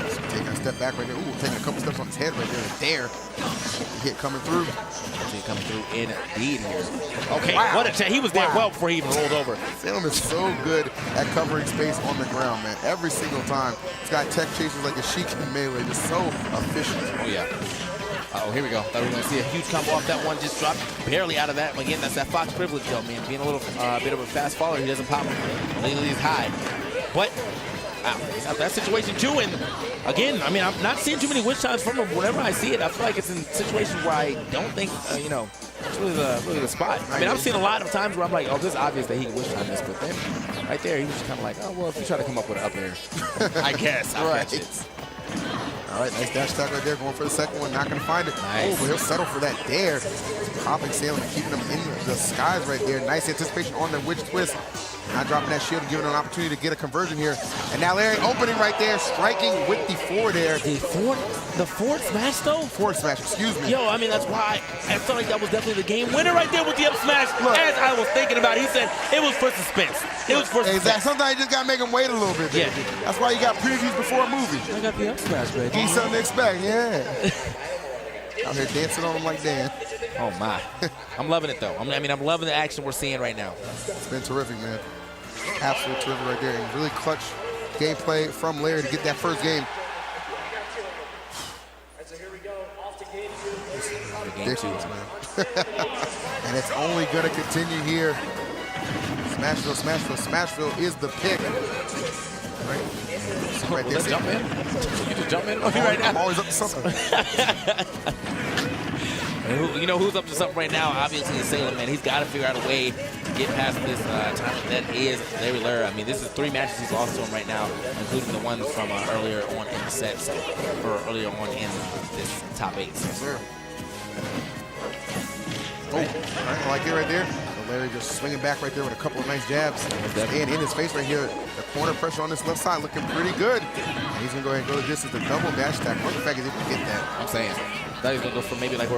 So taking a step back right there. Ooh, taking a couple steps on his head right there. Hit coming through. Hit coming through indeed here. Okay, wow. What a check. He was there well before he even rolled over. Salem is so good at covering space on the ground, man. Every single time. He's got tech chasers like a Sheik in Melee. Just so efficient. Oh, yeah. Uh-oh, here we go. Thought we were going to see a huge combo off that one. Just dropped barely out of that. Again, that's that Fox privilege, though, man. Being a little bit of a fast follower, he doesn't pop him. Legally, he's high. But that situation, too. And again, I mean, I'm not seeing too many witch times from him. Whenever I see it, I feel like it's in situations where I don't think, you know, it's really the spot. I mean, I've seen a lot of times where I'm like, oh, this is obvious that he can witch time this. But then, right there, he was just kind of like, oh, well, if you try to come up with an up air, I guess. I'll catch it. All right, nice dash attack right there, going for the second one, not gonna find it. Nice. Oh, but he'll settle for that dare. Popping Salem, keeping him in the skies right there. Nice anticipation on the Witch Twist. Not dropping that shield and giving him an opportunity to get a conversion here. And now Larry opening right there, striking with the forward air. The forward smash, though? Forward smash, excuse me. Yo, I mean, that's why I felt like that was definitely the game winner right there with the up smash. Look, as I was thinking about it, he said it was for suspense. It was for suspense. Exactly. Sometimes you just got to make him wait a little bit, baby. Yeah. That's why you got previews before a movie. I got the up smash, baby. Give you something to expect, yeah. Out here dancing on him like Dan. Oh, my. I'm loving it, though. I mean, I'm loving the action we're seeing right now. It's been terrific, man. Absolutely terrific right there. And really clutch gameplay from Larry to get that first game. Ridiculous, man. And it's only going to continue here. Smashville, Smashville, Smashville is the pick. Right, right there. Let's jump in. You just jump in right now. I'm always up to something. You know who's up to something right now? Obviously, is Salem, man. He's got to figure out a way to get past this time that is Larry Lurr. I mean, this is 3 matches he's lost to him right now, including the ones from earlier on in the set, or earlier on in this top 8. Yes, sir. Oh, all right, I like it right there. So Larry just swinging back right there with a couple of nice jabs. And in his face right here, the corner pressure on this left side looking pretty good. And he's going to go ahead and go to this as the double dash attack. What the fact is he can get that? I'm saying. I thought he was going to go for maybe like I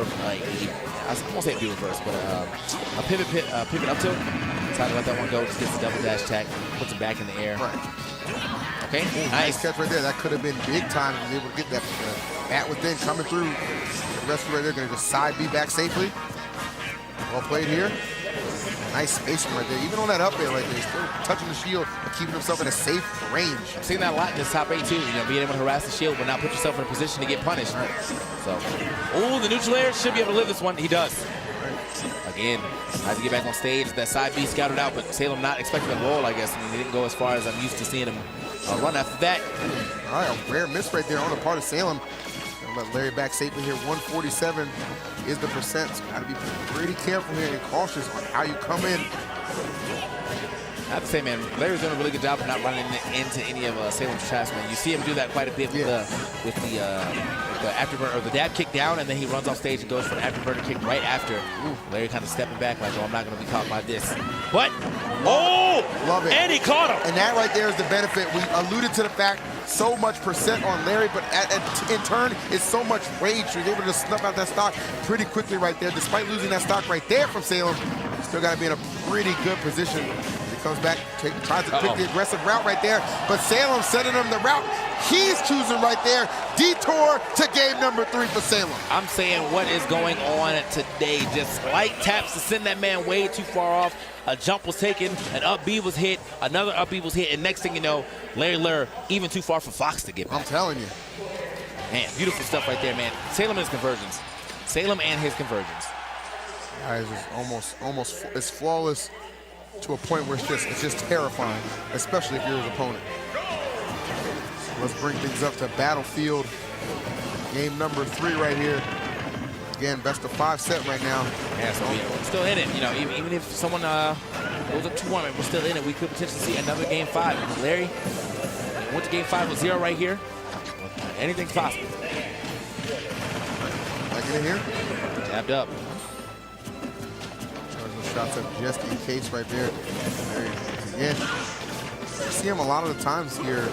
won't say a view reverse, but a pivot up tilt. Try to let that one go, just gets the double dash attack, puts it back in the air. Right. Okay, nice catch right there. That could have been big time if he was able to get that. Bat within coming through. The rescue right there, going to just side B back safely. Well played here. Nice spacing right there. Even on that up air right there, he's still touching the shield and keeping himself in a safe range. I've seen that a lot in this top 8 too. You know, being able to harass the shield but not put yourself in a position to get punished. Right. So, oh, the neutral air should be able to live this one. He does. Right. Again, has to get back on stage. That side B scouted out, but Salem not expecting a roll, I guess. I mean, he didn't go as far as I'm used to seeing him run after that. All right, a rare miss right there on the part of Salem. Let Larry back safely here. 147 is the percent. So got to be pretty careful here and cautious on how you come in. I have to say, man, Larry's doing a really good job of not running into any of Salem's traps, man. You see him do that quite a bit with the afterburner or the dab kick down, and then he runs off stage and goes for the afterburner kick right after. Ooh, Larry kind of stepping back like, oh, I'm not going to be caught by this. But, love it. And he caught him. And that right there is the benefit. We alluded to the fact so much percent on Larry, but in turn, it's so much rage. You're able to snuff out that stock pretty quickly right there. Despite losing that stock right there from Salem, still got to be in a pretty good position. Comes back, tries to pick the aggressive route right there, but Salem sending him the route he's choosing right there. Detour to game number 3 for Salem. I'm saying what is going on today. Just light taps to send that man way too far off. A jump was taken, an up B was hit, another up B was hit, and next thing you know, Larry Lurr even too far for Fox to get back. I'm telling you. Man, beautiful stuff right there, man. Salem and his conversions. Salem and his conversions. Guys, it's almost it's flawless to a point where it's just terrifying, especially if you're his opponent. So let's bring things up to Battlefield. Game number 3 right here. Again, best of 5 set right now. Yeah, so we're still in it. You know, even if someone goes up 2-1, we're still in it. We could potentially see another game 5. Larry went to game 5 with 0 right here. Anything's possible. Back in here. Tapped up. Shots up just in case right there. Again, you see him a lot of the times here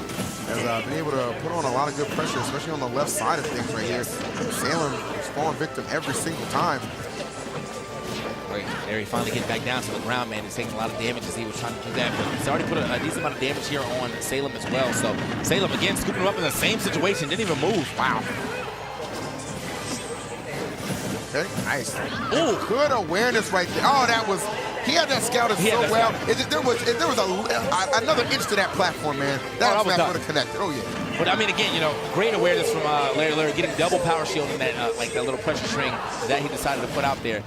has been able to put on a lot of good pressure, especially on the left side of things right here. Salem is falling victim every single time. Right, Larry finally getting back down to the ground, man. He's taking a lot of damage as he was trying to do that, but he's already put a decent amount of damage here on Salem as well. So Salem, again, scooping him up in the same situation, didn't even move. Wow. Okay, nice. Ooh, good awareness right there. Oh, that was, he had that scouted so well. There was another inch to that platform, man. That was would have connected. Oh, yeah. But I mean, again, you know, great awareness from Larry getting double power shield in that, like that little pressure string that he decided to put out there.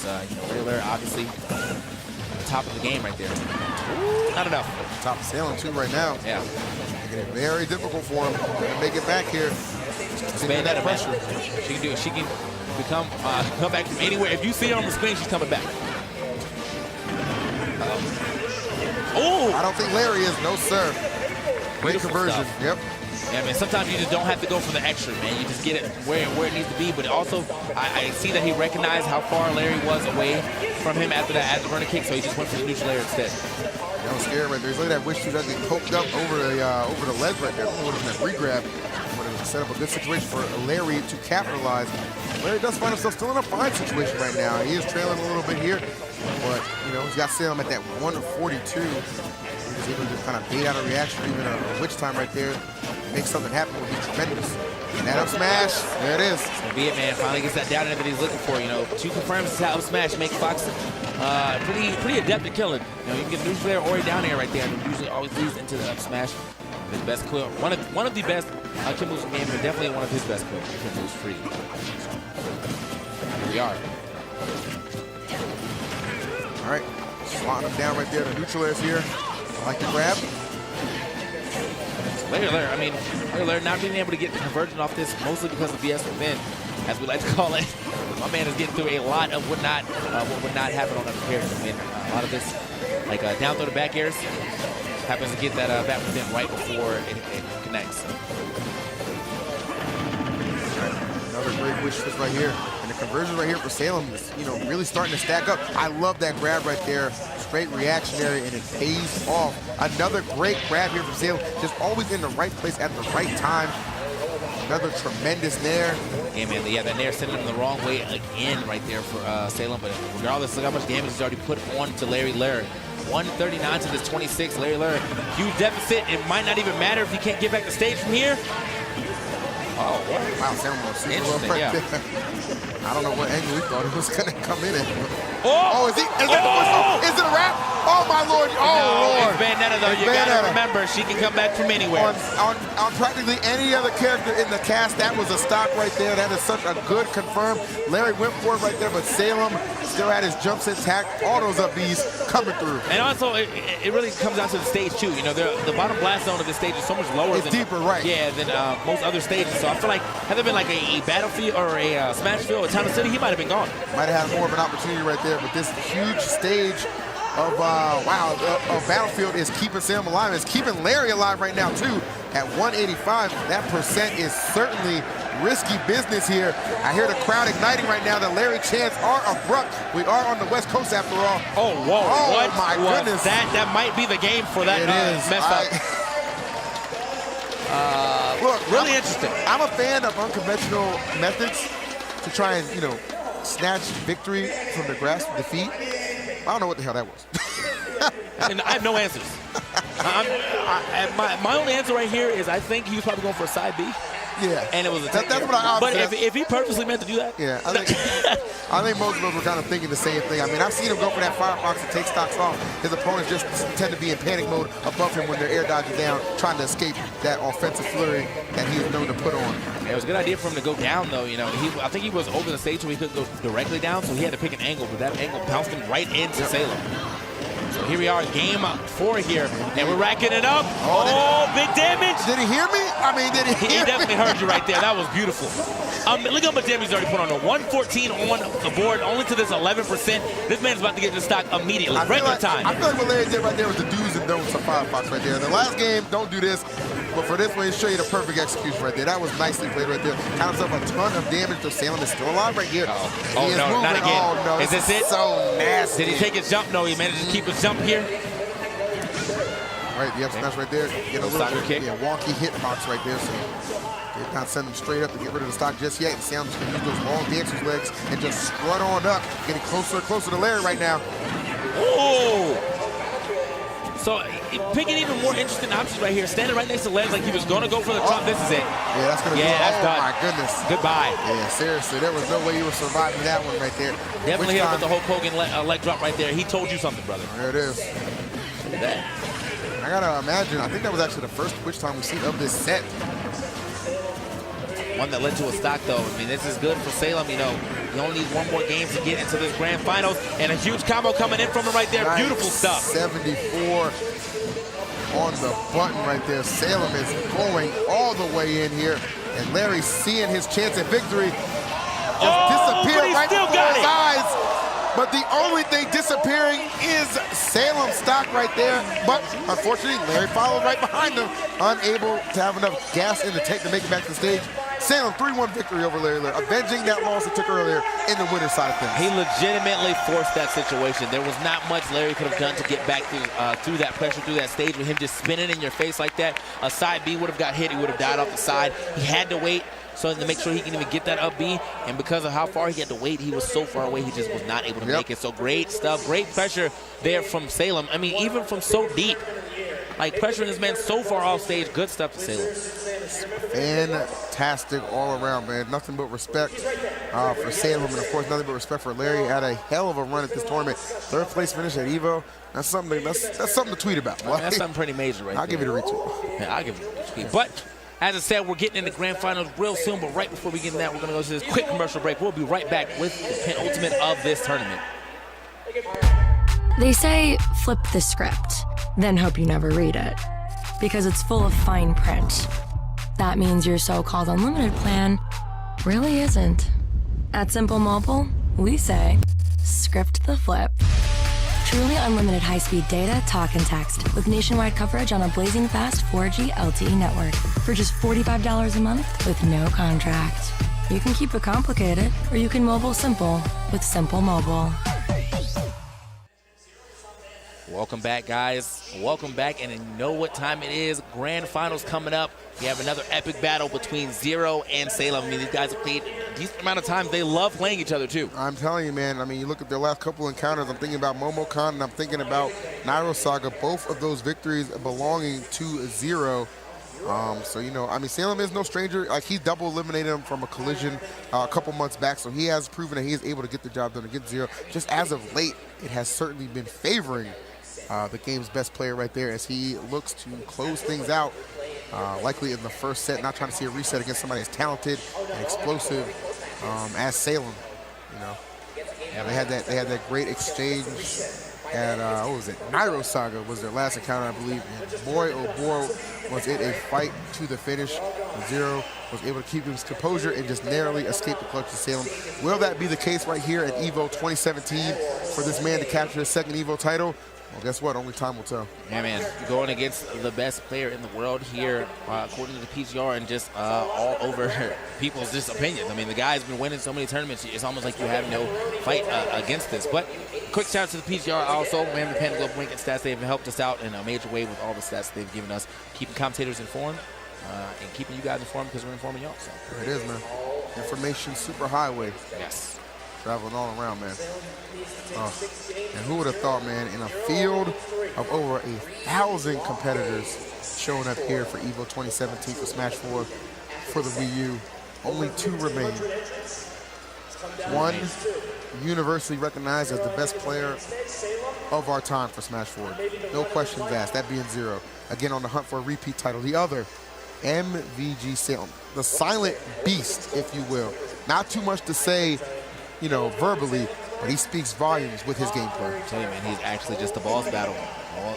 You know, Larry obviously top of the game right there. Ooh, not enough. Top of Salem too right now. Yeah. Making it very difficult for him to make it back here. Expand that pressure. She can do it. She can come back from anywhere. If you see her on the screen, she's coming back. Oh! I don't think Larry is. No, sir. Great conversion. Stuff. Yep. Yeah, man, sometimes you just don't have to go for the extra, man. You just get it where it needs to be. But also, I see that he recognized how far Larry was away from him after that burner kick, so he just went for the neutral air instead. That was scary right there. Look at that wish shoot that getting poked up over the ledge right there. Would have been that re-grab. But it was set up a good situation for Larry to capitalize. Larry does find himself still in a fine situation right now. He is trailing a little bit here, but you know, he's got Salem at that 1-42. He's able to just kind of bait out a reaction, even a witch time right there. Make something happen would be tremendous. And that up smash, there it is. So be it, man. Finally gets that down there that he's looking for. You know, 2 confirms that up smash make Fox pretty adept at killing. You know, you can get neutral air or down air right there, and usually always leads into the up smash. His best kill, one of the best kill moves in the game, but definitely one of his best kill moves free. Here we are. All right, slotting him down right there. The neutral air is here. I like the grab. Larry not being able to get the conversion off this, mostly because of BS within, as we like to call it. My man is getting through a lot of what would not happen on other pairs. I mean, a lot of this, like down throw to back airs, happens to get that back within right before it connects. Another great wish twist right here. And the conversion right here for Salem is, you know, really starting to stack up. I love that grab right there. Straight reactionary, and it pays off. Another great grab here from Salem. Just always in the right place at the right time. Another tremendous nair. Yeah, man. Yeah, that nair sending him the wrong way again right there for Salem. But regardless, look how much damage he's already put on to Larry. 139 to this 26. Larry. Huge deficit. It might not even matter if he can't get back to stage from here. Oh, what? Wow, Salem was super well yeah. I don't know what angle he thought it was going to come in at. Oh, is it a wrap? Oh, my Lord. Oh, no, Lord. It's Bayonetta, though. You got to remember, she can come back from anywhere. On practically any other character in the cast, that was a stock right there. That is such a good confirm. Larry went for it right there, but Salem still had his jumps intact. All those up Bs coming through. And also, it really comes down to the stage, too. You know, the bottom blast zone of this stage is so much lower than deeper, right? Yeah, than most other stages. So I feel like, had there been like a Battlefield or a Smash Field or Town City, he might have been gone. Might have had more of an opportunity right there, but this huge stage of Battlefield is keeping Salem alive. It's keeping Larry alive right now too. At 185, that percent is certainly risky business here. I hear the crowd igniting right now. The Larry chants are abrupt. We are on the West Coast after all. Oh, whoa! Oh, what my goodness! That might be the game for that mess up. Look, really interesting. I'm a fan of unconventional methods to try and, you know, snatch victory from the grasp of defeat. I don't know what the hell that was. I have no answers. My only answer right here is I think he was probably going for a side B. Yeah. And it was a that's what I obviously. But if he purposely meant to do that. Yeah, I think most of us were kind of thinking the same thing. I mean, I've seen him go for that Firefox and take stocks off. His opponents just tend to be in panic mode above him when they're air dodging down, trying to escape that offensive flurry that he is known to put on. It was a good idea for him to go down, though. You know, I think he was over the stage where he couldn't go directly down, so he had to pick an angle, but that angle bounced him right into Salem. So here we are, game 4 here, and we're racking it up. Oh, big damage. Did he hear me? I mean, did he hear me? He definitely heard you right there. That was beautiful. Look how much damage he's already put on the 114 on the board, only to this 11%. This man's about to get the stock immediately. Regular time. I feel like what Larry did right there was the do's and don'ts of Firefox right there. The last game, don't do this. But for this one, he'll show you the perfect execution right there. That was nicely played right there. Counts up a ton of damage. Though Salem is still alive right here. Oh no, not again. Oh, no. Is this it? So nasty. Did he take his jump? No, he managed to keep his jump here. Right, the up smash right there. Get a little bit, kick. Yeah, wonky hitbox right there. So did not send him straight up to get rid of the stock just yet. And Salem's going to use those long dancer's legs and just strut on up. Getting closer and closer to Larry right now. Oh! So picking even more interesting options right here. Standing right next to legs like he was going to go for the top. This is it. Yeah, that's going to do it. that's done. My goodness. Goodbye. Yeah, seriously. There was no way you were surviving that one right there. Definitely hit him with the Hulk Hogan leg drop right there. He told you something, brother. There it is. Look at that. I got to imagine, I think that was actually the first Twitch time we've seen of this set. One that led to a stock, though. I mean, this is good for Salem. You know, he only needs one more game to get into this grand finals. And a huge combo coming in from him right there. Nice. Beautiful stuff. 74 on the button right there. Salem is going all the way in here. And Larry, seeing his chance at victory, just disappeared right before his eyes. But the only thing disappearing is Salem stock right there. But unfortunately, Larry followed right behind him, unable to have enough gas in the tank to make it back to the stage. Salem 3-1 victory over Larry, avenging that loss he took earlier in the winner's side of things. He legitimately forced that situation. There was not much Larry could have done to get back through that pressure, through that stage. With him just spinning in your face like that, a side B would have got hit. He would have died off the side. He had to wait so to make sure he can even get that up B. And because of how far he had to wait, he was so far away, he just was not able to make it. So great stuff, great pressure there from Salem. I mean, even from so deep, like pressuring this man so far off stage, good stuff to Salem. Fantastic all around, man. Nothing but respect for Salem, and of course nothing but respect for Larry. Had a hell of a run at this tournament. Third place finish at EVO. That's something. That's something to tweet about. I mean, that's something pretty major, right? I'll give it a retweet. Yeah, I'll give it a retweet. But as I said, we're getting into grand finals real soon. But right before we get into that, we're gonna go to this quick commercial break. We'll be right back with the penultimate of this tournament. They say flip the script, then hope you never read it, because it's full of fine print. That means your so-called unlimited plan really isn't. At Simple Mobile, we say, script the flip. Truly unlimited high-speed data, talk, and text with nationwide coverage on a blazing fast 4G LTE network for just $45 a month with no contract. You can keep it complicated, or you can mobile simple with Simple Mobile. Welcome back, guys. Welcome back, and you know what time it is. Grand finals coming up. We have another epic battle between Zero and Salem. I mean, these guys have played a decent amount of times. They love playing each other, too. I'm telling you, man. I mean, you look at their last couple encounters. I'm thinking about Momocon, and I'm thinking about Nairo Saga. Both of those victories belonging to Zero. So, you know, I mean, Salem is no stranger. Like, he double eliminated him from a collision a couple months back, so he has proven that he is able to get the job done against Zero. Just as of late, it has certainly been favoring the game's best player right there as he looks to close things out, likely in the first set. Not trying to see a reset against somebody as talented and explosive as Salem. You know, yeah, they had that great exchange at what was it? Nairo Saga was their last encounter, I believe. And boy, oh boy, was it a fight to the finish. Zero was able to keep his composure and just narrowly escape the clutch of Salem. Will that be the case right here at EVO 2017 for this man to capture his second EVO title? Well, guess what? Only time will tell. Yeah, man. Going against the best player in the world here, according to the PGR, and just all over people's just opinions. I mean, the guy's been winning so many tournaments, it's almost like you have no fight against this. But quick shout out to the PGR also. Man, the Panda Global ranking stats, they've helped us out in a major way with all the stats they've given us, keeping commentators informed and keeping you guys informed because we're informing y'all. So. It is, man. Information superhighway. Yes. Traveling all around, man. And who would have thought, man, in a field of over 1,000 competitors showing up here for EVO 2017 for Smash 4 for the Wii U, only 2 remain. One, universally recognized as the best player of our time for Smash 4. No questions asked, that being Zero. Again, on the hunt for a repeat title. The other, MVG Salem. The silent beast, if you will. Not too much to say, you know, verbally, but he speaks volumes with his gameplay. I'm telling you, man, he's actually just a boss battle.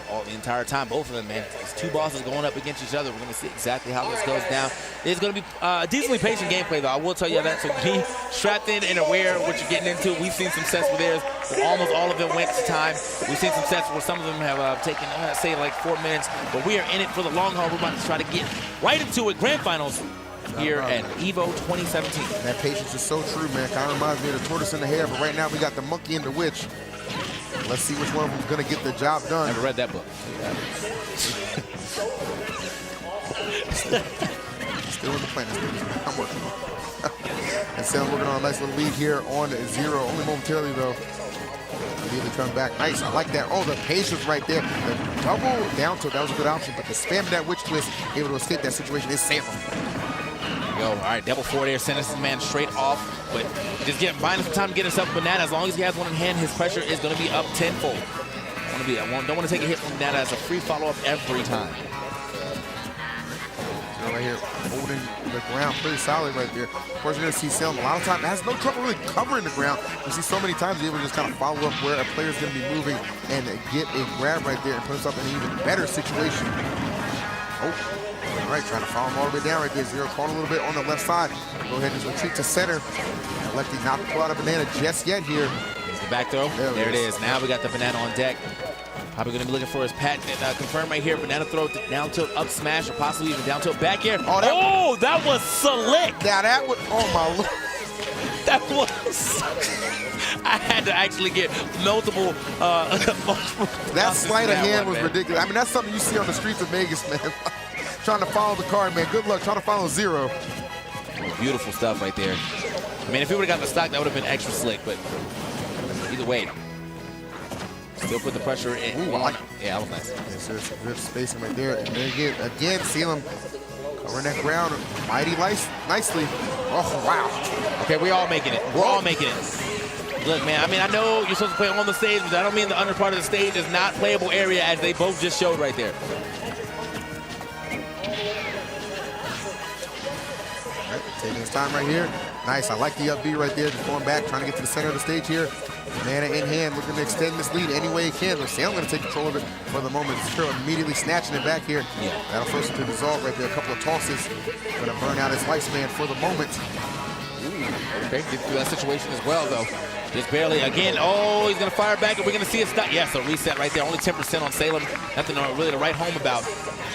all the entire time, both of them, man. It's two bosses going up against each other. We're going to see exactly how this goes down. It's going to be decently patient gameplay, though. I will tell you that. So be strapped in and aware of what you're getting into. We've seen some sets where almost all of them went to time. We've seen some sets where some of them have taken, say, like 4 minutes. But we are in it for the long haul. We're about to try to get right into it. Grand Finals here at EVO 2017. That patience is so true, man. Kind of reminds me of the tortoise and the hare, but right now we got the monkey and the witch. Let's see which one of them is going to get the job done. Never read that book. Still in the plan. I'm working on it. And Sam working on a nice little lead here on 0. Only momentarily, though. Immediately come back. Nice. I like that. Oh, the patience right there. The double down tilt. That was a good option. But the spam that witch twist, able to escape that situation is Salem. Go. All right, double forward air, sends this man straight off, but just buying some time to get himself a banana. As long as he has one in hand, his pressure is going to be up tenfold. Don't want to take a hit from banana as a free follow-up every time. Right here, holding the ground pretty solid right there. Of course, you're going to see Salem a lot of time. Has no trouble really covering the ground. You see so many times he's able to just kind of follow up where a player's going to be moving and get a grab right there and put himself in an even better situation. Oh. All right, trying to follow him all the way down right there. 0 caught a little bit on the left side. Go ahead and just retreat to center. Lefty not pull out a banana just yet here. Here's the back throw. There it is. Now we got the banana on deck. Probably going to be looking for his patent confirmed right here. Banana throw, down tilt, up smash, or possibly even down tilt back air. Oh, that was slick. Now that was, oh my Lord. That was, I had to actually get multiple. That sleight of hand was ridiculous. I mean, that's something you see on the streets of Vegas, man. Trying to follow the card, man. Good luck trying to follow 0. Beautiful stuff right there. I mean, if we would have got the stock, that would have been extra slick, but either way, still put the pressure in. Ooh, I like it. Yeah, that was nice. Yes, there's some good spacing right there. And then again, Salem covering that ground mighty nicely. Oh, wow. Okay, we're all making it. We're all making it. Look, man, I mean, I know you're supposed to play on the stage, but I don't mean the under part of the stage is not playable area, as they both just showed right there. Taking his time right here. Nice. I like the up B right there. Just going back, trying to get to the center of the stage here. Banana in hand, looking to extend this lead any way he can. But Salem going to take control of it for the moment. Sure, immediately snatching it back here. Yeah. That'll force him to dissolve right there. A couple of tosses. Going to burn out his lifespan for the moment. Ooh, okay, get through that situation as well, though. Just barely. Again, oh, he's going to fire back, and we're going to see it stop. Yes, a reset right there. Only 10% on Salem. Nothing really to write home about.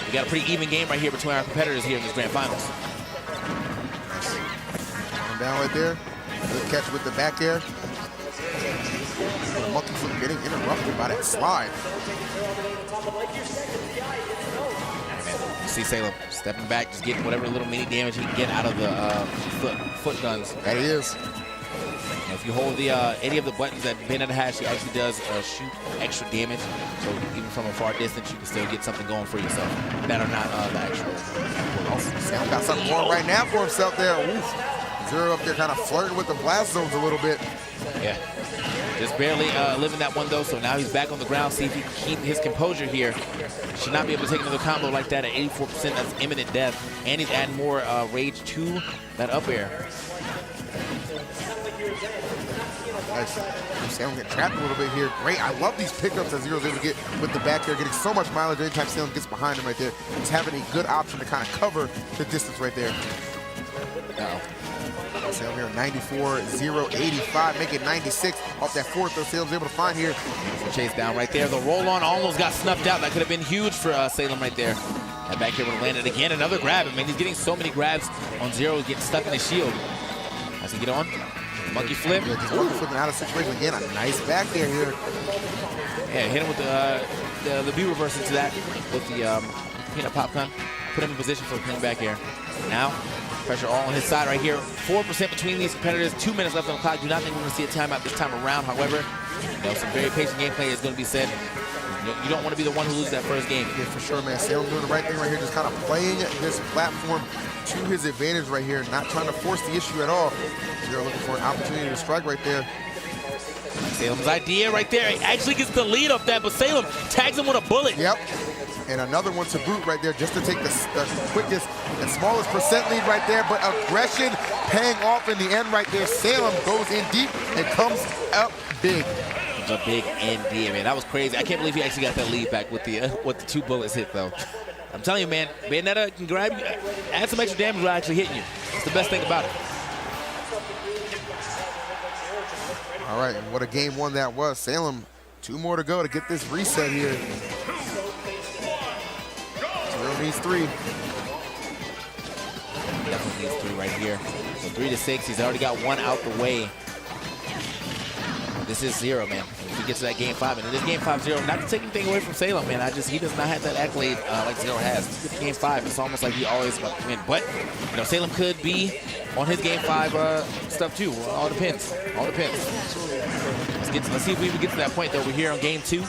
We got a pretty even game right here between our competitors here in this Grand Finals. Down right there. Good catch with the back air. The monkey flip getting interrupted by that slide. You see Salem stepping back, just getting whatever little mini damage he can get out of the foot guns. That he is. And if you hold the any of the buttons that Banana has, he actually does shoot extra damage. So even from a far distance, you can still get something going for yourself. That or not the actual. Salem got something going right now for himself there. Oof. 0 up there kind of flirting with the blast zones a little bit. Yeah. Just barely living that one, though, so now he's back on the ground. See if he can keep his composure here. Should not be able to take another combo like that at 84%. That's imminent death. And he's adding more rage to that up air. Nice. Salem get trapped a little bit here. Great. I love these pickups that 0's able to get with the back air, getting so much mileage anytime Salem gets behind him right there. He's having a good option to kind of cover the distance right there. Uh-oh. Salem here 94, 0, 85, make it 96 off that fourth though Salem's able to find here. Chase down right there. The roll on almost got snuffed out. That could have been huge for Salem right there. That back here would have landed again. Another grab. I mean, he's getting so many grabs on 0, getting stuck in the shield. As he get on. Monkey flip. Yeah, just monkey flipping out of situation again. A nice back there here. Yeah, hit him with the B reverse into that with the peanut popcorn. Put him in position for a clean back air. Now, pressure all on his side right here. 4% between these competitors. 2 minutes left on the clock. Do not think we're going to see a timeout this time around. However, some very patient gameplay is going to be said. You don't want to be the one who loses that first game. Yeah, for sure, man. Salem doing the right thing right here, just kind of playing this platform to his advantage right here, not trying to force the issue at all. You're looking for an opportunity to strike right there. Salem's idea right there. He actually gets the lead off that, but Salem tags him with a bullet. Yep. And another one to boot right there, just to take the quickest and smallest percent lead right there, but aggression paying off in the end right there. Salem goes in deep and comes up big. comes up big indeed, man. That was crazy. I can't believe he actually got that lead back with the 2 bullets hit, though. I'm telling you, man, Bayonetta can grab you, add some extra damage without actually hitting you. It's the best thing about it. All right, and what a game one that was. Salem, 2 more to go to get this reset here. Zero needs 3. Definitely needs 3 right here. So 3 to 6, he's already got 1 out the way. This is Zero, man. If he gets to that game 5, and it is game 5-0, not to take anything away from Salem, man. He does not have that accolade like Zero has. He gets game 5, it's almost like he always wants to win. But, you know, Salem could be on his game 5 stuff too. All depends. All depends. Let's see if we even get to that point, though. We're here on game 2.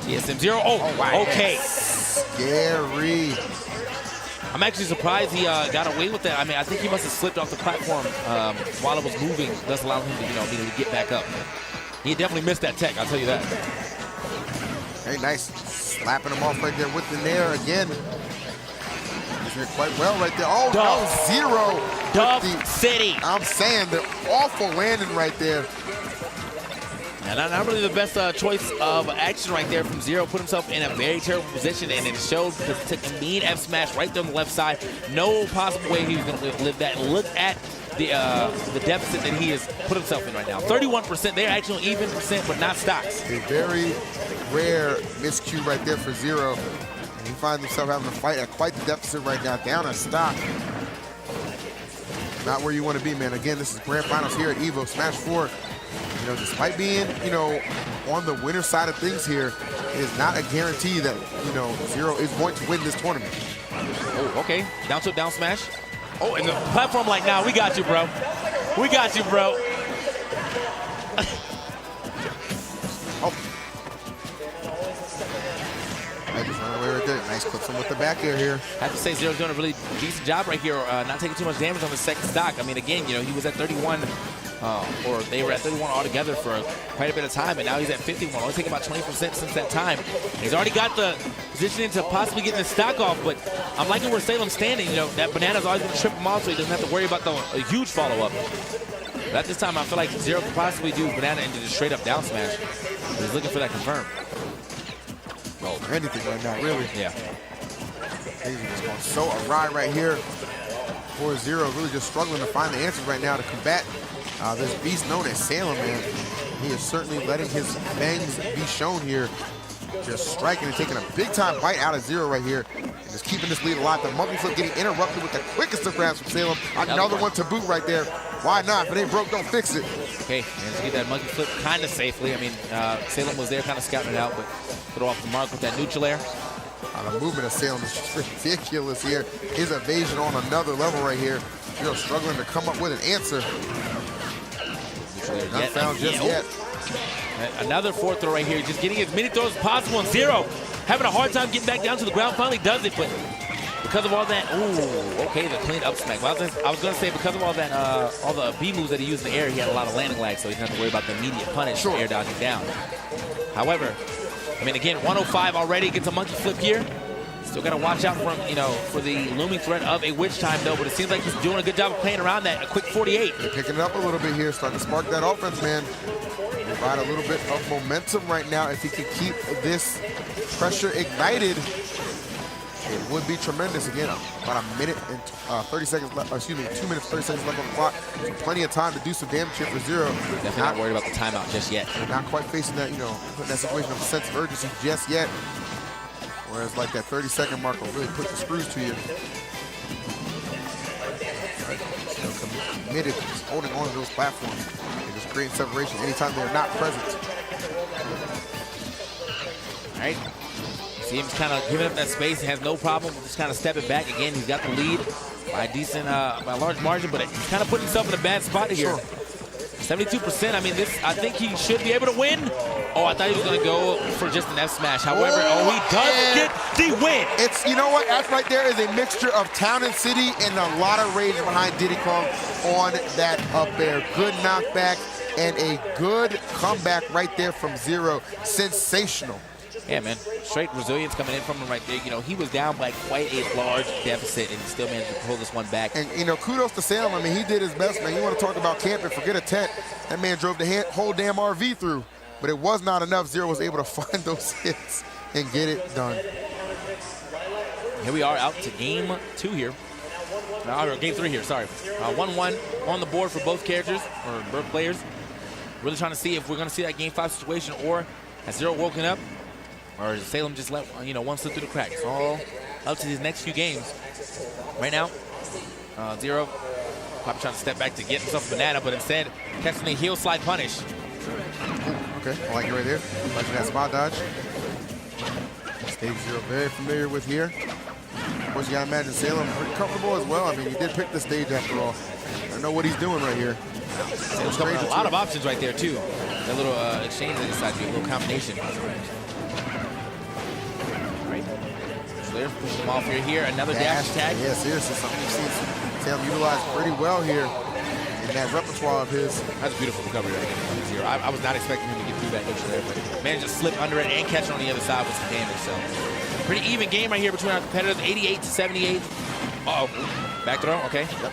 TSM 0. Oh, wow. Okay. Scary. I'm actually surprised he got away with that. I mean, I think he must have slipped off the platform while it was moving, thus allowing him to, you know, immediately get back up. He definitely missed that tech, I'll tell you that. Very nice. Slapping him off right there with the nair again. He's doing quite well right there. Oh, no, Zero. Dove City. I'm saying the awful landing right there. And not really the best choice of action right there from Zero. Put himself in a very terrible position, and it showed to take a mean F smash right there on the left side. No possible way he was going to live that. And look at the deficit that he has put himself in right now. 31%. They're actually on even percent, but not stocks. A very rare miscue right there for Zero. And he finds himself having to fight at quite the deficit right now, down a stock. Not where you want to be, man. Again, this is grand finals here at EVO Smash 4. You know, despite being, you know, on the winner side of things here, it is not a guarantee that, you know, Zero is going to win this tournament. Oh, okay. Down tilt, down smash. Oh, and the platform like, nah, we got you, bro. We got you, bro. Oh. I just run away right there. Nice clips him with the back air here. I have to say, Zero's doing a really decent job right here, not taking too much damage on the second stock. I mean, again, you know, he was at 31. Or they were at 31 altogether for quite a bit of time, and now he's at 51. Only taking about 20% since that time. He's already got the positioning to possibly getting the stock off, but I'm liking where Salem's standing. You know, that banana's always going to trip him off, so he doesn't have to worry about a huge follow-up. But at this time, I feel like Zero could possibly do banana into just straight-up down smash. He's looking for that confirm. Well, anything right now, really. Yeah. Things are just going so awry right here for Zero. Really just struggling to find the answers right now to combat this beast known as Salem, man. He is certainly letting his fangs be shown here. Just striking and taking a big-time bite out of Zero right here. And just keeping this lead alive. The monkey flip getting interrupted with the quickest of grabs from Salem. Another one to boot right there. Why not? If it ain't broke, don't fix it. Okay, and to get that monkey flip kind of safely. I mean, Salem was there kind of scouting it out, but throw off the mark with that neutral air. The movement of Salem is just ridiculous here. His evasion on another level right here. Zero struggling to come up with an answer. Not found just yet. Another fourth throw right here, just getting as many throws as possible, and Zero having a hard time getting back down to the ground. Finally does it, but because of all that, ooh, okay, the clean up smack. Well, I was gonna say because of all that, all the B moves that he used in the air, he had a lot of landing lag, so he didn't have to worry about the immediate punish, sure, air dodging down. However, I mean, again, 105 already, gets a monkey flip here. Still got to watch out from, you know, for the looming threat of a witch time, though. But it seems like he's doing a good job of playing around that. A quick 48. They're picking it up a little bit here, starting to spark that offense, man. Provide a little bit of momentum right now. If he can keep this pressure ignited, it would be tremendous. Again, about a minute and 30 seconds left. Excuse me, 2 minutes, 30 seconds left on the clock. So plenty of time to do some damage here for Zero. Definitely not worried about the timeout just yet. Not quite facing that, you know, putting that situation of a sense of urgency just yet. Whereas like that 30-second mark will really put the screws to you. So committed, just holding on to those platforms and just creating separation anytime they're not present. All right. See him kind of giving up that space. He has no problem just kind of stepping back. Again, he's got the lead by a decent, by a large margin, but he's kind of putting himself in a bad spot here. Sure. 72%. I mean, this, I think he should be able to win. Oh, I thought he was going to go for just an F smash. However, he does get the win. It's, you know what? That right there is a mixture of town and city and a lot of rage behind Diddy Kong on that up air. Good knockback and a good comeback right there from Zero. Sensational. Yeah, man. Straight resilience coming in from him right there. You know, he was down by quite a large deficit, and he still managed to pull this one back. And, you know, kudos to Salem. I mean, he did his best, man. You want to talk about camping, forget a tent. That man drove the whole damn RV through. But it was not enough. Zero was able to find those hits and get it done. Here we are out to game 2 here. Or game 3 here, sorry. 1-1 on the board for both characters, or both players. Really trying to see if we're going to see that game 5 situation, or has Zero woken up, or does Salem just let one slip through the cracks? It's all up to these next few games. Right now, Zero probably trying to step back to get himself a banana, but instead catching a heel slide punish. Okay, I like it right there. Watching that spot dodge. Stage Zero very familiar with here. Of course, you gotta imagine Salem pretty comfortable as well. I mean, he did pick the stage after all. I know what he's doing right here. Salem's coming a lot of options right there too. That little exchange they decided to do, a little combination. Right. Slayer pushing them off here. Another dash attack. Yeah, seriously, something you've seen Salem utilize pretty well here in that repertoire of his. That's a beautiful recovery right there from Zero. I was not expecting him to get through that neutral there, but managed to slip under it and catch it on the other side with some damage. So pretty even game right here between our competitors, 88 to 78. Uh-oh. Back throw, okay. Yep.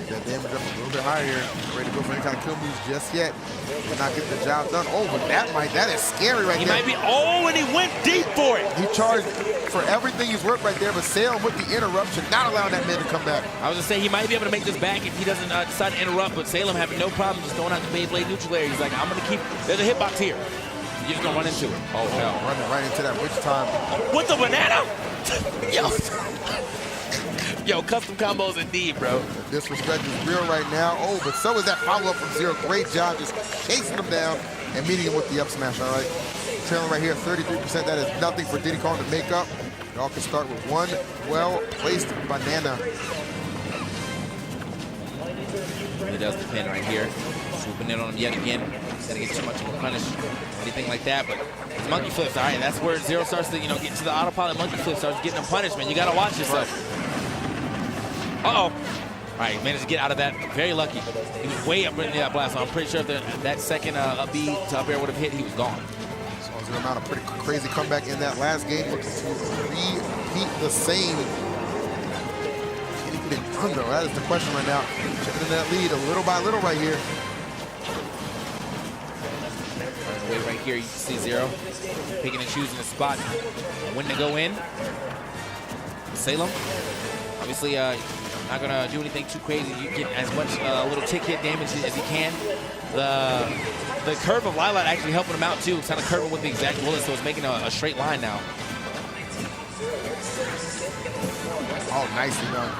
That damage up a little bit higher here. Ready to go for any kind of kill moves just yet. Did not get the job done. Oh, but that is scary right there. He might be, and he went deep for it. He charged for everything he's worked right there, but Salem with the interruption, not allowing that man to come back. I was gonna say he might be able to make this back if he doesn't decide to interrupt, but Salem having no problem just throwing out the Beyblade neutral area. He's like, I'm gonna keep, there's a hitbox here. You're just gonna run into it. Oh, hell. Running right into that bridge time. With the banana? Yo, custom combos indeed, bro. The disrespect is real right now. Oh, but so is that follow-up from Zero. Great job just chasing him down and meeting him with the up smash, all right? Trailing right here, 33%. That is nothing for Diddy Kong to make up. Y'all can start with one well-placed banana. He does the pin right here. Swooping in on him yet again. Gotta get too much of a punish, anything like that. But his monkey flips, all right, that's where Zero starts to, get into the autopilot monkey flip, starts getting a punishment. You gotta watch yourself. Uh-oh. All right, managed to get out of that. Very lucky. He was way up in that blast. I'm pretty sure if that second up B to up air would have hit, he was gone. So Zero Mount a pretty crazy comeback in that last game. Looking to repeat the same. Can he get it done, though? That is the question right now. Chipping in that lead little by little right here. Right here, you can see Zero picking and choosing the spot. When to go in. Salem, obviously, not gonna do anything too crazy. You get as much little tick hit damage as you can. The curve of Lilat actually helping him out too. It's kind of curving with the exact bullet, so it's making a straight line now. Oh, nicely done.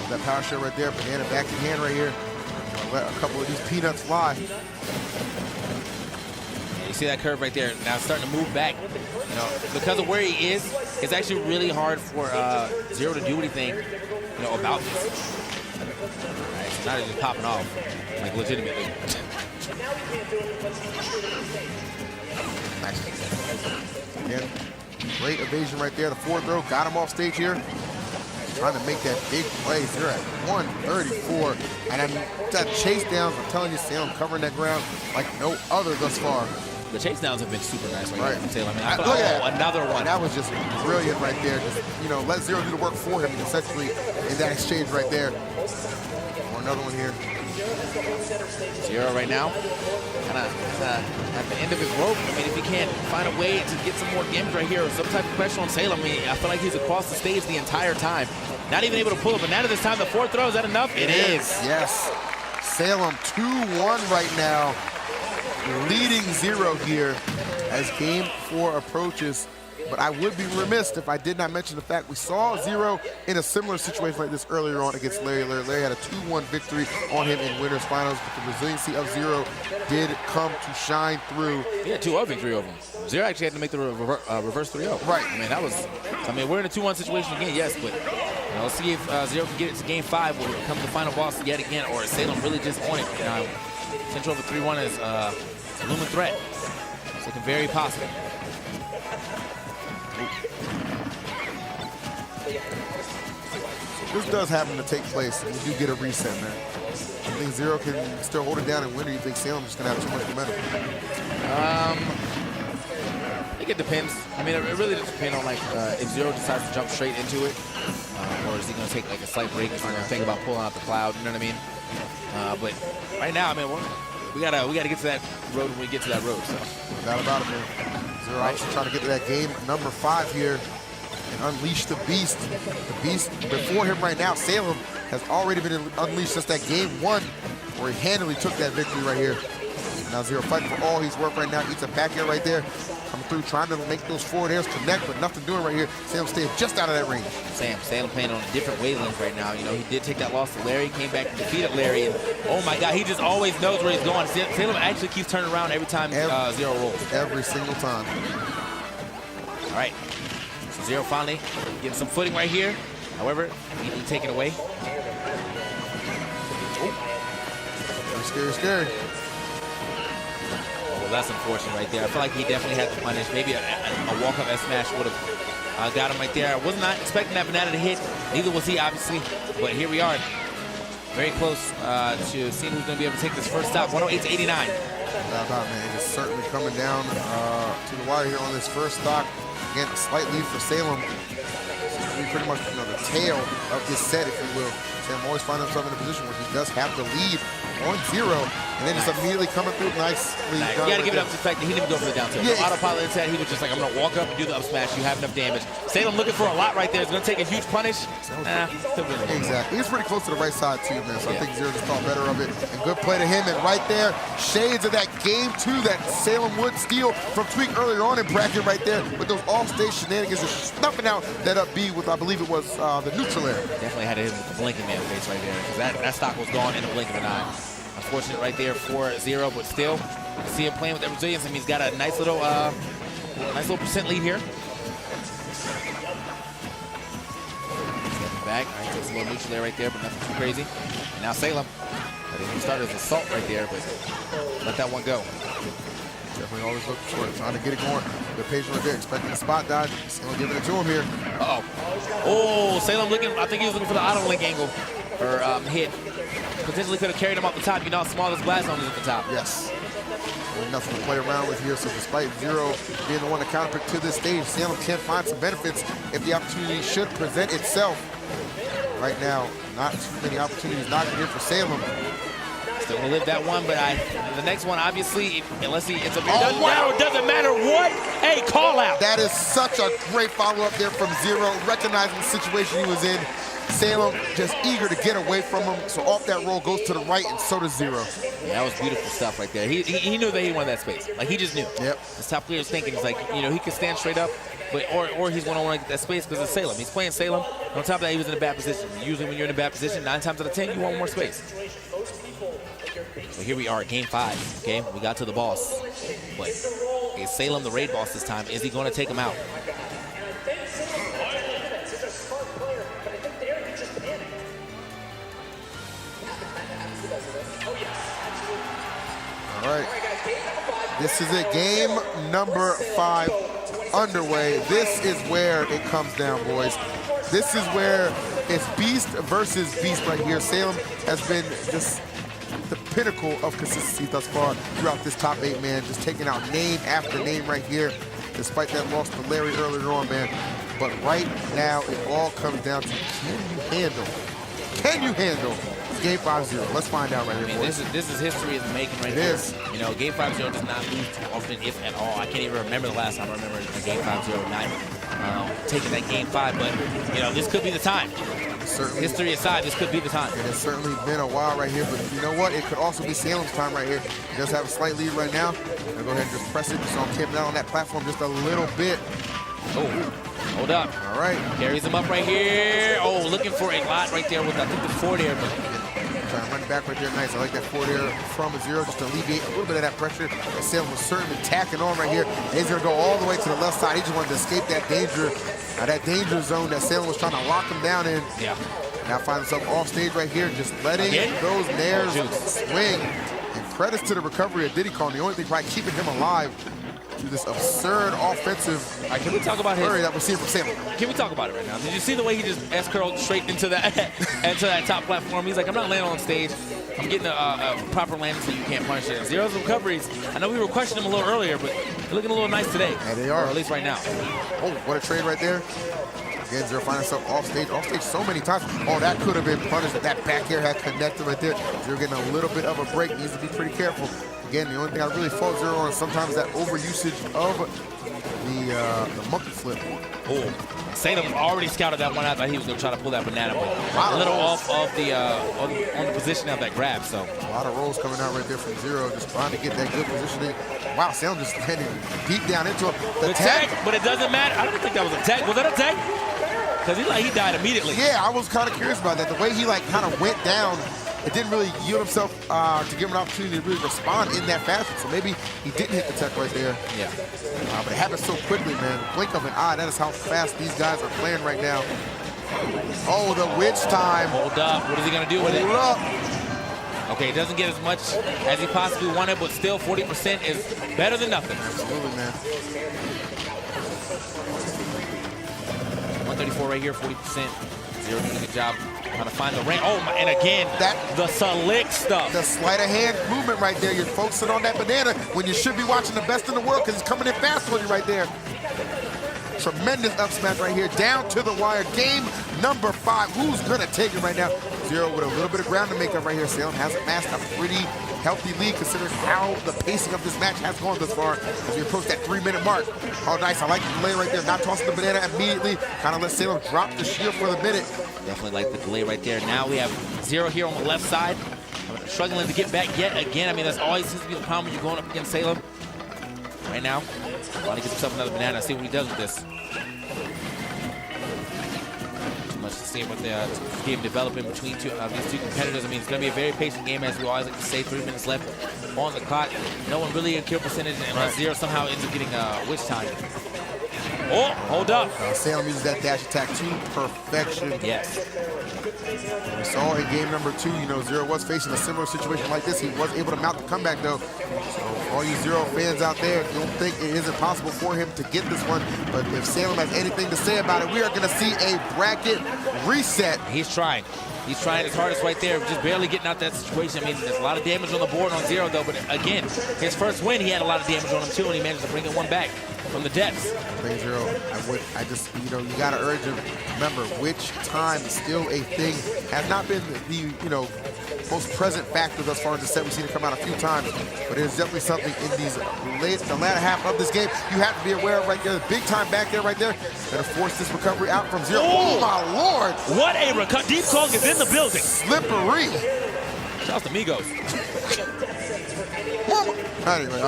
That power shot right there, banana back in hand right here. Let a couple of these peanuts fly. You see that curve right there. Now it's starting to move back. Because of where he is, it's actually really hard for Zero to do anything, about this. All right, so now they're just popping off, like legitimately. Nice. Again, great evasion right there. The forward throw got him off stage here. Trying to make that big play. They're at 134. And that chase downs, I'm telling you, Salem covering that ground like no other thus far. The chase downs have been super nice right right. now. Salem. Look at that. Another one. That was just brilliant right there. Just, let Zero do the work for him essentially in that exchange right there. Or another one here. Zero right now, kind of at the end of his rope. I mean, if he can't find a way to get some more damage right here or some type of pressure on Salem, I feel like he's across the stage the entire time. Not even able to pull a banana this time. The fourth throw, is that enough? It is. Yes. Salem 2-1 right now. Leading Zero here as game 4 approaches. But I would be remiss if I did not mention the fact we saw Zero in a similar situation like this earlier on against Larry. Larry had a 2-1 victory on him in winners finals, but the resiliency of Zero did come to shine through. He had 2-0 victory over him. Zero actually had to make the reverse 3-0. Right. We're in a 2-1 situation again, yes, but let's see if Zero can get it to game 5 where it becomes the final boss yet again, or is Salem really just on it? Central over 3-1 is a looming threat. It's looking very possible. This does happen to take place, and we do get a reset, man. I think Zero can still hold it down and win, or you think Salem's just going to have too much momentum? I think it depends. I mean, it really does depend on like if Zero decides to jump straight into it, or is he going to take like a slight break and think about pulling out the cloud? You know what I mean? But right now, I mean, we gotta get to that road when we get to that road. So. No doubt about it, man. Zero obviously trying to get to that game number 5 here and unleash the beast. The beast before him right now, Salem, has already been unleashed since that game 1, where he handily took that victory right here. Now Zero fighting for all he's worth right now. Eats a back air right there. Coming through, trying to make those forward airs connect, but nothing doing right here. Salem staying just out of that range. Salem playing on a different wavelength right now. You know, he did take that loss to Larry, came back and defeated Larry, and oh my God, he just always knows where he's going. Salem actually keeps turning around every time Zero rolls. Every single time. All right, so Zero finally getting some footing right here. However, immediately taken away. Oh. Scary, scary. Well, that's unfortunate right there. I feel like he definitely had to punish. Maybe a walk-up S-smash would have got him right there. I was not expecting that banana to hit. Neither was he, obviously. But here we are. Very close to seeing who's going to be able to take this first stop. 108-89. Man. It is certainly coming down to the wire here on this first stock. Again, a slight lead for Salem. Pretty much the tail of this set, if you will. Salem always finds himself in a position where he does have the lead on Zero, and then just immediately coming through nicely. Nice. You got to give it up to the fact that he didn't go for the down tilt. Yeah, Autopilot instead, he was just like, I'm going to walk up and do the up smash. You have enough damage. Salem looking for a lot right there. He's going to take a huge punish. Exactly. He's pretty close to the right side, too, man. So I think Zero just thought better of it. And good play to him. And right there, shades of that game 2 that Salem would steal from Tweak earlier on in bracket right there with those off-stage shenanigans, just snuffing out that up B with, I believe it was the neutral air. Definitely had to hit him with the blinking man face right there, because that stock was gone in the blink of an eye. Unfortunate right there for Zero, but still, you see him playing with that resilience. I mean, he's got a nice little percent lead here. Stepping back, all right, takes a little neutral air right there, but nothing too crazy. And now Salem, he started as assault right there, but let that one go. Definitely always looking for it, trying to get it going. Good patient right there, expecting the spot dodge. Salem giving it to him here. Uh-oh. Oh, Salem looking, I think he was looking for the auto link angle, or hit. Potentially could have carried him off the top. You know how small this blast zone is at the top. Yes. Nothing to play around with here, so despite Zero being the one to counterpick to this stage, Salem can find some benefits if the opportunity should present itself. Right now, not too many opportunities knocking here for Salem. Still gonna live that one, but the next one, obviously, unless he ends up here, doesn't matter what. Hey, call out. That is such a great follow-up there from Zero, recognizing the situation he was in. Salem just eager to get away from him, so off that roll goes to the right, and so does Zero. Yeah, that was beautiful stuff right there. He knew that he wanted that space. Like, he just knew. Yep. His top player was thinking, he's like, you know, he could stand straight up, but or he's going to want to get that space because it's Salem. He's playing Salem. On top of that, he was in a bad position. Usually when you're in a bad position, 9 times out of 10, you want more space. So here we are at game 5, okay? We got to the boss. But is Salem the raid boss this time? Is he going to take him out? All right, this is it, game number 5 underway. This is where it comes down, boys. This is where it's beast versus beast right here. Salem has been just the pinnacle of consistency thus far throughout this top 8, man. Just taking out name after name right here, despite that loss to Larry earlier on, man. But right now, it all comes down to, can you handle game 5-0? Let's find out right here, boys. This is history in the making right here. It is. You know, game 5-0 does not lose too often, if at all. I can't even remember the last time I remember a game 5-0 not taking that game 5, but, you know, this could be the time. Certainly. History aside, this could be the time. It has certainly been a while right here, but you know what? It could also be Salem's time right here. He does have a slight lead right now. I'll go ahead and just press it. So I'm camping out on that platform just a little bit. Oh, hold up. All right. Carries him up right here. Oh, looking for a lot right there with, I think, the forward air. Trying to run it back right there. Nice. I like that forward air from a Zero just to alleviate a little bit of that pressure. And Salem was certainly tacking on right here. And he's going to go all the way to the left side. He just wanted to escape that danger zone that Salem was trying to lock him down in. Yeah. Now finds himself off stage right here, just letting those nairs swing. And credits to the recovery of Diddy Kong. The only thing probably keeping him alive to this absurd offensive Can we talk about flurry that we're seeing from Salem. Can we talk about it right now? Did you see the way he just S-curled straight into that into that top platform? He's like, I'm not landing on stage. I'm getting a proper landing so you can't punish it. Zero's recoveries. I know we were questioning him a little earlier, but they're looking a little nice today. Yeah, they are. Or at least right now. Oh, what a trade right there. Again, Zero finding himself off stage so many times. Oh, that could have been punished if that back air had connected right there. Zero getting a little bit of a break. Needs to be pretty careful. Again, the only thing I really fault Zero on is sometimes that overusage of the monkey flip. Oh, Salem already scouted that one. I thought he was going to try to pull that banana, but Wow. a little off of the on the position of that grab. So A lot of rolls coming out right there from Zero, just trying to get that good positioning. Wow, Salem just landing deep down into him. The tag, but it doesn't matter. I don't think that was a tag. Was that a tag? Because he died immediately. Yeah, I was kind of curious about that. The way he kind of went down, it didn't really yield himself to give him an opportunity to really respond in that fashion. So maybe he didn't hit the tech right there. Yeah. But it happened so quickly, man. Blink of an eye. That is how fast these guys are playing right now. Oh, the witch time. Hold up. What is he going to do with it? Hold up. Okay, he doesn't get as much as he possibly wanted, but still 40% is better than nothing. Absolutely, man. 134 right here, 40%. Zero doing a good job trying to find the range. Oh, my, and again, the slick stuff. The sleight of hand movement right there. You're focusing on that banana when you should be watching the best in the world because he's coming in fast for you right there. Tremendous up smash right here, down to the wire. Game number 5. Who's gonna take it right now? Zero with a little bit of ground to make up right here. Salem has amassed a pretty healthy lead considering how the pacing of this match has gone thus far as we approach that 3-minute mark. Oh, nice. I like the delay right there. Not tossing the banana immediately. Kind of let Salem drop the shield for the minute. Definitely like the delay right there. Now we have Zero here on the left side. Struggling to get back yet again. I mean, that's always seems to be the problem when you're going up against Salem. Right now, trying to get himself another banana. See what he does with this. Too much to see what the game developing between these two competitors. I mean, it's going to be a very patient game, as we always like to say. 3 minutes left on the clock. No one really in kill percentage unless Zero somehow ends up getting witch time. Oh, hold up. Salem uses that dash attack to perfection. Yes. We saw in game number 2, Zero was facing a similar situation like this. He was able to mount the comeback, though. So all you Zero fans out there, don't think it isn't possible for him to get this one. But if Salem has anything to say about it, we are going to see a bracket reset. He's trying. He's trying his hardest right there, just barely getting out that situation. I mean, there's a lot of damage on the board on Zero, though. But again, his first win, he had a lot of damage on him, too, and he managed to bring it one back from the depths. Zero, I just, you got to urge him. Remember, witch time is still a thing. Has not been the, most present factor thus far in the set. We've seen it come out a few times, but it is definitely something in the latter half of this game you have to be aware of right there. The big time back there right there. Gonna force this recovery out from Zero. Oh my Lord! What a recovery. Deep Kong is in the building. Slippery. Shout out to Migos. Anyway,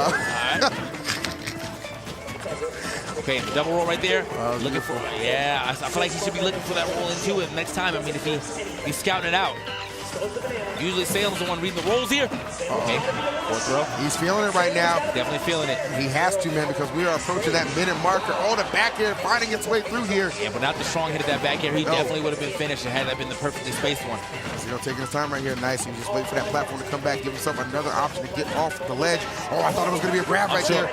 Okay, double roll right there. Looking for, yeah, I feel like he should be looking for that roll into it next time. I mean, if he's scouting it out. Usually Salem's the one reading the rolls here. Okay, fourth row. He's feeling it right now. Definitely feeling it. He has to, man, because we are approaching that minute marker. Oh, the back air finding its way through here. Yeah, but not the strong hit of that back air. He definitely would have been finished had that been the perfectly spaced one. Zero taking his time right here. Nice. He just waiting for that platform to come back, give himself another option to get off the ledge. Oh, I thought it was going to be a grab right there.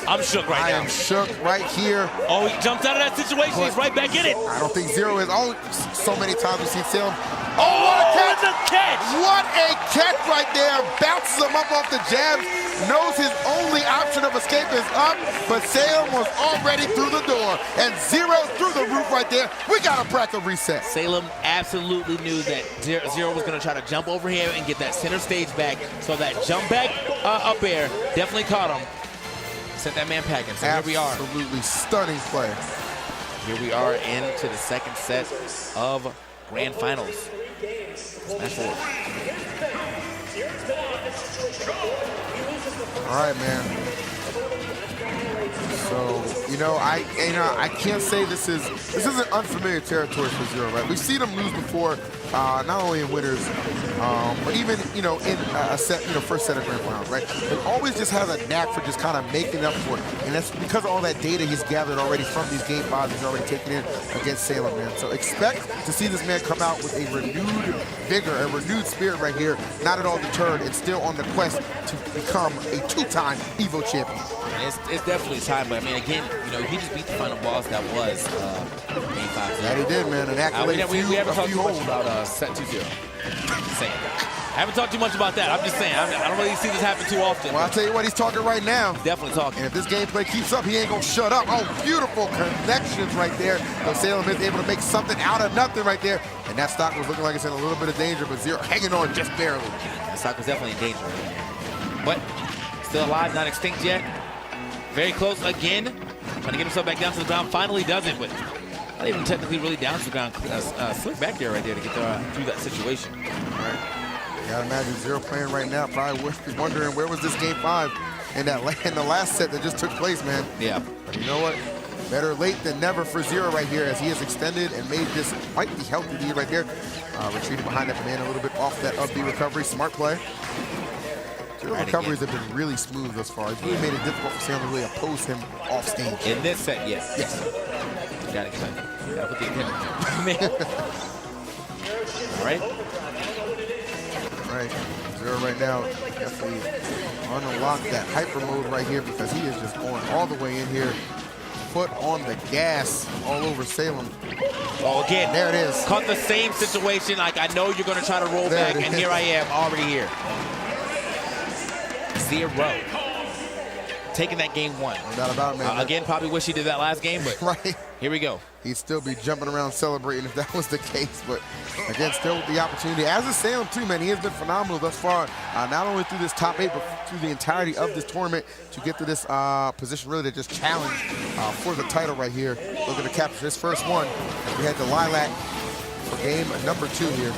I'm shook right now. I am shook right here. Oh, he jumped out of that situation. He's right back in it. I don't think Zero is. Oh, so many times we've seen Salem. Oh, what a catch! What a catch right there. Bounces him up off the jabs. Knows his only option of escape is up, but Salem was already through the door. And Zero through the roof right there. We got a bracket reset. Salem absolutely knew that Zero was going to try to jump over him and get that center stage back. So that jump back up air definitely caught him. Sent that man packing. So here we are. Absolutely stunning play. Here we are into the second set of Grand Finals. Smash forward. All right, man. So, I can't say this isn't unfamiliar territory for Zero, right? We've seen him lose before, not only in winners, or even, you know, in a set, you know, first set of grand finals, right? He always just has a knack for just kind of making up for it. And that's because of all that data he's gathered already from these game 5s he's already taken in against Salem, man. So expect to see this man come out with a renewed vigor, a renewed spirit right here, not at all deterred, and still on the quest to become a 2-time EVO champion. It's definitely time, but I mean, again, you know, he just beat the final boss that was game 5. That he did, man. An accolade we haven't talked too much holes. about set 2-0. Saying. I haven't talked too much about that. I'm just saying. I don't really see this happen too often. Well, I'll tell you what, he's talking right now. Definitely talking. And if this gameplay keeps up, he ain't going to shut up. Oh, beautiful connections right there. So Salem is able to make something out of nothing right there. And that stock was looking like it's in a little bit of danger, but Zero hanging on just barely. That stock was definitely in danger. But still alive, not extinct yet. Very close again. Trying to get himself back down to the ground. Finally does it, but not even technically really down to the ground. Slick back there right there to get through that situation. All right. You gotta imagine Zero playing right now, probably wondering where was this game 5 in the last set that just took place, man. Yeah. But you know what? Better late than never for Zero right here as he has extended and made this quite the healthy lead right there. Retreating behind that banana a little bit off that up B recovery. Smart play. Zero recoveries have been really smooth thus far. It's really made it difficult for Salem to really oppose him off stage. In this set, yes. Yes. Gotta put the attention. All right. Right. Zero right now definitely unlock that hyper mode right here because he is just going all the way in here. Foot on the gas all over Salem. Oh, again. There it is. Caught the same situation. Like, I know you're going to try to roll back, and here I am already here. Zero. Taking that game 1. No doubt about it, man. Again, probably wish he did that last game, but right. Here we go. He'd still be jumping around celebrating if that was the case. But again, still with the opportunity. As is Salem too, man. He has been phenomenal thus far, not only through this top 8, but through the entirety of this tournament to get to this position really to just challenge for the title right here. Looking to capture his first one. We had the Lilac for game number 2 here.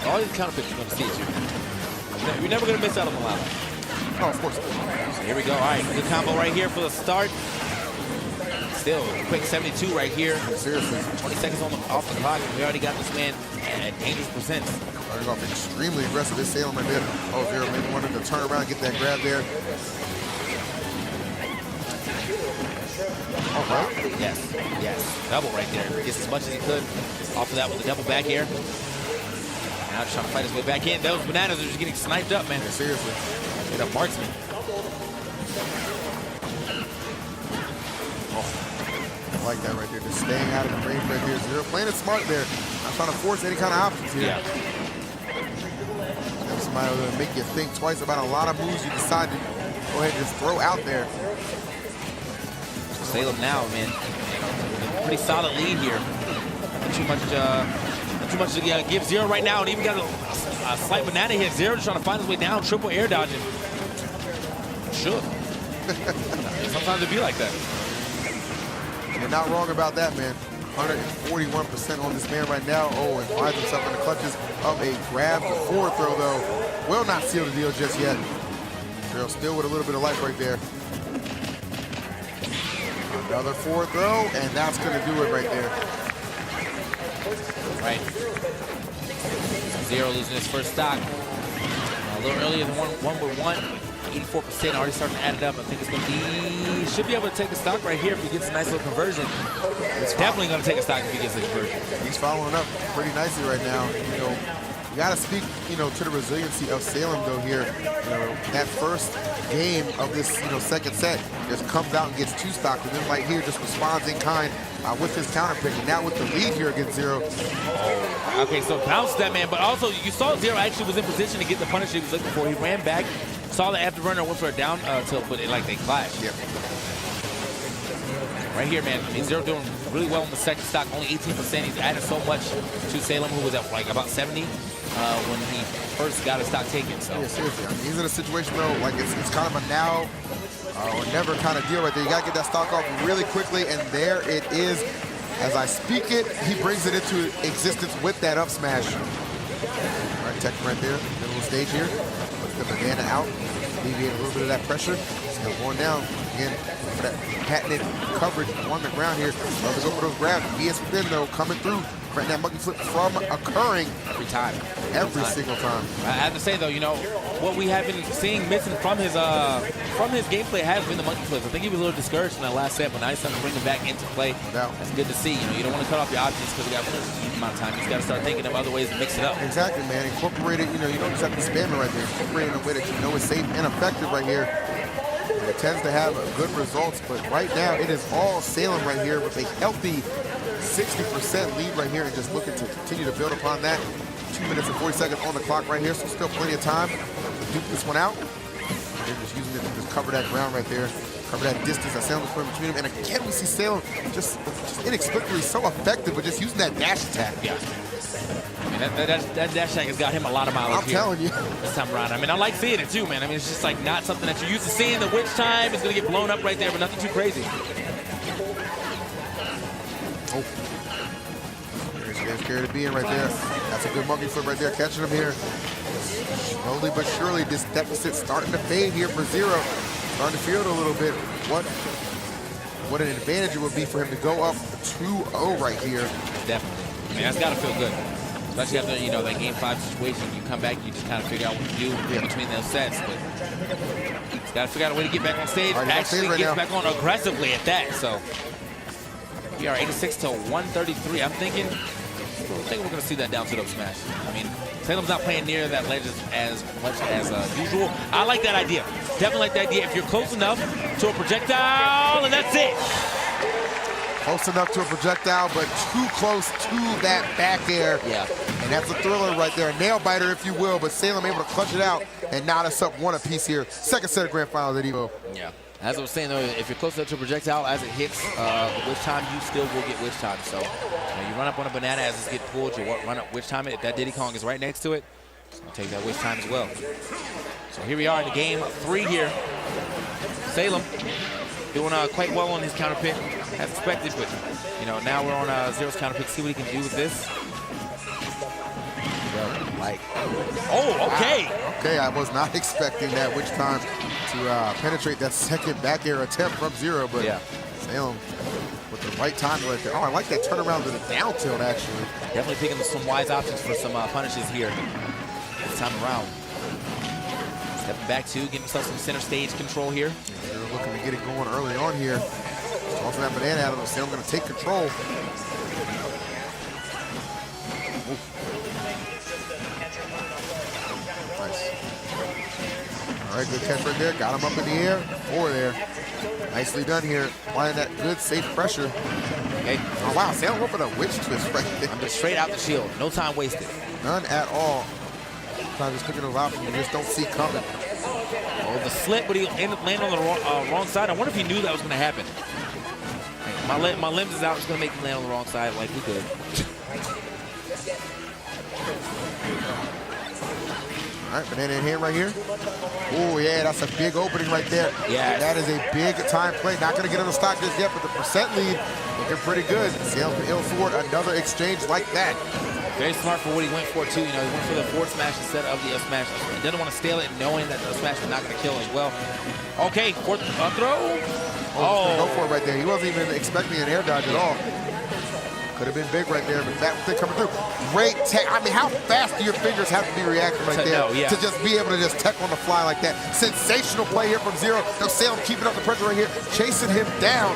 All these counter picks you're going to see is you're never going to miss out on the Lilac. Oh, of course. So here we go. All right, good combo right here for the start. Still, quick 72 right here. Seriously. 20 seconds off the clock, and we already got this man at dangerous percents. Starting off extremely aggressive. This Salem right there. Oh, Zero maybe wanted to turn around and get that grab there. All right. Yes. Double right there. Gets as much as he could off of that with the double back air. Now just trying to fight his way back in. Those bananas are just getting sniped up, man. Yeah, seriously. Get a marksman. Oh, I like that right there. Just staying out of the range right here. Zero playing it smart there. Not trying to force any kind of options here. Yeah. Have somebody to make you think twice about a lot of moves you decide to go ahead and just throw out there. Salem now, man. Pretty solid lead here. Not too much to give Zero right now, and even got a slight banana hit. Zero just trying to find his way down, triple air dodging. Should. Sometimes it be like that. You're not wrong about that, man. 141% on this man right now. Oh, and finds himself in the clutches of a grab. The forward throw, though, will not seal the deal just yet. Zero still with a little bit of life right there. Another forward throw, and that's going to do it right there. Right. Zero losing his first stock. A little earlier than 1-1. 84% already starting to add it up. I think it's going to be, should be able to take a stock right here if he gets a nice little conversion. It's definitely going to take a stock if he gets a conversion. He's following up pretty nicely right now. You know, you got to speak, you know, to the resiliency of Salem though here. You know, that first game of this, you know, second set just comes out and gets 2 stocks, and then right here just responds in kind with his counter pick. And now with the lead here against Zero. Okay, so bounced that man, but also you saw Zero actually was in position to get the punish he was looking for. He ran back, saw the afterburner, went for a down tilt, but it like they clashed. Yep. Right here, man. I mean, Zero doing really well in the second stock, only 18%. He's added so much to Salem, who was at like about 70 when he first got his stock taken. So yeah, seriously. I mean, he's in a situation though, like it's kind of a now or never kind of deal right there. You got to get that stock off really quickly, and there it is. As I speak it, he brings it into existence with that up smash. All right, tech right there, middle of the stage here. Puts the banana out, alleviate a little bit of that pressure. Still going down. Again, for that patented coverage on the ground here. Love to go for those grabs. BS within though, coming through prevent that monkey flip from occurring every time. Every single time. I have to say though, you know, what we have been seeing missing from his gameplay has been the monkey flips. I think he was a little discouraged in that last set, but now he's starting to bring him back into play. No doubt. That's good to see. You know, you don't want to cut off your options because you got a huge amount of time. You just got to start thinking of other ways to mix it up. Exactly, man. Incorporate it. You know, you don't just have to spam it right there. Incorporate it in a way that you know is safe and effective right here. And it tends to have good results, but right now it is all Salem right here with a healthy 60% lead right here, and just looking to continue to build upon that. 2 minutes and 40 seconds on the clock right here, so still plenty of time to duke this one out. They're just using it to just cover that ground right there, cover that distance that Salem is putting between them. And again, we see Salem just inexplicably so effective with just using that dash attack. Yeah. I mean, that dash attack has got him a lot of mileage I'm telling you. this time around. I mean, I like seeing it too, man. I mean, it's just like not something that you're used to seeing. The witch time is going to get blown up right there, but nothing too crazy. Oh. There's scared to be in right there. That's a good monkey flip right there, catching him here. Slowly but surely, this deficit starting to fade here for Zero. Starting to feel it a little bit. What an advantage it would be for him to go up 2-0 right here. Definitely. I mean, that's got to feel good. Especially after, you know, that game 5 situation. You come back, you just kind of figure out what to do in between those sets. But he's got to figure out a way to get back on stage. Actually gets back on aggressively at that. So we are 86 to 133. I think we're going to see that down to up smash. I mean, Salem's not playing near that ledge as much as usual. I like that idea. Definitely like the idea. If you're close enough to a projectile, and that's it. Close enough to a projectile, but too close to that back air. Yeah. And that's a thriller right there. A nail biter, if you will, but Salem able to clutch it out and knot us up one apiece here. Second set of grand finals at EVO. Yeah. As I was saying, though, if you're close enough to a projectile as it hits witch time, you still will get witch time. So you run up on a banana as it's getting pulled, you run up witch time. If that Diddy Kong is right next to it, I'll take that witch time as well. So here we are in the game 3 here. Salem doing quite well on his counter pick, as expected, but you know, now we're on Zero's counter pick. See what he can do with this. Like, oh, okay. Wow. Okay, I was not expecting that witch time to penetrate that second back air attempt from Zero, but yeah. Salem with the right time right there. Oh, I like that turnaround to the down tilt, actually. Definitely picking some wise options for some punishes here this time around. Stepping back to getting himself some center stage control here. They're looking to get it going early on here. Tossing that banana out of him. Salem going to take control. Nice. All right, good catch right there. Got him up in the air. 4 there. Nicely done here. Applying that good, safe pressure. Okay. Oh, wow. Salem went for the witch twist right there. I'm just straight out the shield. No time wasted. None at all. Sometimes just picking those options you just don't see coming. Oh, the slip, but he ended up landing on the wrong side. I wonder if he knew that was going to happen. My limbs is out. It's going to make him land on the wrong side like we could. All right, banana in hand right here. Oh, yeah, that's a big opening right there. Yeah. That is a big time play. Not going to get on the stock just yet, but the percent lead looking pretty good. Salem can ill forward another exchange like that. Very smart for what he went for, too. You know, he went for the forward smash instead of the up smash. He doesn't want to stale it knowing that the up smash is not going to kill as well. Okay, fourth throw. Oh, go for it right there. He wasn't even expecting an air dodge at all. Could have been big right there, but that thing coming through. Great tech. I mean, how fast do your fingers have to be reacting right there to just be able to just tech on the fly like that? Sensational play here from Zero. Now Salem keeping up the pressure right here, chasing him down.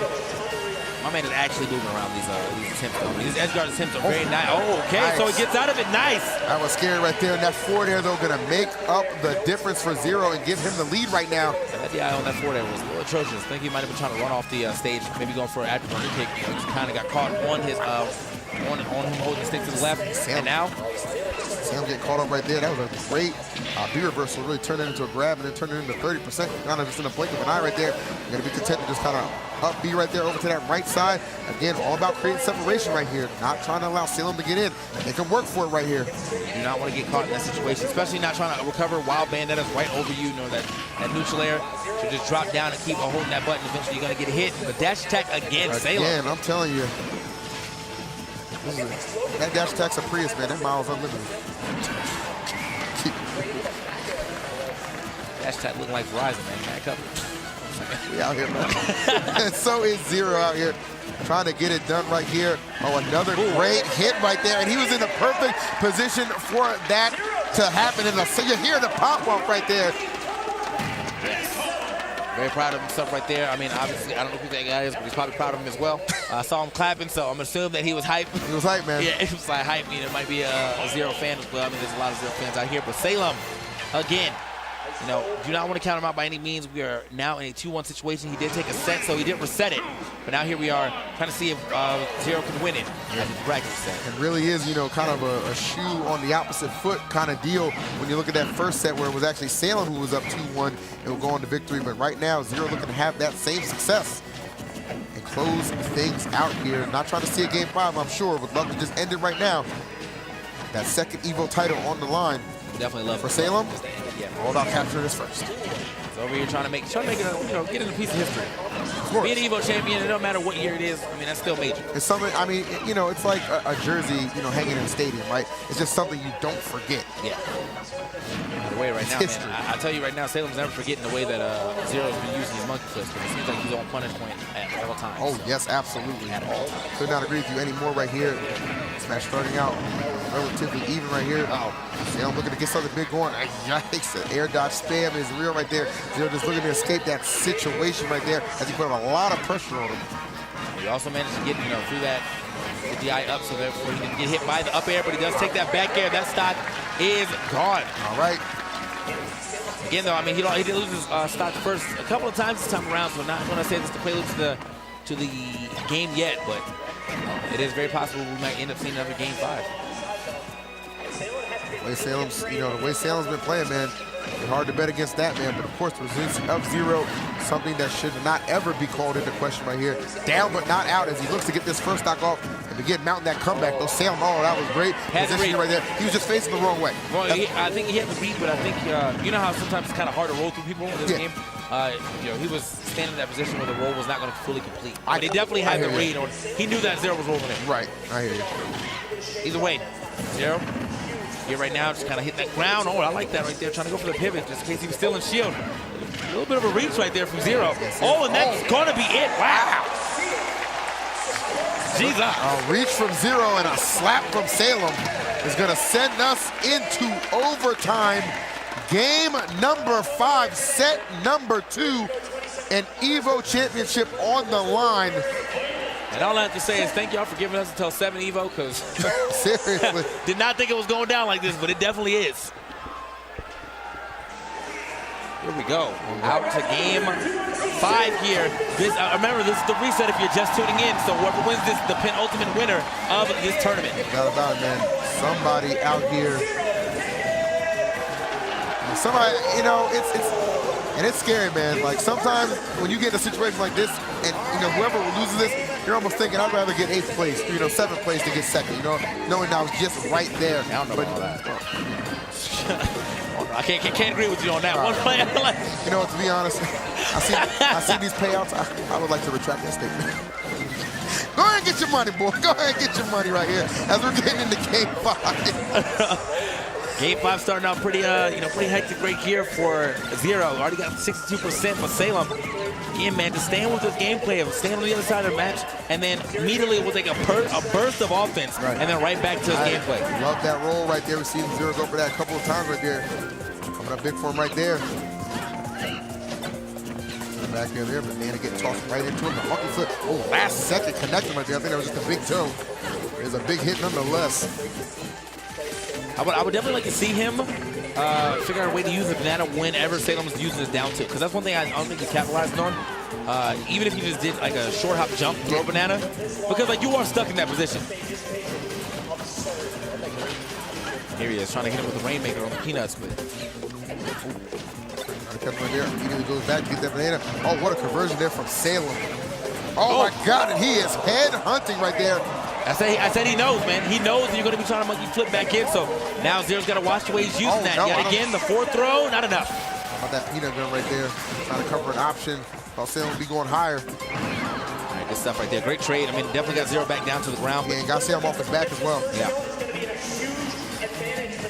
My man is actually moving around these attempts, though. These edge guard attempts are very nice. Oh, okay, nice. So he gets out of it. Nice. That was scary right there. And that forward air, though, going to make up the difference for Zero and give him the lead right now. That DI on that forward air was a little atrocious. I think he might have been trying to run off the stage, maybe going for an afterburner kick. You know, just kind of got caught on his on him holding the stick to the left. And now Salem getting caught up right there. That was a great B reversal. Really turned it into a grab and then turned it into 30%. Kind of just in a blink of an eye right there. You're going to be content to just kind of up B right there over to that right side. Again, all about creating separation right here. Not trying to allow Salem to get in. They can work for it right here. You do not want to get caught in that situation, especially not trying to recover while Bandetta's right over you. You know, that neutral air should just drop down and keep on holding that button. Eventually, you're going to get hit. But dash attack again, Salem. Again, I'm telling you. That dash attack's a Prius, man. That mile's unlimited. Dash attack looking like Verizon, man. Back up. We out here, man. And so is Zero out here. trying to get it done right here. Oh, another great hit right there, and he was in the perfect position for that to happen. And so you hear the pop-up right there. Very proud of himself right there. I mean, obviously, I don't know who that guy is, but he's probably proud of him as well. I saw him clapping, so I'm assuming that he was hype. He was hype, man. Yeah, it was like hype. I mean, it might be a Zero fan as well. I mean, there's a lot of Zero fans out here. But Salem, again, you know, do not want to count him out by any means. We are now in a 2-1 situation. He did take a set, so he didn't reset it. But now here we are trying to see if Zero can win it. As he practice set. It really is, you know, kind of a shoe on the opposite foot kind of deal when you look at that first set where it was actually Salem who was up 2-1 and will go on to victory. But right now, Zero looking to have that same success and close things out here. Not trying to see a game 5, I'm sure. Would love to just end it right now. That second EVO title on the line. Definitely love for Salem. Yeah, all about capturing this first. So over here trying to make it, you know, get in a piece of history. Being an EVO champion, it don't matter what year it is. I mean, that's still major. It's something. I mean, you know, it's like a jersey, you know, hanging in a stadium, right? It's just something you don't forget. Yeah. The way right now, man, I tell you right now, Salem's never forgetting the way that Zero's been using his monkey flips. It seems like he's on punish point at all times. Oh yes, absolutely. At all times. Could not agree with you anymore right here. Smash starting out relatively even right here. Oh, Salem looking to get something big going. Yikes, the air dodge spam is real right there. Zero just looking to escape that situation right there as he put a lot of pressure on him. He also managed to get, you know, through that the DI up so therefore he didn't get hit by the up air, but he does take that back air. That stock is gone. All right. Again, though, I mean, he did lose his stock first a couple of times this time around, so not going to say this to prelude to the game yet, but it is very possible we might end up seeing another game 5. The way Salem's, you know, the way Salem's been playing, man, it's hard to bet against that, man. But of course, the resilience of Zero, something that should not ever be called into question right here. Down but not out as he looks to get this first stock off and begin mounting that comeback. Though Salem, oh, that was great positioning right there. He was just facing the wrong way. Well, I think he had the beat, but I think you know how sometimes it's kind of hard to roll through people in this game. You know, he was standing in that position where the roll was not going to fully complete. But he definitely had the read on. He knew that Zero was rolling in. Right, I hear you. Either way, Zero. Here right now, just kind of hit that ground. Oh, I like that right there. Trying to go for the pivot, just in case he was still in shield. A little bit of a reach right there from Zero. Oh, and that's going to be it. Wow. Jesus. A reach from Zero and a slap from Salem is going to send us into overtime. Game number 5, set number 2, an EVO championship on the line. And all I have to say is thank y'all for giving us until 7 EVO, because seriously, did not think it was going down like this, but it definitely is. Here we go. Out to game 5 here. Remember, this is the reset if you're just tuning in. So whoever wins this, the penultimate winner of this tournament. Not about it, man. Somebody out here. Somebody, you know, it's scary, man. Like sometimes when you get in a situation like this, and you know whoever loses this, you're almost thinking I'd rather get 8th place, you know, 7th place to get 2nd. You know, knowing I was just right there. I don't know about that. I can't agree with you on that one. You know what? To be honest, I see these payouts. I would like to retract that statement. Go ahead and get your money, boy. Go ahead and get your money right here as we're getting into game 5. Game 5 starting out pretty, pretty hectic right here for Zero. Already got 62% for Salem. Again, man, just staying with this gameplay of staying on the other side of the match, and then immediately we'll take a burst of offense, and then right back to his gameplay. Love that roll right there. We've seen Zero go for that a couple of times right there. Coming up big for him right there. Back there, Banana getting tossed right into him. The monkey flip. Oh, last second connection right there. I think that was just a big toe. There's a big hit nonetheless. I would definitely like to see him figure out a way to use the banana whenever Salem's using his down tilt, because that's one thing I don't think he capitalized on. Even if he just did like a short hop jump, throw banana, because like you are stuck in that position. Here he is trying to hit him with the Rainmaker on the Peanuts, but right there. Immediately goes back to get that banana. Oh, what a conversion there from Salem. Oh my God, and he is head hunting right there. I said he knows, man. He knows that you're going to be trying to monkey flip back in, so now Zero's got to watch the way he's using that. Yet again, the 4th throw, not enough. How about that peanut gun right there? Trying to cover an option. Thought Salem would be going higher. All right, good stuff right there. Great trade. I mean, definitely got Zero back down to the ground. Yeah, and got Salem off his back as well. Yeah.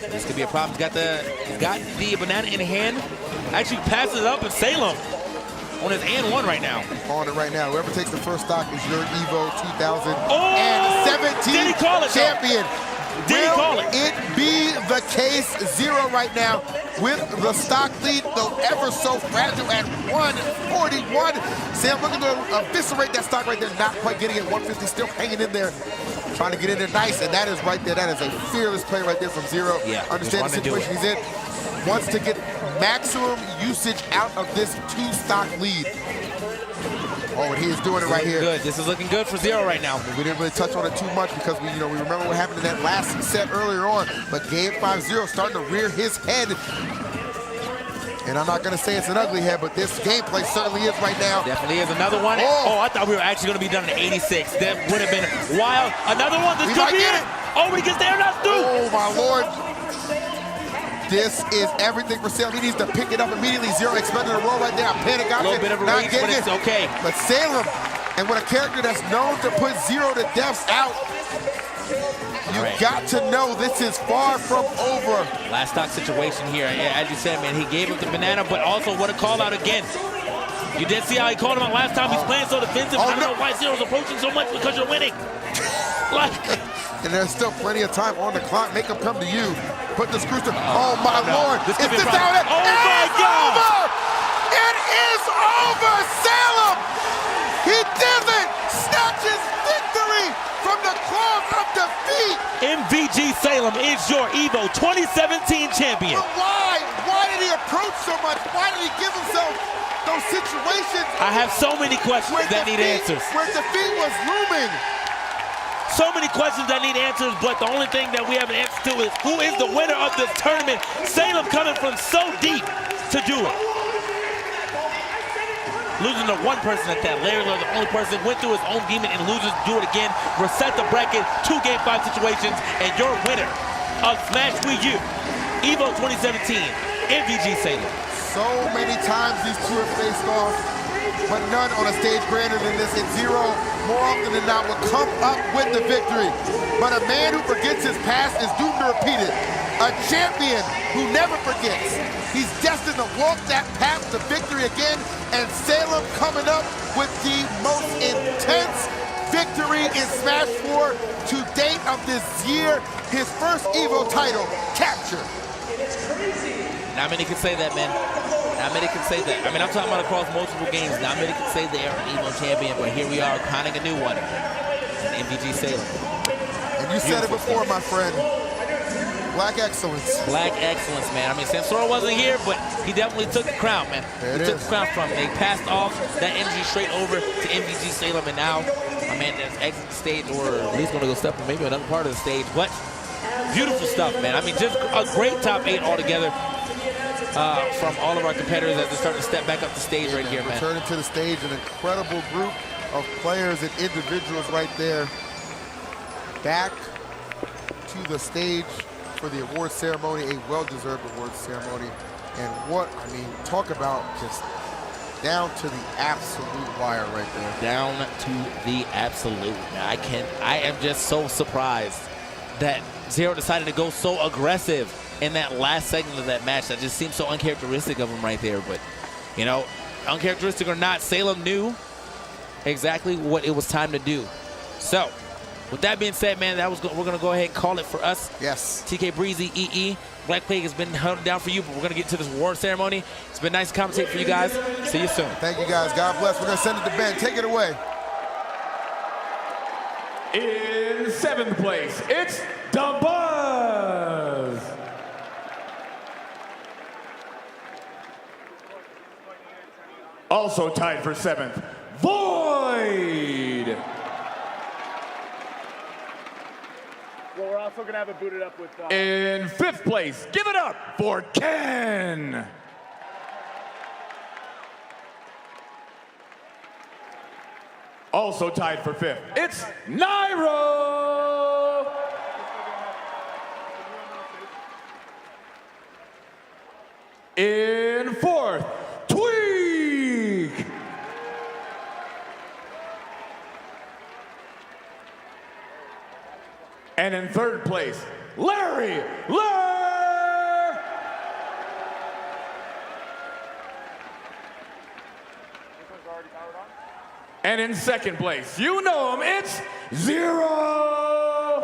This could be a problem. He's got the banana in hand. Actually passes it up, and Salem on his and one right now. On it right now. Whoever takes the first stock is your EVO 2017 did he call it, champion. Did he call Will it be the case? 0 right now with the stock lead, though ever so fragile at 141. Sam looking to eviscerate that stock right there, not quite getting it. 150 still hanging in there, trying to get in there nice, and that is right there. That is a fearless play right there from 0. Yeah, understand the situation he's in. Wants to get maximum usage out of this 2-stock lead. Oh, and he is doing it right here. Good. This is looking good for 0 right now. We didn't really touch on it too much because we remember what happened in that last set earlier on. But game 5-0 starting to rear his head. And I'm not going to say it's an ugly head, but this gameplay certainly is right now. Definitely is. Another one. Oh, I thought we were actually going to be done at 86. That would have been wild. Another one. This could be it. Oh, he gets there. Not through. Oh, my Lord. This is everything for Salem. He needs to pick it up immediately. 0 expected to roll right there. Panic out there. A little bit of a not reach, but it's okay. But Salem, and with a character that's known to put 0 to deaths out, you got to know this is far from over. Last stock situation here. As you said, man, he gave up the banana, but also what a call out again. You did see how he called him out last time. He's playing so defensive. I don't know why 0's approaching so much, because you're winning. And there's still plenty of time on the clock. Make him come to you. Put the screws to. Oh my Lord! This is this how it? Oh my God! Over! It is over, Salem. He doesn't snatch his victory from the claws of defeat. MVG Salem is your EVO 2017 champion. But why? Why did he approach so much? Why did he give himself those situations? I have so many questions that need answers. Where defeat was looming. So many questions that need answers, but the only thing that we have an answer to is who is the winner of this tournament. Salem coming from so deep to do it. Losing to one person at that. Larry was the only person, went through his own demon and loses, do it again. Reset the bracket, 2 Game 5 situations, and your winner of Smash Wii U, EVO 2017, MVG Salem. So many times these two have faced off, but none on a stage grander than this. And 0, more often than not, will come up with the victory. But a man who forgets his past is doomed to repeat it. A champion who never forgets. He's destined to walk that path to victory again. And Salem coming up with the most intense victory in Smash 4 to date of this year. His first EVO title captured. Not many can say that, man. Not many can say that. I mean, I'm talking about across multiple games. Not many can say they are an EVO champion, but here we are, crowning a new one. MVG Salem. And you said it before, my friend. Black excellence. Black excellence, man. I mean, Samsora wasn't here, but he definitely took the crown, man. He took the crown from him. They passed off that energy straight over to MVG Salem, and now my man has exited the stage, or at least going to go step on maybe another part of the stage. But beautiful stuff, man. I mean, just a great top 8 altogether. From all of our competitors as they're starting to step back up the stage right here, man. Returning to the stage, an incredible group of players and individuals right there. Back to the stage for the award ceremony, a well-deserved award ceremony. And what, I mean, talk about just down to the absolute wire right there. Down to the absolute. Now, I am just so surprised that 0 decided to go so aggressive in that last segment of that match. That just seems so uncharacteristic of him right there. But, you know, uncharacteristic or not, Salem knew exactly what it was time to do. So, with that being said, man, we're going to go ahead and call it for us. Yes. TK Breezy, EE. Black Plague has been held down for you, but we're going to get to this award ceremony. It's been nice to commentate for you guys. See you soon. Thank you, guys. God bless. We're going to send it to Ben. Take it away. In 7th place, it's The Buzz. Also tied for 7th, Void. Well, we're also going to have it booted up with... In 5th place, give it up for Ken. Also tied for 5th, it's Nairo. In 4th, Tweak. And in 3rd place, Larry Lur. And in second place, you know him, it's Zero.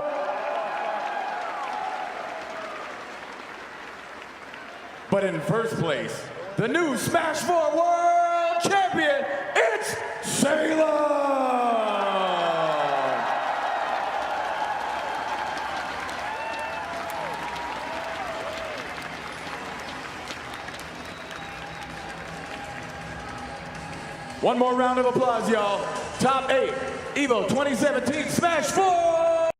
But in first place, the new Smash 4 World Champion, it's Salem. One more round of applause, y'all. Top 8, EVO 2017 Smash 4